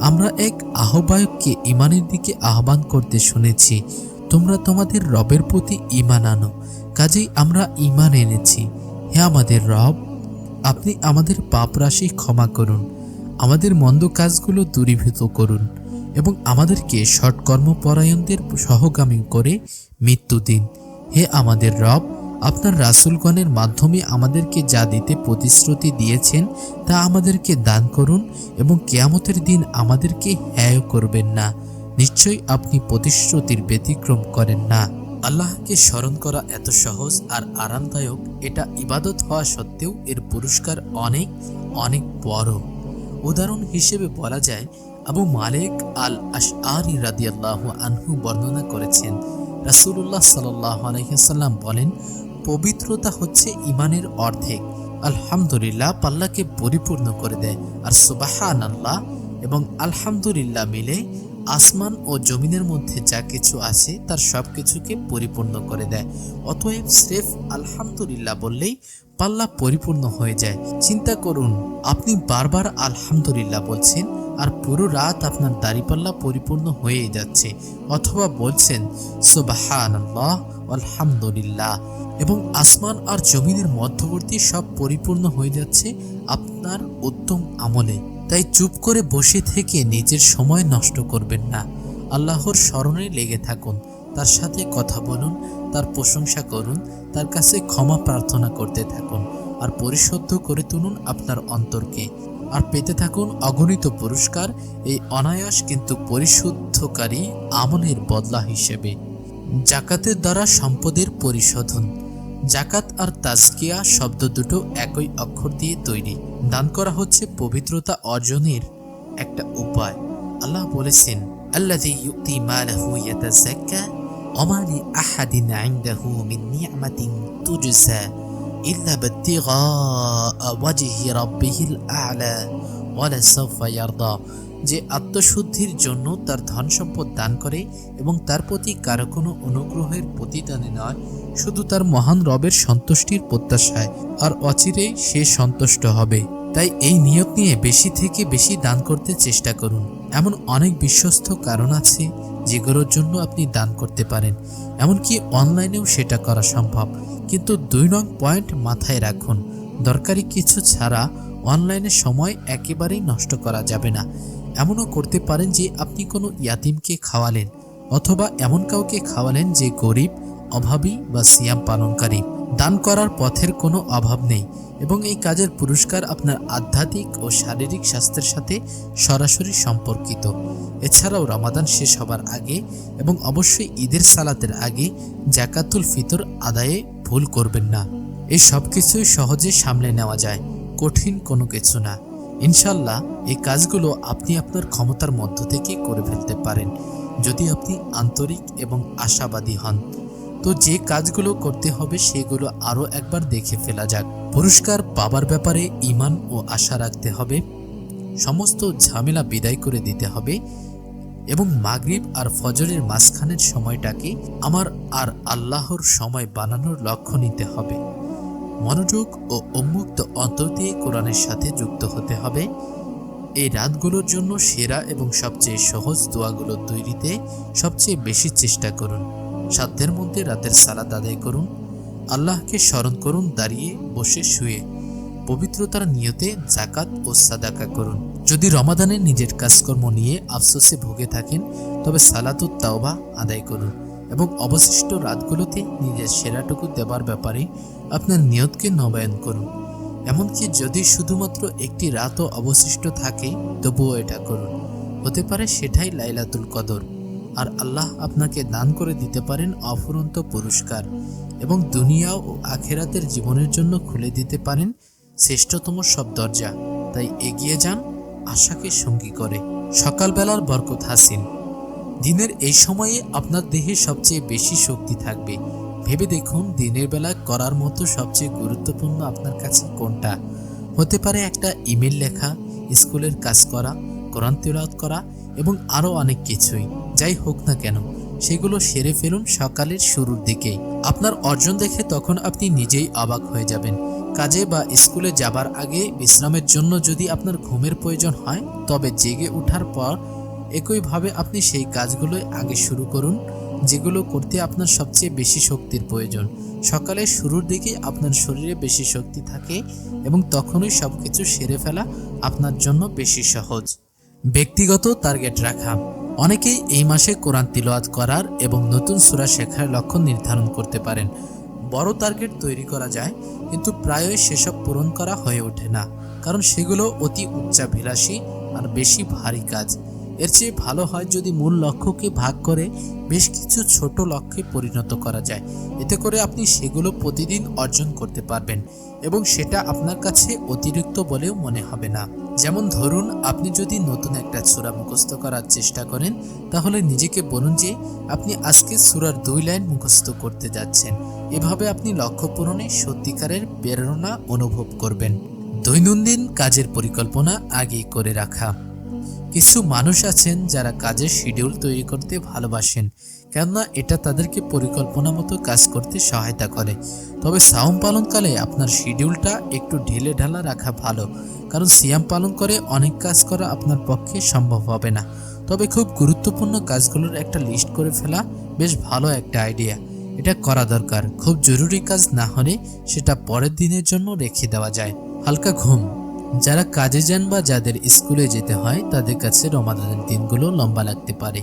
আমরা এক আহ্বায়ককে ঈমানের দিকে আহ্বান করতে শুনেছি, তোমরা তোমাদের রবের প্রতি ঈমান আনো, কাজেই আমরা ঈমান এনেছি। হে আমাদের রব, আপনি আমাদের পাপ রাশি ক্ষমা করুন, আমাদের মন্দ কাজগুলো দূরীভূত করুন এবং আমাদেরকে সৎকর্মপরায়ণদের সহগামী করে মৃত্যু দিন। হে আমাদের রব, আপনার রাসূলগণের মাধ্যমে আমাদেরকে যা দিতে প্রতিশ্রুতি দিয়েছেন তা আমাদেরকে দান করুন এবং কিয়ামতের দিন আমাদেরকে হেয় করবেন না, নিশ্চয়ই আপনি প্রতিশ্রুতির ব্যতিক্রম করেন না। আল্লাহকে স্মরণ করা এত সহজ আর আরামদায়ক, এটা ইবাদত হওয়া সত্ত্বেও এর পুরস্কার অনেক অনেক বড়। উদাহরণ হিসেবে বলা যায়, আবু মালিক আল আশআরি রাদিয়াল্লাহু আনহু বর্ণনা করেছেন, রাসূলুল্লাহ সাল্লাল্লাহু আলাইহি ওয়াসাল্লাম বলেন, পবিত্রতা হচ্ছে ঈমানের অর্ধেক। আলহামদুলিল্লাহ পাল্লাকে পরিপূর্ণ করে দেয়, আর সুবহানাল্লাহ এবং আলহামদুলিল্লাহ মিলে আসমান ও জমিনের মধ্যে যা কিছু আছে তার সব কিছুকে পরিপূর্ণ করে দেয়। অতএব স্রেফ আলহামদুলিল্লাহ বললেই পাল্লা পরিপূর্ণ হয়ে যায়। চিন্তা করুন, আপনি বারবার আলহামদুলিল্লাহ বলছেন আর পুরো রাত আপনার দাড়িপাল্লা পরিপূর্ণ হয়ে যাচ্ছে, অথবা বলছেন সুবহানাল্লাহ আলহামদুলিল্লাহ এবং আসমান আর জমিনের মধ্যবর্তী সব পরিপূর্ণ হয়ে যাচ্ছে আপনার উত্তম আমলে। তাই চুপ করে বসে থেকে নিজের সময় নষ্ট করবেন না, আল্লাহর স্মরণে লেগে থাকুন, তার সাথে কথা বলুন, তার প্রশংসা করুন, তার কাছে ক্ষমা প্রার্থনা করতে থাকুন আর পরিশুদ্ধ করে তুলুন আপনার অন্তরকে, আর পেতে থাকুন অগণিত পুরস্কার এই অনায়াস কিন্তু পরিশুদ্ধকারী আমলের বদলা হিসেবে। জাকাতের দ্বারা সম্পদের পরিশোধন। জাকাত আর তাজকিয়া শব্দ দুটো একই অক্ষর দিয়ে তৈরি। দান করা হচ্ছে পবিত্রতা অর্জনের একটা উপায়। আল্লাহ বলেছেন, আল্লাযী ইউতি মালাহু ইয়াতাযাক্কা ওয়া মা লিআহাদিন ইনদাহু মিন নি'মাতিন তুজজা ইল্লা বিতিগা ওয়াজহি রাব্বিহিল আ'লা ওয়া লাসাওফা ইয়ারদা। যে আত্মশুদ্ধির জন্য তার ধন সম্পদ দান করে এবং তার প্রতি কারো কোনো অনুগ্রহের প্রতিদানে নয়, শুধু তার মহান রবের সন্তুষ্টির প্রত্যাশায়, আর অচিরেই সে সন্তুষ্ট হবে। তাই এই নিয়ত নিয়ে বেশি থেকে বেশি দান করতে চেষ্টা করুন। এমন অনেক বিশ্বস্ত কারণ আছে যেগুলোর জন্য আপনি দান করতে পারেন। এমনকি অনলাইনেও সেটা করা সম্ভব। কিন্তু 2 নং পয়েন্ট মাথায় রাখুন, দরকারি কিছু ছাড়া অনলাইনে সময় একেবারেই নষ্ট করা যাবে না। এমনও করতে পারেন যে আপনি কোনো ইয়াতিমকে খাওয়ালেন অথবা এমন কাউকে খাওয়ালেন যে গরিব, অভাবী বা সিয়াম পালনকারী। দান করার পথের কোনো অভাব নেই এবং এই কাজের পুরস্কার আপনার আধ্যাত্মিক ও শারীরিক স্বাস্থ্যের সাথে সরাসরি সম্পর্কিত। এছাড়াও রমাদান শেষ হবার আগে এবং অবশ্যই ঈদের সালাতের আগে জাকাতুল ফিতর আদায়ে ভুল করবেন না। এই সব কিছুই সহজে সামলে নেওয়া যায়, কঠিন কোনো কিছু না। ইনশাল্লাহ এই কাজগুলো আপনি আপনার ক্ষমতার মধ্য থেকে করে ফেলতে পারেন যদি আপনি আন্তরিক এবং আশাবাদী হন। তো যে কাজগুলো করতে হবে সেগুলো আরও একবার দেখে ফেলা যাক। পুরস্কার পাবার ব্যাপারে ঈমান ও আশা রাখতে হবে, সমস্ত ঝামেলা বিদায় করে দিতে হবে এবং মাগরিব আর ফজরের মাঝখানের সময়টাকে আমার আর আল্লাহর সময় বানানোর লক্ষ্য নিতে হবে। মনোযোগ ও উন্মুক্ত অন্তর দিয়ে কোরআনের সাথে যুক্ত হতে হবে। এই রাতগুলোর জন্য সেরা এবং সবচেয়ে সহজ দোয়াগুলো তৈরিতে সবচেয়ে বেশি চেষ্টা করুন। সাধ্যের মধ্যে রাতের সালাত আদায় করুন, আল্লাহকে স্মরণ করুন দাঁড়িয়ে, বসে, শুয়ে। পবিত্রতার নিয়তে জাকাত ও সাদাকা করুন। যদি রমাদানে নিজের কাজকর্ম নিয়ে আফসোসে ভুগে থাকেন তবে সালাতুত তাওবা আদায় করুন এবং অবশিষ্ট রাতগুলোতে নিজের সেরাটুকু দেবার ব্যাপারে আপনার নিয়তকে নবায়ন করুন। এমনকি যদি শুধুমাত্র একটি রাতও অবশিষ্ট থাকে তবুও এটা করুন। হতে পারে সেটাই লাইলাতুল কদর, আর আল্লাহ আপনাকে দান করে দিতে পারেন অফুরন্ত পুরস্কার এবং দুনিয়া ও আখেরাতের জীবনের জন্য খুলে দিতে পারেন শ্রেষ্ঠতম সব দরজা। তাই এগিয়ে যান আশাকে সঙ্গী করে। সকালবেলার বরকত হাসিল। দিনের এই সময়ে আপনার দেহে সবচেয়ে বেশি শক্তি থাকবে। ভেবে দেখুন দিনের বেলা করার মতো সবচেয়ে গুরুত্বপূর্ণ আপনার কাছে কোনটা? হতে পারে একটা ইমেল লেখা, স্কুলের কাজ করা, কোরআন তিলাওয়াত করা এবং আরও অনেক কিছুই। যাই হোক না কেন সেগুলো সেরে ফেলুন সকালের শুরুর দিকেই। আপনার অর্জন দেখে তখন আপনি নিজেই অবাক হয়ে যাবেন। কাজে বা স্কুলে যাবার আগে বিশ্রামের জন্য যদি আপনার ঘুমের প্রয়োজন হয় তবে জেগে ওঠার পর একইভাবে আপনি সেই কাজগুলোই আগে শুরু করুন যেগুলো করতে আপনার সবচেয়ে বেশি শক্তির প্রয়োজন। সকালের শুরুর দিকে আপনার শরীরে বেশি শক্তি থাকে এবং তখনই সবকিছু সেরে ফেলা আপনার জন্য বেশি সহজ। ব্যক্তিগত টার্গেট রাখা। অনেকেই এই মাসে কোরআন তিলাওয়াত করার এবং নতুন সূরা শেখার লক্ষ্য নির্ধারণ করতে পারেন। বড় টার্গেট তৈরি করা যায়, কিন্তু প্রায়ই সেসব পূরণ করা হয়ে ওঠে না, কারণ সেগুলো অতি উচ্চাভিলাষী আর বেশি ভারী কাজ। এর চেয়ে ভালো হয় যদি মূল লক্ষ্যকে ভাগ করে বেশ কিছু ছোট লক্ষ্যে পরিণত করা যায়। এতে করে আপনি সেগুলো প্রতিদিন অর্জন করতে পারবেন এবং সেটা আপনার কাছে অতিরিক্ত বলেও মনে হবে না। যেমন ধরুন, আপনি যদি নতুন একটা সূরা মুখস্থ করার চেষ্টা করেন তাহলে নিজেকে বলুন যে আপনি আজকে সূরার 2 লাইন মুখস্থ করতে যাচ্ছেন। এভাবে আপনি লক্ষ্য পূরণে সত্যিকারের প্রেরণা অনুভব করবেন। দৈনন্দিন কাজের পরিকল্পনা আগেই করে রাখা। কিছু মানুষ আছেন যারা কাজের শিডিউল তৈরি করতে ভালোবাসেন, কেননা এটা তাদেরকে পরিকল্পনা মতো কাজ করতে সহায়তা করে। তবে সাওম পালনকালে আপনার শিডিউলটা একটু ঢিলে ঢালা রাখা ভালো, কারণ সিয়াম পালন করে অনেক কাজ করা আপনার পক্ষে সম্ভব হবে না। তবে খুব গুরুত্বপূর্ণ কাজগুলোর একটা লিস্ট করে ফেলা বেশ ভালো একটা আইডিয়া। এটা করা দরকার। খুব জরুরি কাজ না হলে সেটা পরের দিনের জন্য রেখে দেওয়া যায়। হালকা ঘুম। যারা কাজে যান বা যাদের স্কুলে যেতে হয় তাদের কাছে রমাদানের দিনগুলো লম্বা লাগতে পারে,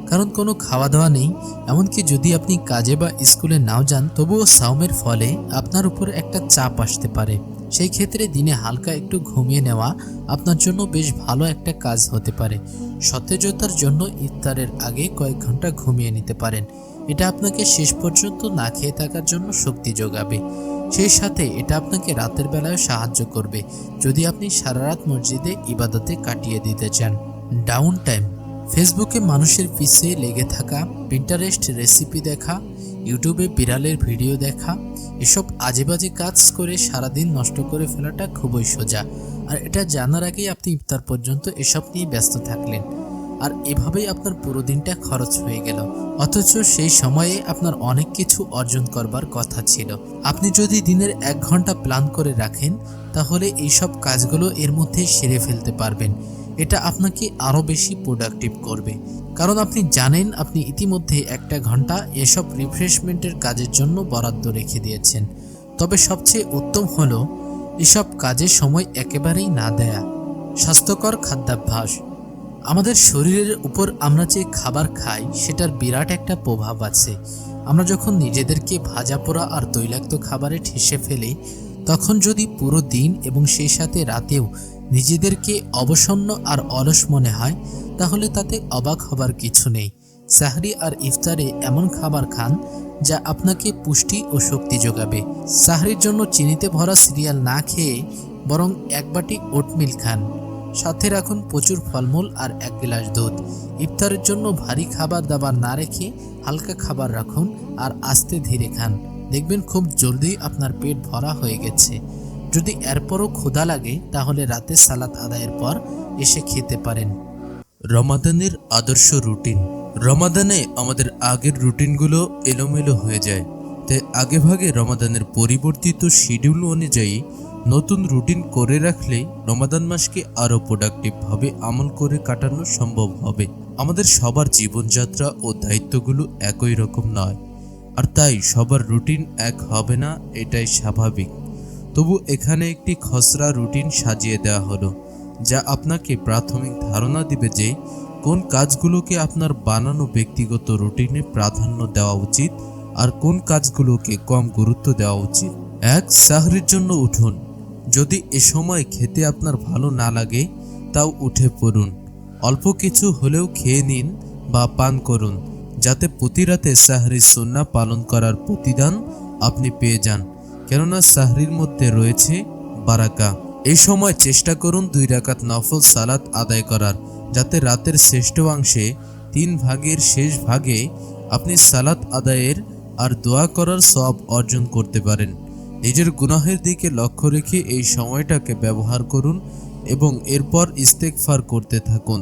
কারণ কোনো খাওয়া দাওয়া নেই। এমনকি যদি আপনি কাজে বা স্কুলে নাও যান তবুও সাওমের ফলে আপনার উপর একটা চাপ আসতে পারে। সেই ক্ষেত্রে দিনে হালকা একটু ঘুমিয়ে নেওয়া আপনার জন্য বেশ ভালো একটা কাজ হতে পারে। সতেজতার জন্য ইফতারের আগে কয়েক ঘন্টা ঘুমিয়ে নিতে পারেন। এটা আপনাকে শেষ পর্যন্ত না খেয়ে থাকার জন্য শক্তি যোগাবে। সেই সাথে এটা আপনাকে রাতের বেলায় সাহায্য করবে যদি আপনি সারা রাত মসজিদে ইবাদতে কাটিয়ে দিতে চান। Down time. ফেসবুকে মানুষের পিছে লেগে থাকা, পিন্টারেস্ট রেসিপি দেখা, ইউটিউবে বিড়ালের ভিডিও দেখা, এসব আজেবাজে কাজ করে সারাদিন নষ্ট করে ফেলাটা খুবই সোজা। আর এটা জানার আগেই আপনি ইফতার পর্যন্ত এসব নিয়ে ব্যস্ত থাকলেন, আর এভাবেই আপনার পুরো দিনটা খরচ হয়ে গেল। অথচ সেই সময়ে আপনার অনেক কিছু অর্জন করবার কথা ছিল। আপনি যদি দিনের 1 ঘন্টা প্ল্যান করে রাখেন তাহলে এইসব কাজগুলো এর মধ্যে সেরে ফেলতে পারবেন। এটা আপনাকে আরও বেশি প্রোডাক্টিভ করবে, কারণ আপনি জানেন আপনি ইতিমধ্যে 1 ঘন্টা এসব রিফ্রেশমেন্টের কাজের জন্য বরাদ্দ রেখে দিয়েছেন। তবে সবচেয়ে উত্তম হলো এসব কাজে সময় একেবারেই না দেয়া। স্বাস্থ্যকর খাদ্যাভ্যাস। আমাদের শরীরের উপর আমরা যে খাবার খাই সেটার বিরাট একটা প্রভাব আছে। আমরা যখন নিজেদেরকে ভাজা পোড়া আর তৈলাক্ত খাবারে ঠেসে ফেলি, তখন যদি পুরো দিন এবং সেই সাথে রাতেও নিজেদেরকে অবসন্ন আর অলস মনে হয়, তাহলে তাতে অবাক হবার কিছু নেই। সাহরি আর ইফতারে এমন খাবার খান যা আপনাকে পুষ্টি ও শক্তি যোগাবে। সাহরির জন্য চিনিতে ভরা সিরিয়াল না খেয়ে বরং 1 বাটি ওটমিল খান, সাথে রাখুন প্রচুর ফলমূল আর 1 গ্লাস দুধ। ইফতারের জন্য ভারী খাবার দাবার না রেখে হালকা খাবার রাখুন আর আস্তে ধীরে খান। দেখবেন খুব জলদি আপনার পেট ভরা হয়ে গেছে। যদি এরপরও ক্ষুধা লাগে তাহলে রাতে সালাত আদায়ের পর এসে খেতে পারেন। রমাদানের আদর্শ রুটিন। রমাদানে আমাদের আগের রুটিনগুলো এলোমেলো হয়ে যায়, তাই আগেভাগে রমাদানের পরিবর্তিত শিডিউল অনুযায়ী নতুন রুটিন করে রাখলে রমাদান মাসকে আরও প্রোডাক্টিভভাবে আমল করে কাটানো সম্ভব হবে। আমাদের সবার জীবনযাত্রা ও দায়িত্বগুলো একই রকম নয়, আর তাই সবার রুটিন এক হবে না, এটাই স্বাভাবিক। তবু এখানে একটি খসড়া রুটিন সাজিয়ে দেওয়া হলো, যা আপনাকে প্রাথমিক ধারণা দিবে যে কোন কাজগুলোকে আপনার বানানো ব্যক্তিগত রুটিনে প্রাধান্য দেওয়া উচিত আর কোন কাজগুলোকে কম গুরুত্ব দেওয়া উচিত। 1. সাহরির জন্য উঠুন। যদি এ সময় খেতে আপনার ভালো না লাগে, তাও উঠে পড়ুন। অল্প কিছু হলেও খেয়ে নিন বা পান করুন, যাতে প্রতি রাতে সাহরির সুন্নাহ পালন করার প্রতিদান আপনি পেয়ে যান, কেননা সাহরির মধ্যে রয়েছে বারাকা। এই সময় চেষ্টা করুন 2 রাকাত নফল সালাত আদায় করার, যাতে রাতের শ্রেষ্ঠ অংশে 3 ভাগের শেষ ভাগে আপনি সালাত আদায়ের আর দোয়া করার সওয়াব অর্জন করতে পারেন। নিজের গুনাহের দিকে লক্ষ্য রেখে এই সময়টাকে ব্যবহার করুন এবং এরপর ইস্তেগফার করতে থাকুন।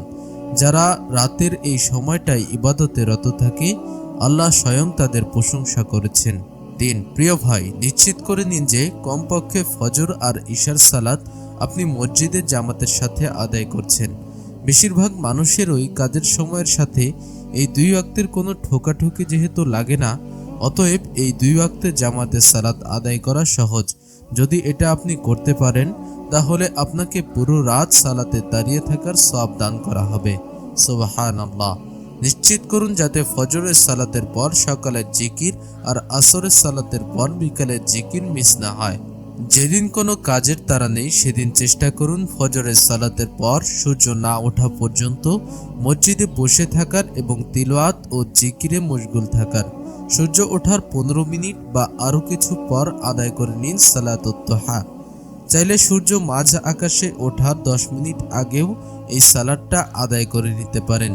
যারা রাতের এই সময়টায় ইবাদতে রত থাকে, আল্লাহ স্বয়ং তাদের প্রশংসা করেছেন। 3. প্রিয় ভাই, নিশ্চিত করে নিন যে কমপক্ষে ফজর আর ইশার সালাত আপনি মসজিদের জামাতের সাথে আদায় করছেন। বেশিরভাগ মানুষেরই কাজের সময়ের সাথে এই 2 ওয়াক্তের কোনো ঠোকাঠুকি যেহেতু লাগে না, অতএব এই 2 ওয়াক্তের জামাতের সালাত আদায় করা সহজ। যদি এটা আপনি করতে পারেন, তাহলে আপনাকে পুরো রাত সালাতে দাঁড়িয়ে থাকার সওয়াব দান করা হবে। সুবহানাল্লাহ। নিশ্চিত করুন যাতে ফজরের সালাতের পর সকালের জিকির আর আসরের সালাতের পর বিকালের জিকির মিস না হয়। যেদিন কোনো কাজের তাড়া নেই, সেদিন চেষ্টা করুন ফজরের সালাতের পর সূর্য না ওঠা পর্যন্ত মসজিদে বসে থাকার এবং তিলাওয়াত ও জিকিরে মশগুল থাকার। সূর্য ওঠার 15 মিনিট বা আরও কিছু পর আদায় করে নিন সালাতুত দুহা। চাইলে সূর্য মাঝ আকাশে ওঠার 10 মিনিট আগেও এই সালাতটা আদায় করে নিতে পারেন।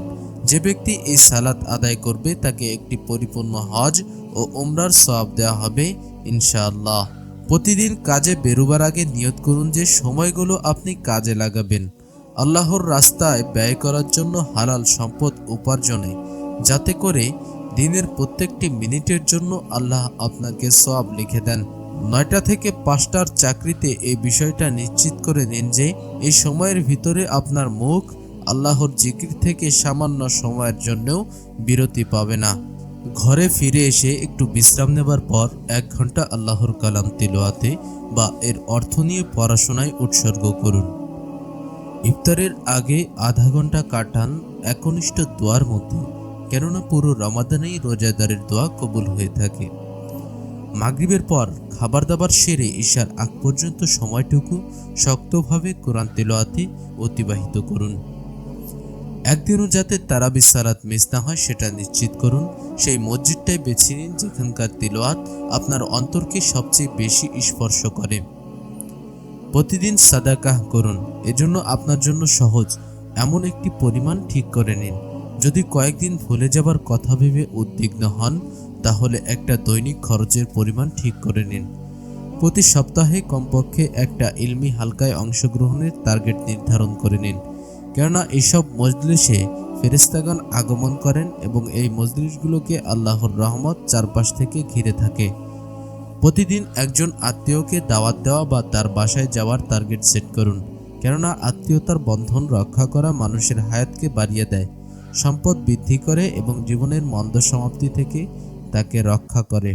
যে ব্যক্তি এই সালাত আদায় করবে তাকে একটি পরিপূর্ণ হজ ও উমরার সওয়াব দেওয়া হবে ইনশাআল্লাহ। প্রতিদিন কাজে বেরোবার আগে নিয়ত করুন যে সময়গুলো আপনি কাজে লাগাবেন আল্লাহর রাস্তায় ব্যয় করার জন্য হালাল সম্পদ উপার্জনে, যাতে করে দিনের প্রত্যেকটি মিনিটের জন্য আল্লাহ আপনাকে সওয়াব লিখে দেন। 9টা থেকে 5টার চাকরিতে এই বিষয়টা নিশ্চিত করে নিন যে এই সময়ের ভিতরে আপনার মুখ আল্লাহর জিকির থেকে সামান্য সময়ের জন্যও বিরতি পাবে না। ঘরে ফিরে এসে একটু বিশ্রাম নেবার পর 1 ঘন্টা আল্লাহর কালাম তিলাওয়াতে বা এর অর্থ নিয়ে পড়াশোনায় উৎসর্গ করুন। ইফতারের আগে আধা ঘন্টা কাটান একনিষ্ঠ দোয়ার মধ্যে, কেননা পুরো রমাদানেই রোজাদারের দোয়া কবুল হয়ে থাকে। মাগরিবের পর খাবার দাবার সেরে ইশার আগ পর্যন্ত সময়টুকু শক্তভাবে কোরআন তিলাওয়াতে অতিবাহিত করুন। একদিনও যাতে তারাবি সালাত মিস না হয় সেটা নিশ্চিত করুন। সেই মসজিদটাই বেছে নিন যেখানকার তিলাওয়াত আপনার অন্তরকে সবচেয়ে বেশি স্পর্শ করে। প্রতিদিন সাদাকাহ করুন। এজন্য আপনার জন্য সহজ এমন একটি পরিমাণ ঠিক করে নিন। যদি কয়েকদিন ভুলে যাবার কথা ভেবে উদ্বিগ্ন হন, তাহলে একটা দৈনিক খরচের পরিমাণ ঠিক করে নিন। প্রতি সপ্তাহে কমপক্ষে একটা ইলমি হালকায় অংশগ্রহণের টার্গেট নির্ধারণ করে নিন, কেননা এইসব মজলিসে ফেরেশতাগণ আগমন করেন এবং এই মজলিসগুলোকে আল্লাহর রহমত চারপাশ থেকে ঘিরে থাকে। প্রতিদিন একজন আত্মীয়কে দাওয়াত দেওয়া বা তার বাসায় যাওয়ার টার্গেট সেট করুন। কেননা আত্মীয়তার বন্ধন রক্ষা করা মানুষের হায়াতকে বাড়িয়ে দেয়, সম্পদ বৃদ্ধি করে এবং জীবনের মন্দ সমাপ্তি থেকে তাকে রক্ষা করে।